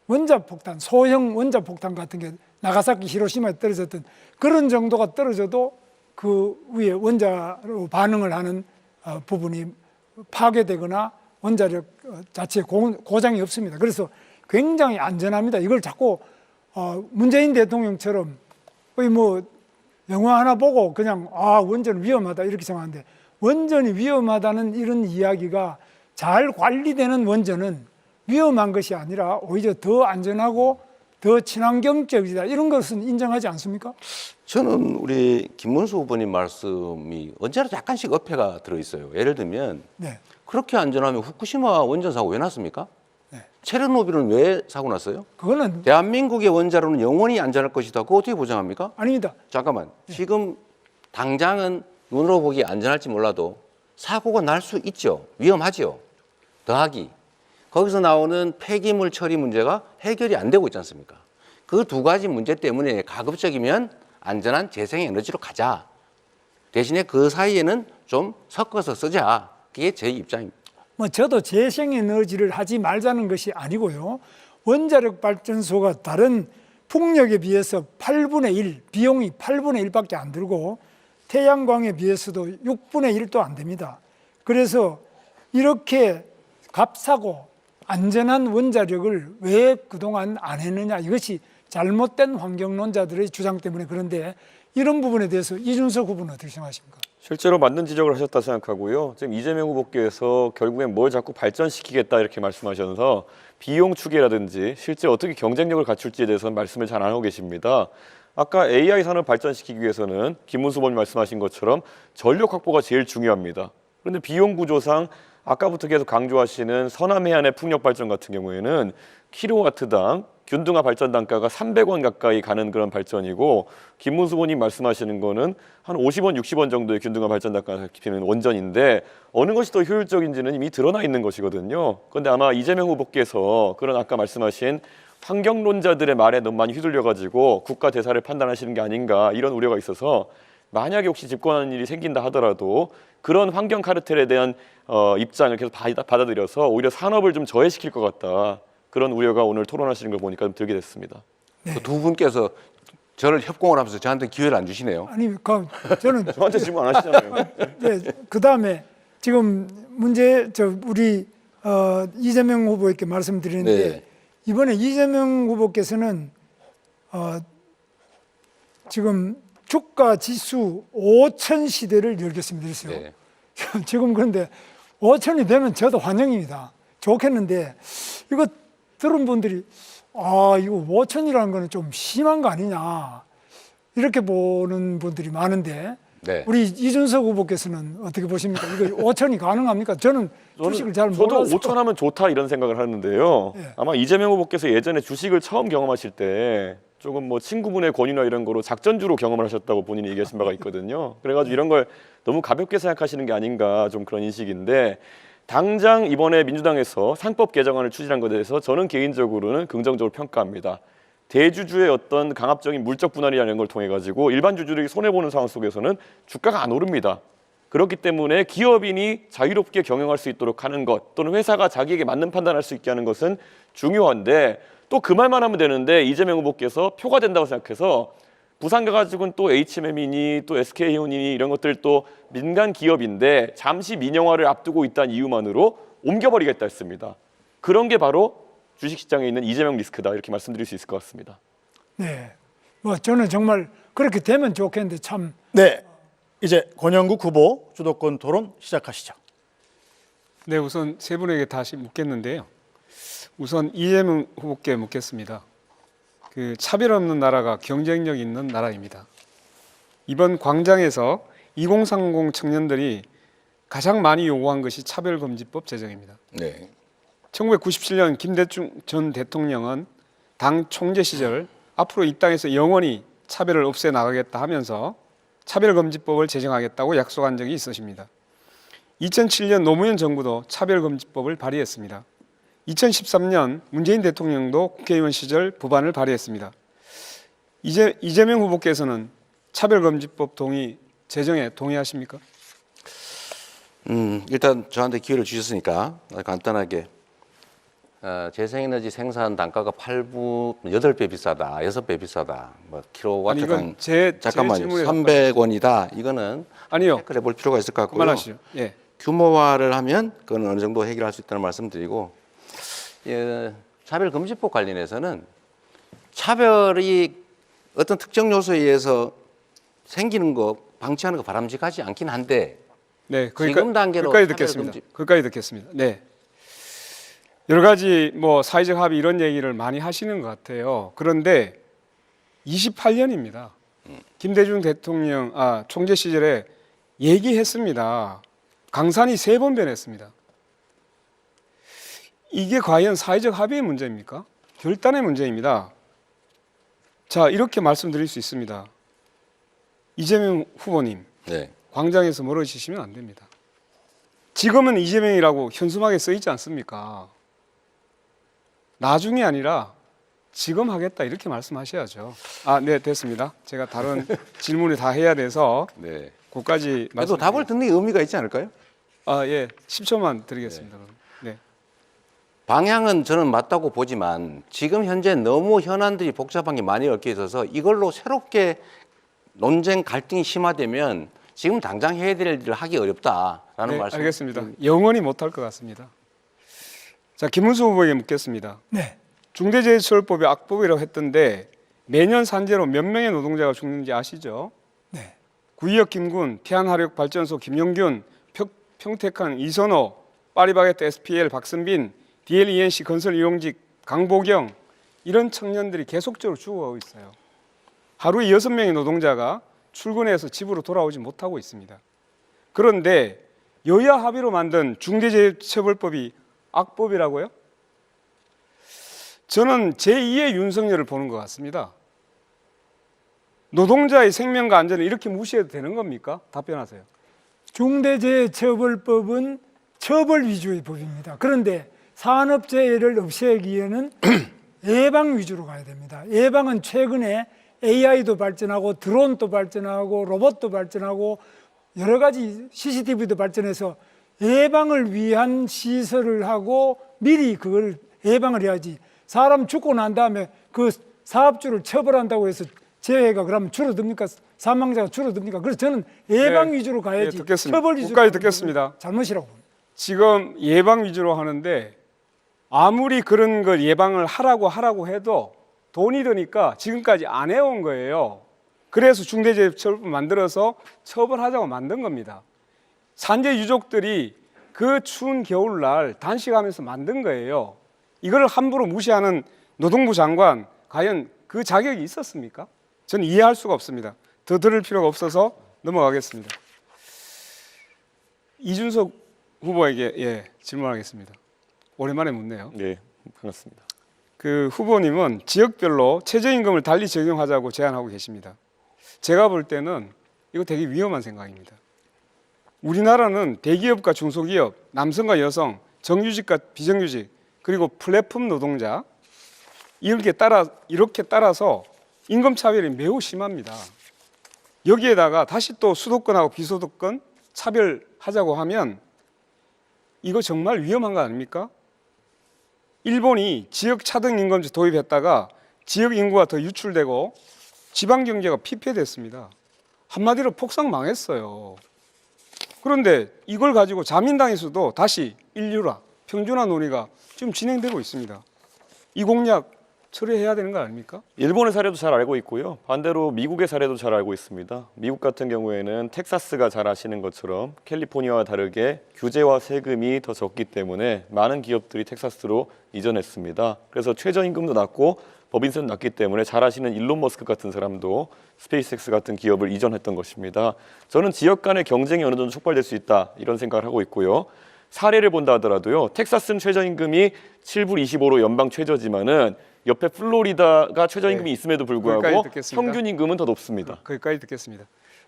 B: 원자폭탄, 소형 원자폭탄 같은 게 나가사키, 히로시마에 떨어졌던 그런 정도가 떨어져도 그 위에 원자로 반응을 하는 부분이 파괴되거나 원자력 자체에 고장이 없습니다. 그래서 굉장히 안전합니다. 이걸 자꾸 문재인 대통령처럼 거의 영화 하나 보고 그냥 원전 위험하다 이렇게 생각하는데 원전이 위험하다는 이런 이야기가 잘 관리되는 원전은 위험한 것이 아니라 오히려 더 안전하고 더 친환경적이다 이런 것은 인정하지 않습니까?
E: 저는 우리 김문수 후보님 말씀이 언제나 약간씩 어폐가 들어있어요. 예를 들면
B: 네.
E: 그렇게 안전하면 후쿠시마 원전 사고 왜 났습니까?
B: 네.
E: 체르노빌은 왜 사고 났어요?
B: 그거는
E: 대한민국의 원자로는 영원히 안전할 것이다. 그거 어떻게 보장합니까?
B: 아닙니다.
E: 잠깐만. 지금 당장은 눈으로 보기 안전할지 몰라도 사고가 날 수 있죠. 위험하죠. 더하기 거기서 나오는 폐기물 처리 문제가 해결이 안 되고 있지 않습니까? 그 두 가지 문제 때문에 가급적이면 안전한 재생에너지로 가자. 대신에 그 사이에는 좀 섞어서 쓰자. 그게 제 입장입니다.
B: 뭐 저도 재생에너지를 하지 말자는 것이 아니고요. 원자력 발전소가 다른 풍력에 비해서 8분의 1, 비용이 8분의 1밖에 안 들고 태양광에 비해서도 6분의 1도 안 됩니다. 그래서 이렇게 값싸고 안전한 원자력을 왜 그동안 안 했느냐, 이것이 잘못된 환경론자들의 주장 때문에. 그런데 이런 부분에 대해서 이준석 후보는 어떻게 생각하십니까?
D: 실제로 맞는 지적을 하셨다 생각하고요. 지금 이재명 후보께서 결국엔 뭘 자꾸 발전시키겠다 이렇게 말씀하셔서 비용 추계라든지 실제 어떻게 경쟁력을 갖출지에 대해서는 말씀을 잘 안 하고 계십니다. 아까 AI 산업 발전시키기 위해서는 김문수 후보님 말씀하신 것처럼 전력 확보가 제일 중요합니다. 그런데 비용 구조상 아까부터 계속 강조하시는 서남 해안의 풍력 발전 같은 경우에는 킬로와트당 균등화 발전 단가가 300원 가까이 가는 그런 발전이고, 김문수 후보님 말씀하시는 거는 한 50원, 60원 정도의 균등화 발전 단가가 잡히는 원전인데 어느 것이 더 효율적인지는 이미 드러나 있는 것이거든요. 그런데 아마 이재명 후보께서 그런 아까 말씀하신 환경론자들의 말에 너무 많이 휘둘려가지고 국가 대사를 판단하시는 게 아닌가, 이런 우려가 있어서 만약에 혹시 집권하는 일이 생긴다 하더라도 그런 환경 카르텔에 대한 입장을 계속 받아들여서 오히려 산업을 좀 저해시킬 것 같다. 그런 우려가 오늘 토론하시는 걸 보니까 좀 들게 됐습니다.
B: 네.
E: 그 두 분께서 저를 협공을 하면서 저한테 기회를 안 주시네요.
B: 아니, 저는
D: 저한테 질문 안 하시잖아요.
B: 네, 그 다음에 지금 우리 이재명 후보에게 말씀드리는데,
E: 네.
B: 이번에 이재명 후보께서는 지금 주가 지수 5천 시대를 열겠습니다. 그랬어요.
E: 네.
B: 지금 그런데 5천이 되면 저도 환영입니다. 좋겠는데 이거 들은 분들이 이거 5천이라는 거는 좀 심한 거 아니냐, 이렇게 보는 분들이 많은데,
E: 네.
B: 우리 이준석 후보께서는 어떻게 보십니까? 이거 5천이 가능합니까? 저는 주식을 잘 몰라서.
D: 저도 5천 하면 좋다 이런 생각을 하는데요.
B: 네.
D: 아마 이재명 후보께서 예전에 주식을 처음 경험하실 때 조금 뭐 친구분의 권유나 이런 거로 작전주로 경험을 하셨다고 본인이 얘기하신 바가 있거든요. 그래가지고 이런 걸 너무 가볍게 생각하시는 게 아닌가, 좀 그런 인식인데, 당장 이번에 민주당에서 상법 개정안을 추진한 것에 대해서 저는 개인적으로는 긍정적으로 평가합니다. 대주주의 어떤 강압적인 물적 분할이라는 걸 통해 가지고 일반 주주들이 손해 보는 상황 속에서는 주가가 안 오릅니다. 그렇기 때문에 기업인이 자유롭게 경영할 수 있도록 하는 것, 또는 회사가 자기에게 맞는 판단할 수 있게 하는 것은 중요한데, 또 그 말만 하면 되는데 이재명 후보께서 표가 된다고 생각해서 부산 가가지고는 또 HMM이니 또 SK이온이니 이런 것들 또 민간 기업인데 잠시 민영화를 앞두고 있다는 이유만으로 옮겨버리겠다 했습니다. 그런 게 바로 주식시장에 있는 이재명 리스크다, 이렇게 말씀드릴 수 있을 것 같습니다.
B: 네, 뭐 저는 정말 그렇게 되면 좋겠는데 참.
A: 네, 이제 권영국 후보 주도권 토론 시작하시죠.
C: 네, 우선 세 분에게 다시 묻겠는데요. 우선 이재명 후보께 묻겠습니다. 그 차별 없는 나라가 경쟁력 있는 나라입니다. 이번 광장에서 2030 청년들이 가장 많이 요구한 것이 차별금지법 제정입니다.
E: 네.
C: 1997년 김대중 전 대통령은 당 총재 시절 앞으로 이 땅에서 영원히 차별을 없애 나가겠다 하면서 차별금지법을 제정하겠다고 약속한 적이 있으십니다. 2007년 노무현 정부도 차별금지법을 발의했습니다. 2013년 문재인 대통령도 국회의원 시절 법안을 발의했습니다. 이재명 후보께서는 차별금지법 제정에 동의하십니까?
E: 일단 저한테 기회를 주셨으니까 간단하게 재생에너지 생산 단가가 8배 비싸다, 6배 비싸다, 뭐 킬로와트당
C: 아니, 이건 제
E: 잠깐만요,
C: 질문에
E: 300원이다. 이거는
C: 아니요.
E: 체크를 해볼 필요가 있을 것 같고요.
C: 그만하시죠. 예.
E: 규모화를 하면 그건 어느 정도 해결할 수 있다는 말씀드리고, 차별금지법 관련해서는 차별이 어떤 특정 요소에 의해서 생기는 거 방치하는 거 바람직하지 않긴 한데,
C: 네,
E: 지금 단계로
C: 거기까지 듣겠습니다. 네. 여러 가지 뭐 사회적 합의 이런 얘기를 많이 하시는 것 같아요. 그런데 28년입니다. 김대중 대통령 총재 시절에 얘기했습니다. 강산이 3번 변했습니다. 이게 과연 사회적 합의의 문제입니까? 결단의 문제입니다. 자, 이렇게 말씀드릴 수 있습니다. 이재명 후보님,
E: 네.
C: 광장에서 멀어지시면 안 됩니다. 지금은 이재명이라고 현수막에 써 있지 않습니까? 나중이 아니라 지금 하겠다 이렇게 말씀하셔야죠. 아, 네, 됐습니다. 제가 다른 질문을 다 해야 돼서
E: 네.
C: 그까지
E: 그래도 답을 듣는 게 의미가 있지 않을까요?
C: 아, 예, 10초만 드리겠습니다. 네.
E: 방향은 저는 맞다고 보지만 지금 현재 너무 현안들이 복잡한 게 많이 얽혀 있어서 이걸로 새롭게 논쟁 갈등이 심화되면 지금 당장 해야 될 일을 하기 어렵다라는
C: 네,
E: 말씀.
C: 알겠습니다. 영원히 못할 것 같습니다. 자, 김문수 후보에게 묻겠습니다.
B: 네.
C: 중대재해처벌법이 악법이라고 했던데 매년 산재로 몇 명의 노동자가 죽는지 아시죠?
B: 네.
C: 구의역 김군, 태안화력발전소 김용균, 평택항 이선호, 파리바게뜨 SPL 박선빈, DLENC 건설 이용직 강보경 이런 청년들이 계속적으로 죽어가고 있어요. 하루에 6명의 노동자가 출근해서 집으로 돌아오지 못하고 있습니다. 그런데 여야 합의로 만든 중대재해처벌법이 악법이라고요? 저는 제2의 윤석열을 보는 것 같습니다. 노동자의 생명과 안전을 이렇게 무시해도 되는 겁니까? 답변하세요.
B: 중대재해처벌법은 처벌 위주의 법입니다. 그런데 산업재해를 없애기 위해는 예방 위주로 가야 됩니다. 예방은 최근에 AI도 발전하고 드론도 발전하고 로봇도 발전하고 여러 가지 CCTV도 발전해서 예방을 위한 시설을 하고 미리 그걸 예방을 해야지. 사람 죽고 난 다음에 그 사업주를 처벌한다고 해서 재해가 그러면 줄어듭니까? 사망자가 줄어듭니까? 그래서 저는 예방
C: 네,
B: 위주로 가야지.
C: 네, 듣겠습니다.
B: 처벌 위주로
C: 끝까지
B: 가는
C: 듣겠습니다.
B: 건 잘못이라고 봅니다.
C: 지금 예방 위주로 하는데 아무리 그런 걸 예방을 하라고 해도 돈이 드니까 지금까지 안 해온 거예요. 그래서 중대재해처벌법 만들어서 처벌하자고 만든 겁니다. 산재 유족들이 그 추운 겨울날 단식하면서 만든 거예요. 이걸 함부로 무시하는 노동부 장관 과연 그 자격이 있었습니까? 저는 이해할 수가 없습니다. 더 들을 필요가 없어서 넘어가겠습니다. 이준석 후보에게 질문하겠습니다. 오랜만에 묻네요.
D: 네, 반갑습니다.
C: 그 후보님은 지역별로 최저임금을 달리 적용하자고 제안하고 계십니다. 제가 볼 때는 이거 되게 위험한 생각입니다. 우리나라는 대기업과 중소기업, 남성과 여성, 정규직과 비정규직, 그리고 플랫폼 노동자 이렇게 따라서 임금 차별이 매우 심합니다. 여기에다가 다시 또 수도권하고 비수도권 차별하자고 하면 이거 정말 위험한 거 아닙니까? 일본이 지역 차등 임금제 도입했다가 지역 인구가 더 유출되고 지방 경제가 피폐됐습니다. 한마디로 폭삭 망했어요. 그런데 이걸 가지고 자민당에서도 다시 인류화, 평준화 논의가 지금 진행되고 있습니다. 이 공약 처리해야 되는 거 아닙니까?
D: 일본의 사례도 잘 알고 있고요. 반대로 미국의 사례도 잘 알고 있습니다. 미국 같은 경우에는 텍사스가 잘 아시는 것처럼 캘리포니아와 다르게 규제와 세금이 더 적기 때문에 많은 기업들이 텍사스로 이전했습니다. 그래서 최저임금도 낮고 법인세도 낮기 때문에 잘 아시는 일론 머스크 같은 사람도 스페이스X 같은 기업을 이전했던 것입니다. 저는 지역 간의 경쟁이 어느 정도 촉발될 수 있다 이런 생각을 하고 있고요. 사례를 본다 하더라도요. 텍사스는 최저임금이 7불 25로 연방 최저지만은 옆에 플로리다가 최저임금이 있음에도 불구하고
C: 거기까지 듣겠습니다.
D: 평균 임금은 더 높습니다.
C: 거기까지 듣겠습니다.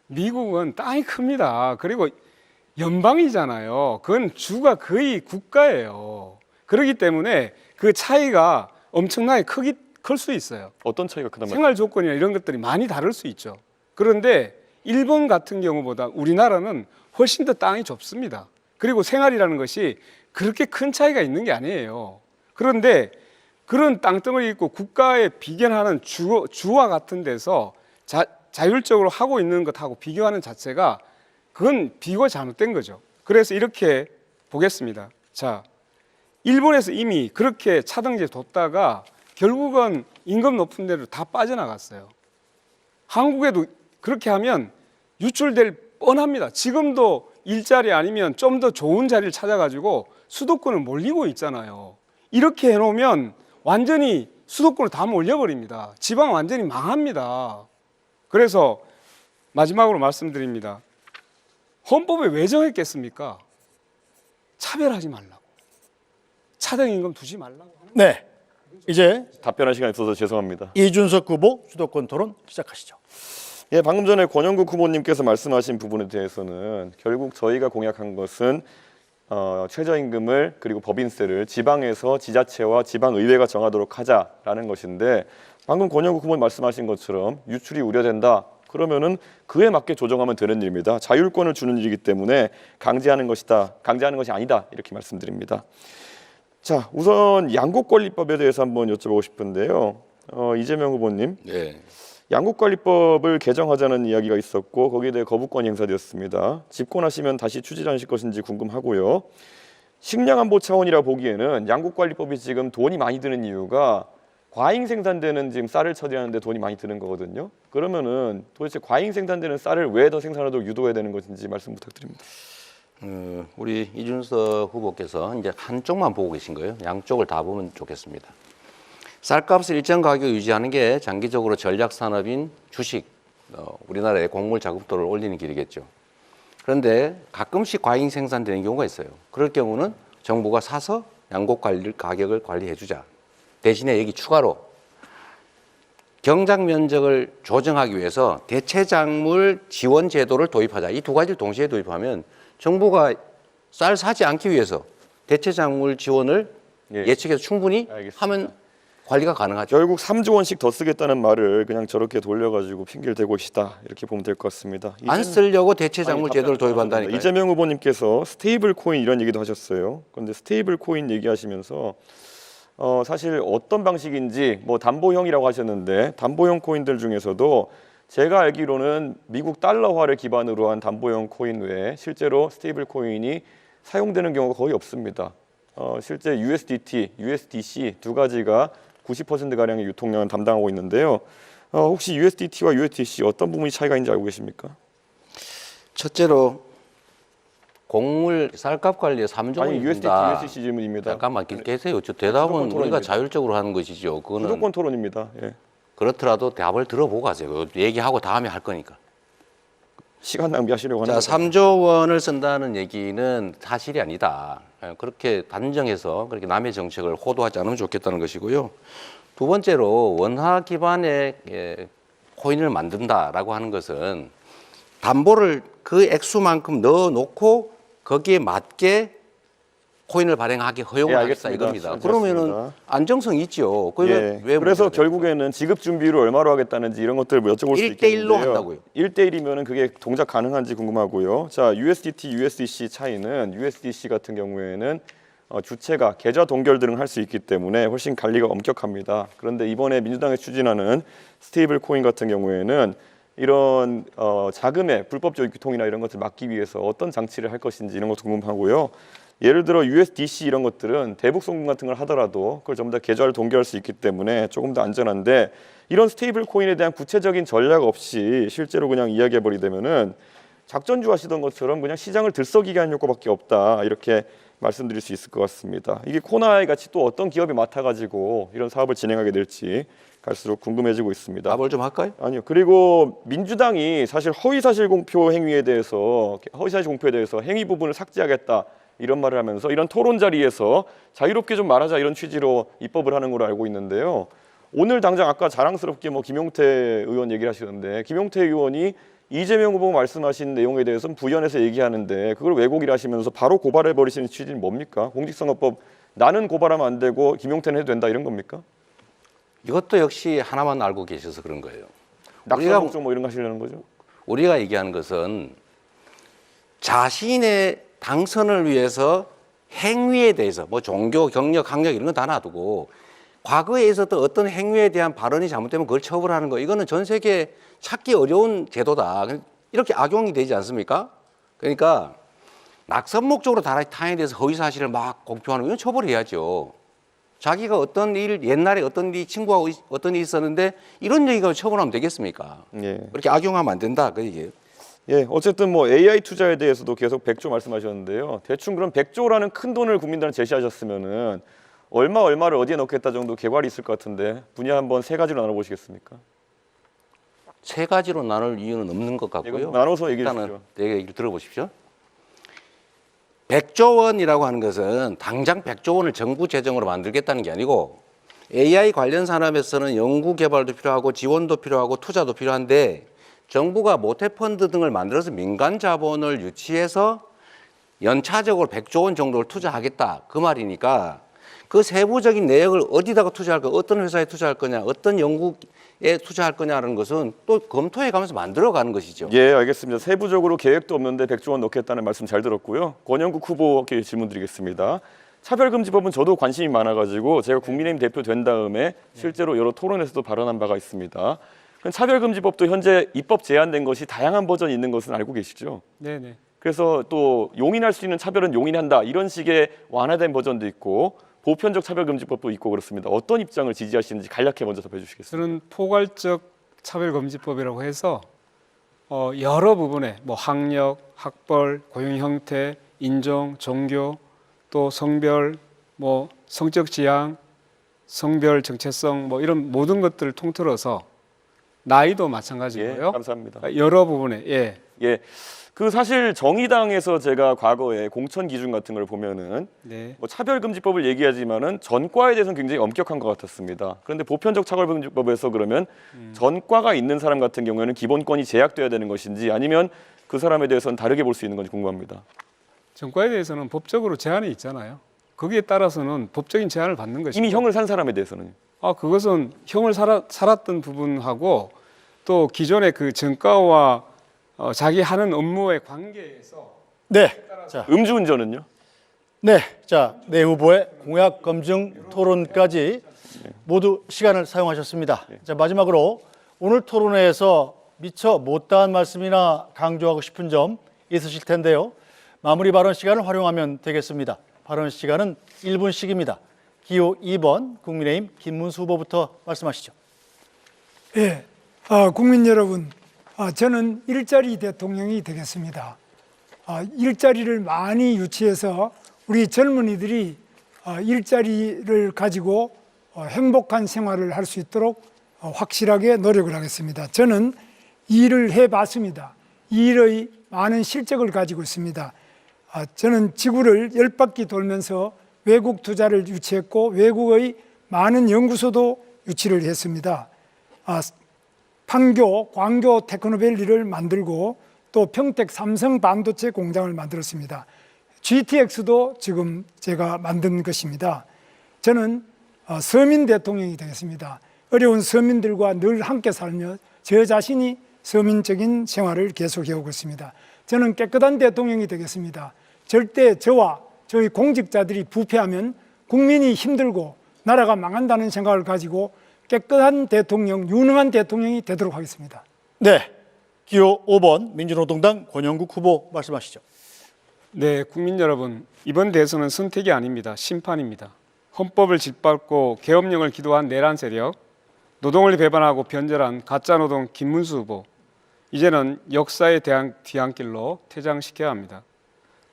C: 미국은 땅이 큽니다. 그리고 연방이잖아요. 그건 주가 거의 국가예요. 그렇기 때문에 그 차이가 엄청나게 클 수 있어요.
D: 어떤 차이가 크단 말이에요?
C: 생활 조건이나 이런 것들이 많이 다를 수 있죠. 그런데 일본 같은 경우보다 우리나라는 훨씬 더 땅이 좁습니다. 그리고 생활이라는 것이 그렇게 큰 차이가 있는 게 아니에요. 그런데 그런 땅덩어리 있고 국가에 비견하는 주와 같은 데서 자율적으로 하고 있는 것하고 비교하는 자체가 그건 비교가 잘못된 거죠. 그래서 이렇게 보겠습니다. 자, 일본에서 이미 그렇게 차등제 뒀다가 결국은 임금 높은 데로 다 빠져나갔어요. 한국에도 그렇게 하면 유출될 뻔합니다. 지금도 일자리 아니면 좀 더 좋은 자리를 찾아가지고 수도권을 몰리고 있잖아요. 이렇게 해놓으면 완전히 수도권을 다 몰려버립니다. 지방 완전히 망합니다. 그래서 마지막으로 말씀드립니다. 헌법에 왜 정했겠습니까? 차별하지 말라고. 차등임금 두지 말라고.
A: 네, 이제
D: 답변할 시간이 없어서 죄송합니다.
A: 이준석 후보 주도권 토론 시작하시죠.
D: 예, 방금 전에 권영국 후보님께서 말씀하신 부분에 대해서는 결국 저희가 공약한 것은 최저임금을 그리고 법인세를 지방에서 지자체와 지방의회가 정하도록 하자라는 것인데 방금 권영국 후보님 말씀하신 것처럼 유출이 우려된다. 그러면은 그에 맞게 조정하면 되는 일입니다. 자율권을 주는 일이기 때문에 강제하는 것이 아니다. 이렇게 말씀드립니다. 자, 우선 양곡관리법에 대해서 한번 여쭤보고 싶은데요. 이재명 후보님.
E: 네.
D: 양곡관리법을 개정하자는 이야기가 있었고 거기에 대해 거부권이 행사되었습니다. 집권하시면 다시 추진하실 것인지 궁금하고요. 식량안보 차원이라 보기에는 양곡관리법이 지금 돈이 많이 드는 이유가 과잉 생산되는 지금 쌀을 처리하는데 돈이 많이 드는 거거든요. 그러면은 도대체 과잉 생산되는 쌀을 왜 더 생산하도록 유도해야 되는 것인지 말씀 부탁드립니다.
E: 우리 이준석 후보께서 이제 한쪽만 보고 계신 거예요. 양쪽을 다 보면 좋겠습니다. 쌀값을 일정 가격 유지하는 게 장기적으로 전략 산업인 주식, 우리나라의 곡물 자급도를 올리는 길이겠죠. 그런데 가끔씩 과잉 생산되는 경우가 있어요. 그럴 경우는 정부가 사서 양곡 가격을 관리해 주자. 대신에 여기 추가로 경작 면적을 조정하기 위해서 대체작물 지원 제도를 도입하자. 이 두 가지를 동시에 도입하면 정부가 쌀 사지 않기 위해서 대체작물 지원을 예측해서 충분히 하면 관리가 가능하죠.
D: 결국 3조 원씩 더 쓰겠다는 말을 그냥 저렇게 돌려가지고 핑계를 대고 계시다 이렇게 보면 될 것 같습니다.
E: 안 쓰려고 대체작물 제도를 도입한다니까요.
D: 이재명 후보님께서 스테이블 코인 이런 얘기도 하셨어요. 그런데 스테이블 코인 얘기하시면서 사실 어떤 방식인지 뭐 담보형이라고 하셨는데 담보형 코인들 중에서도 제가 알기로는 미국 달러화를 기반으로 한 담보형 코인 외에 실제로 스테이블 코인이 사용되는 경우가 거의 없습니다. 실제 USDT, USDC 두 가지가 90%가량의 유통량을 담당하고 있는데요. 혹시 USDT와 USDC 어떤 부분이 차이가 있는지 알고 계십니까?
E: 첫째로 곡물 쌀값 관리에 3조
D: 아니
E: 원이
D: USDT,
E: 든다.
D: USDC 질문입니다.
E: 잠깐만 계세요. 저 대답은 우리가
D: 토론입니다.
E: 자율적으로 하는 것이죠. 그거는
D: 무조건 토론입니다. 예.
E: 그렇더라도 답을 들어보고 하세요. 얘기하고 다음에 할 거니까.
D: 시간 낭비하시려고 하는
E: 자,
D: 거죠.
E: 3조 원을 쓴다는 얘기는 사실이 아니다. 그렇게 단정해서 그렇게 남의 정책을 호도하지 않으면 좋겠다는 것이고요. 두 번째로 원화 기반의 코인을 만든다라고 하는 것은 담보를 그 액수만큼 넣어놓고 거기에 맞게 코인을 발행하기 허용을 하겠다
D: 알겠습니다.
E: 이겁니다.
D: 알겠습니다.
E: 그러면은 안정성이 있죠.
D: 왜 그래서 결국에는 지급 준비를 얼마로 하겠다는지 이런 것들을 여쭤볼 수 있겠는데요.
E: 1대1로 한다고요.
D: 1대1이면은 그게 동작 가능한지 궁금하고요. 자, USDT, USDC 차이는 USDC 같은 경우에는 주체가 계좌 동결 등을 할 수 있기 때문에 훨씬 관리가 엄격합니다. 그런데 이번에 민주당이 추진하는 스테이블 코인 같은 경우에는 이런 자금의 불법적 유통이나 이런 것을 막기 위해서 어떤 장치를 할 것인지 이런 것도 궁금하고요. 예를 들어 USDC 이런 것들은 대북 송금 같은 걸 하더라도 그걸 전부 다 계좌를 동결할 수 있기 때문에 조금 더 안전한데 이런 스테이블 코인에 대한 구체적인 전략 없이 실제로 그냥 이야기해 버리되면은 작전주 하시던 것처럼 그냥 시장을 들썩이게 하는 효과밖에 없다 이렇게 말씀드릴 수 있을 것 같습니다. 이게 코나이 같이 또 어떤 기업이 맡아가지고 이런 사업을 진행하게 될지 갈수록 궁금해지고 있습니다.
E: 답을 좀 할까요?
D: 아니요. 그리고 민주당이 사실 허위사실 공표 행위에 대해서 행위 부분을 삭제하겠다 이런 말을 하면서 이런 토론 자리에서 자유롭게 좀 말하자 이런 취지로 입법을 하는 걸로 알고 있는데요. 오늘 당장 아까 자랑스럽게 김용태 의원 얘기를 하시는데 김용태 의원이 이재명 후보 말씀하신 내용에 대해서는 부연해서 얘기하는데 그걸 왜곡이라 하시면서 바로 고발해 버리시는 취지는 뭡니까? 공직선거법 나는 고발하면 안 되고 김용태는 해도 된다 이런 겁니까?
E: 이것도 역시 하나만 알고 계셔서 그런 거예요.
D: 낙선 걱정 뭐 이런 거 하시려는 거죠?
E: 우리가 얘기하는 것은 자신의 당선을 위해서 행위에 대해서 뭐 종교, 경력, 학력 이런 건 다 놔두고 과거에 있었던 어떤 행위에 대한 발언이 잘못되면 그걸 처벌하는 거 이거는 전 세계 찾기 어려운 제도다. 이렇게 악용이 되지 않습니까? 그러니까 낙선 목적으로 타인에 대해서 허위 사실을 막 공표하는 건 처벌해야죠. 자기가 어떤 일 옛날에 어떤 일 친구하고 어떤 일이 있었는데 이런 얘기가 처벌하면 되겠습니까?
D: 예.
E: 그렇게 악용하면 안 된다 그 얘기예요.
D: 예, 어쨌든 AI 투자에 대해서도 계속 100조 말씀하셨는데요. 대충 그럼 100조라는 큰 돈을 국민들한테 제시하셨으면은 얼마를 어디에 넣겠다 정도 개괄이 있을 것 같은데 분야 한번 세 가지로 나눠 보시겠습니까?
E: 세 가지로 나눌 이유는 없는 것 같고요.
D: 나눠서 얘기해
E: 일단은
D: 주시죠.
E: 내 얘기를 들어보십시오. 100조 원이라고 하는 것은 당장 100조 원을 정부 재정으로 만들겠다는 게 아니고 AI 관련 산업에서는 연구 개발도 필요하고 지원도 필요하고 투자도 필요한데 정부가 모태펀드 등을 만들어서 민간 자본을 유치해서 연차적으로 100조 원 정도를 투자하겠다 그 말이니까 그 세부적인 내역을 어디다가 투자할 거, 어떤 회사에 투자할 거냐, 어떤 연구에 투자할 거냐는 것은 또 검토해 가면서 만들어가는 것이죠.
D: 예, 알겠습니다. 세부적으로 계획도 없는데 100조 원 넣겠다는 말씀 잘 들었고요. 권영국 후보께 질문드리겠습니다. 차별금지법은 저도 관심이 많아가지고 제가 국민의힘 대표 된 다음에 실제로 여러 토론에서도 발언한 바가 있습니다. 그럼 차별금지법도 현재 입법 제한된 것이 다양한 버전이 있는 것은 알고 계시죠?
C: 네네.
D: 그래서 또 용인할 수 있는 차별은 용인한다 이런 식의 완화된 버전도 있고 보편적 차별금지법도 있고 그렇습니다. 어떤 입장을 지지하시는지 간략히 먼저 짚어주시겠습니다.
C: 저는 포괄적 차별금지법이라고 해서 여러 부분에 뭐 학력, 학벌, 고용 형태, 인종, 종교, 또 성별, 뭐 성적 지향, 성별 정체성 뭐 이런 모든 것들을 통틀어서 나이도 마찬가지고요.
D: 예, 감사합니다.
C: 여러 부분에 예.
D: 예, 그 사실 정의당에서 제가 과거에 공천 기준 같은 걸 보면은
C: 네.
D: 뭐 차별금지법을 얘기하지만은 전과에 대해서는 굉장히 엄격한 것 같았습니다. 그런데 보편적 차별금지법에서 그러면 전과가 있는 사람 같은 경우에는 기본권이 제약돼야 되는 것인지 아니면 그 사람에 대해서는 다르게 볼 수 있는 건지 궁금합니다.
C: 전과에 대해서는 법적으로 제한이 있잖아요. 거기에 따라서는 법적인 제한을 받는 것이고
D: 이미 형을 산 사람에 대해서는
C: 그것은 형을 살았던 부분하고 또 기존의 그 전과와 자기 하는 업무의 관계에서
A: 네. 자,
D: 음주운전은요?
A: 네. 자, 네 후보의 공약 검증 토론까지 모두 시간을 사용하셨습니다. 자, 마지막으로 오늘 토론회에서 미처 못다한 말씀이나 강조하고 싶은 점 있으실 텐데요. 마무리 발언 시간을 활용하면 되겠습니다. 발언 시간은 1분씩입니다. 기호 2번 국민의힘 김문수 후보부터 말씀하시죠.
B: 예, 국민 여러분, 저는 일자리 대통령이 되겠습니다. 일자리를 많이 유치해서 우리 젊은이들이 일자리를 가지고 행복한 생활을 할 수 있도록 확실하게 노력을 하겠습니다. 저는 이 일을 해봤습니다. 이 일의 많은 실적을 가지고 있습니다. 저는 지구를 10바퀴 돌면서 외국 투자를 유치했고 외국의 많은 연구소도 유치를 했습니다. 판교, 광교 테크노밸리를 만들고 또 평택 삼성 반도체 공장을 만들었습니다. GTX도 지금 제가 만든 것입니다. 저는 서민 대통령이 되겠습니다. 어려운 서민들과 늘 함께 살며 저 자신이 서민적인 생활을 계속해오고 있습니다. 저는 깨끗한 대통령이 되겠습니다. 절대 저와 저희 공직자들이 부패하면 국민이 힘들고 나라가 망한다는 생각을 가지고 깨끗한 대통령, 유능한 대통령이 되도록 하겠습니다.
A: 네. 기호 5번 민주노동당 권영국 후보 말씀하시죠.
C: 네, 국민 여러분, 이번 대선은 선택이 아닙니다. 심판입니다. 헌법을 짓밟고 계엄령을 기도한 내란 세력, 노동을 배반하고 변절한 가짜노동 김문수 후보, 이제는 역사의 뒤안길로 퇴장시켜야 합니다.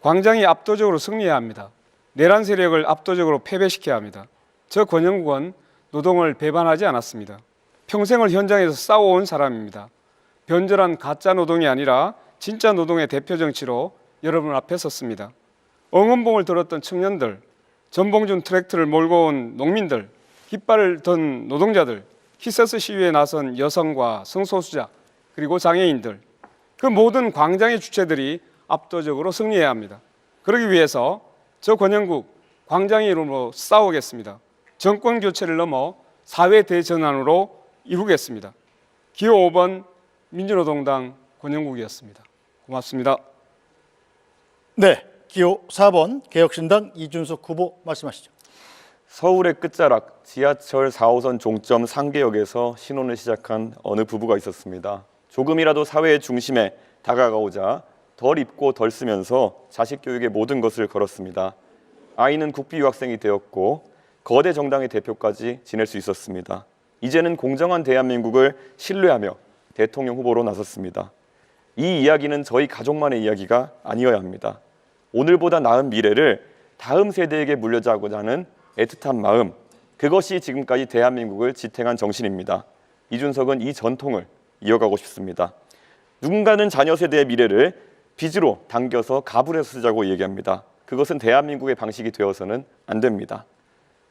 C: 광장이 압도적으로 승리해야 합니다. 내란 세력을 압도적으로 패배시켜야 합니다. 저 권영국은 노동을 배반하지 않았습니다. 평생을 현장에서 싸워온 사람입니다. 변절한 가짜 노동이 아니라 진짜 노동의 대표 정치로 여러분 앞에 섰습니다. 응원봉을 들었던 청년들, 전봉준 트랙터를 몰고 온 농민들, 깃발을 든 노동자들, 히세스 시위에 나선 여성과 성소수자, 그리고 장애인들, 그 모든 광장의 주체들이 압도적으로 승리해야 합니다. 그러기 위해서 저 권영국 광장의 이름으로 싸우겠습니다. 정권 교체를 넘어 사회 대전환으로 이루겠습니다. 기호 5번 민주노동당 권영국이었습니다. 고맙습니다.
A: 네. 기호 4번 개혁신당 이준석 후보 말씀하시죠.
D: 서울의 끝자락 지하철 4호선 종점 상계역에서 신혼을 시작한 어느 부부가 있었습니다. 조금이라도 사회의 중심에 다가가고자 덜 입고 덜 쓰면서 자식 교육의 모든 것을 걸었습니다. 아이는 국비 유학생이 되었고 거대 정당의 대표까지 지낼 수 있었습니다. 이제는 공정한 대한민국을 신뢰하며 대통령 후보로 나섰습니다. 이 이야기는 저희 가족만의 이야기가 아니어야 합니다. 오늘보다 나은 미래를 다음 세대에게 물려주고자 하는 애틋한 마음, 그것이 지금까지 대한민국을 지탱한 정신입니다. 이준석은 이 전통을 이어가고 싶습니다. 누군가는 자녀 세대의 미래를 빚으로 당겨서 가불해서 쓰자고 얘기합니다. 그것은 대한민국의 방식이 되어서는 안 됩니다.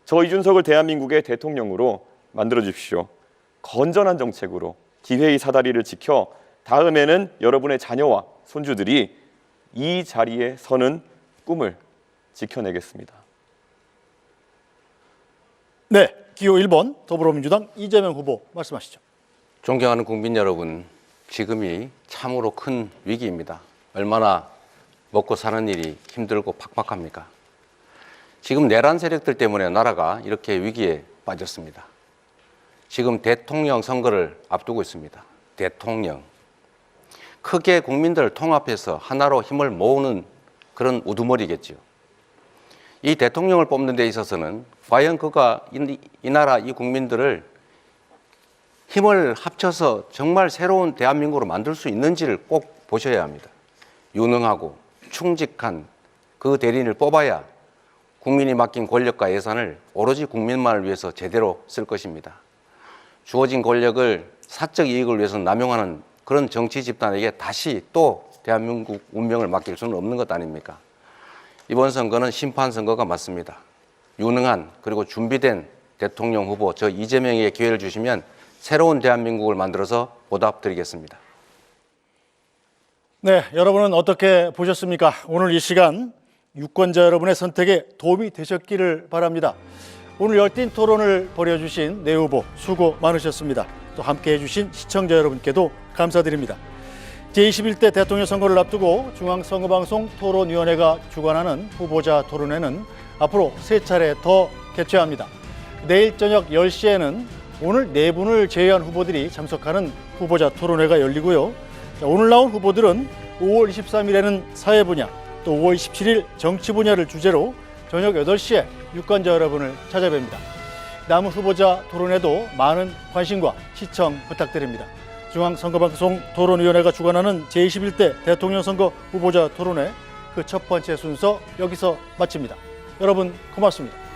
D: 저 이준석을 대한민국의 대통령으로 만들어 주십시오. 건전한 정책으로 기회의 사다리를 지켜 다음에는 여러분의 자녀와 손주들이 이 자리에 서는 꿈을 지켜내겠습니다.
A: 네, 기호 1번 더불어민주당 이재명 후보 말씀하시죠.
E: 존경하는 국민 여러분, 지금이 참으로 큰 위기입니다. 얼마나 먹고 사는 일이 힘들고 팍팍합니까? 지금 내란 세력들 때문에 나라가 이렇게 위기에 빠졌습니다. 지금 대통령 선거를 앞두고 있습니다. 대통령. 크게 국민들을 통합해서 하나로 힘을 모으는 그런 우두머리겠지요. 이 대통령을 뽑는 데 있어서는 과연 그가 이 나라 이 국민들을 힘을 합쳐서 정말 새로운 대한민국으로 만들 수 있는지를 꼭 보셔야 합니다. 유능하고 충직한 그 대리인을 뽑아야 국민이 맡긴 권력과 예산을 오로지 국민만을 위해서 제대로 쓸 것입니다. 주어진 권력을 사적 이익을 위해서 남용하는 그런 정치 집단에게 다시 또 대한민국 운명을 맡길 수는 없는 것 아닙니까? 이번 선거는 심판 선거가 맞습니다. 유능한 그리고 준비된 대통령 후보 저 이재명에게 기회를 주시면 새로운 대한민국을 만들어서 보답드리겠습니다.
A: 네, 여러분은 어떻게 보셨습니까? 오늘 이 시간 유권자 여러분의 선택에 도움이 되셨기를 바랍니다. 오늘 열띤 토론을 벌여주신 네 후보 수고 많으셨습니다. 또 함께해 주신 시청자 여러분께도 감사드립니다. 제21대 대통령 선거를 앞두고 중앙선거방송 토론위원회가 주관하는 후보자 토론회는 앞으로 3차례 더 개최합니다. 내일 저녁 10시에는 오늘 4분을 제외한 후보들이 참석하는 후보자 토론회가 열리고요. 오늘 나온 후보들은 5월 23일에는 사회 분야, 또 5월 27일 정치 분야를 주제로 저녁 8시에 유권자 여러분을 찾아뵙니다. 남은 후보자 토론회도 많은 관심과 시청 부탁드립니다. 중앙선거방송 토론위원회가 주관하는 제21대 대통령 선거 후보자 토론회 그 첫 번째 순서 여기서 마칩니다. 여러분 고맙습니다.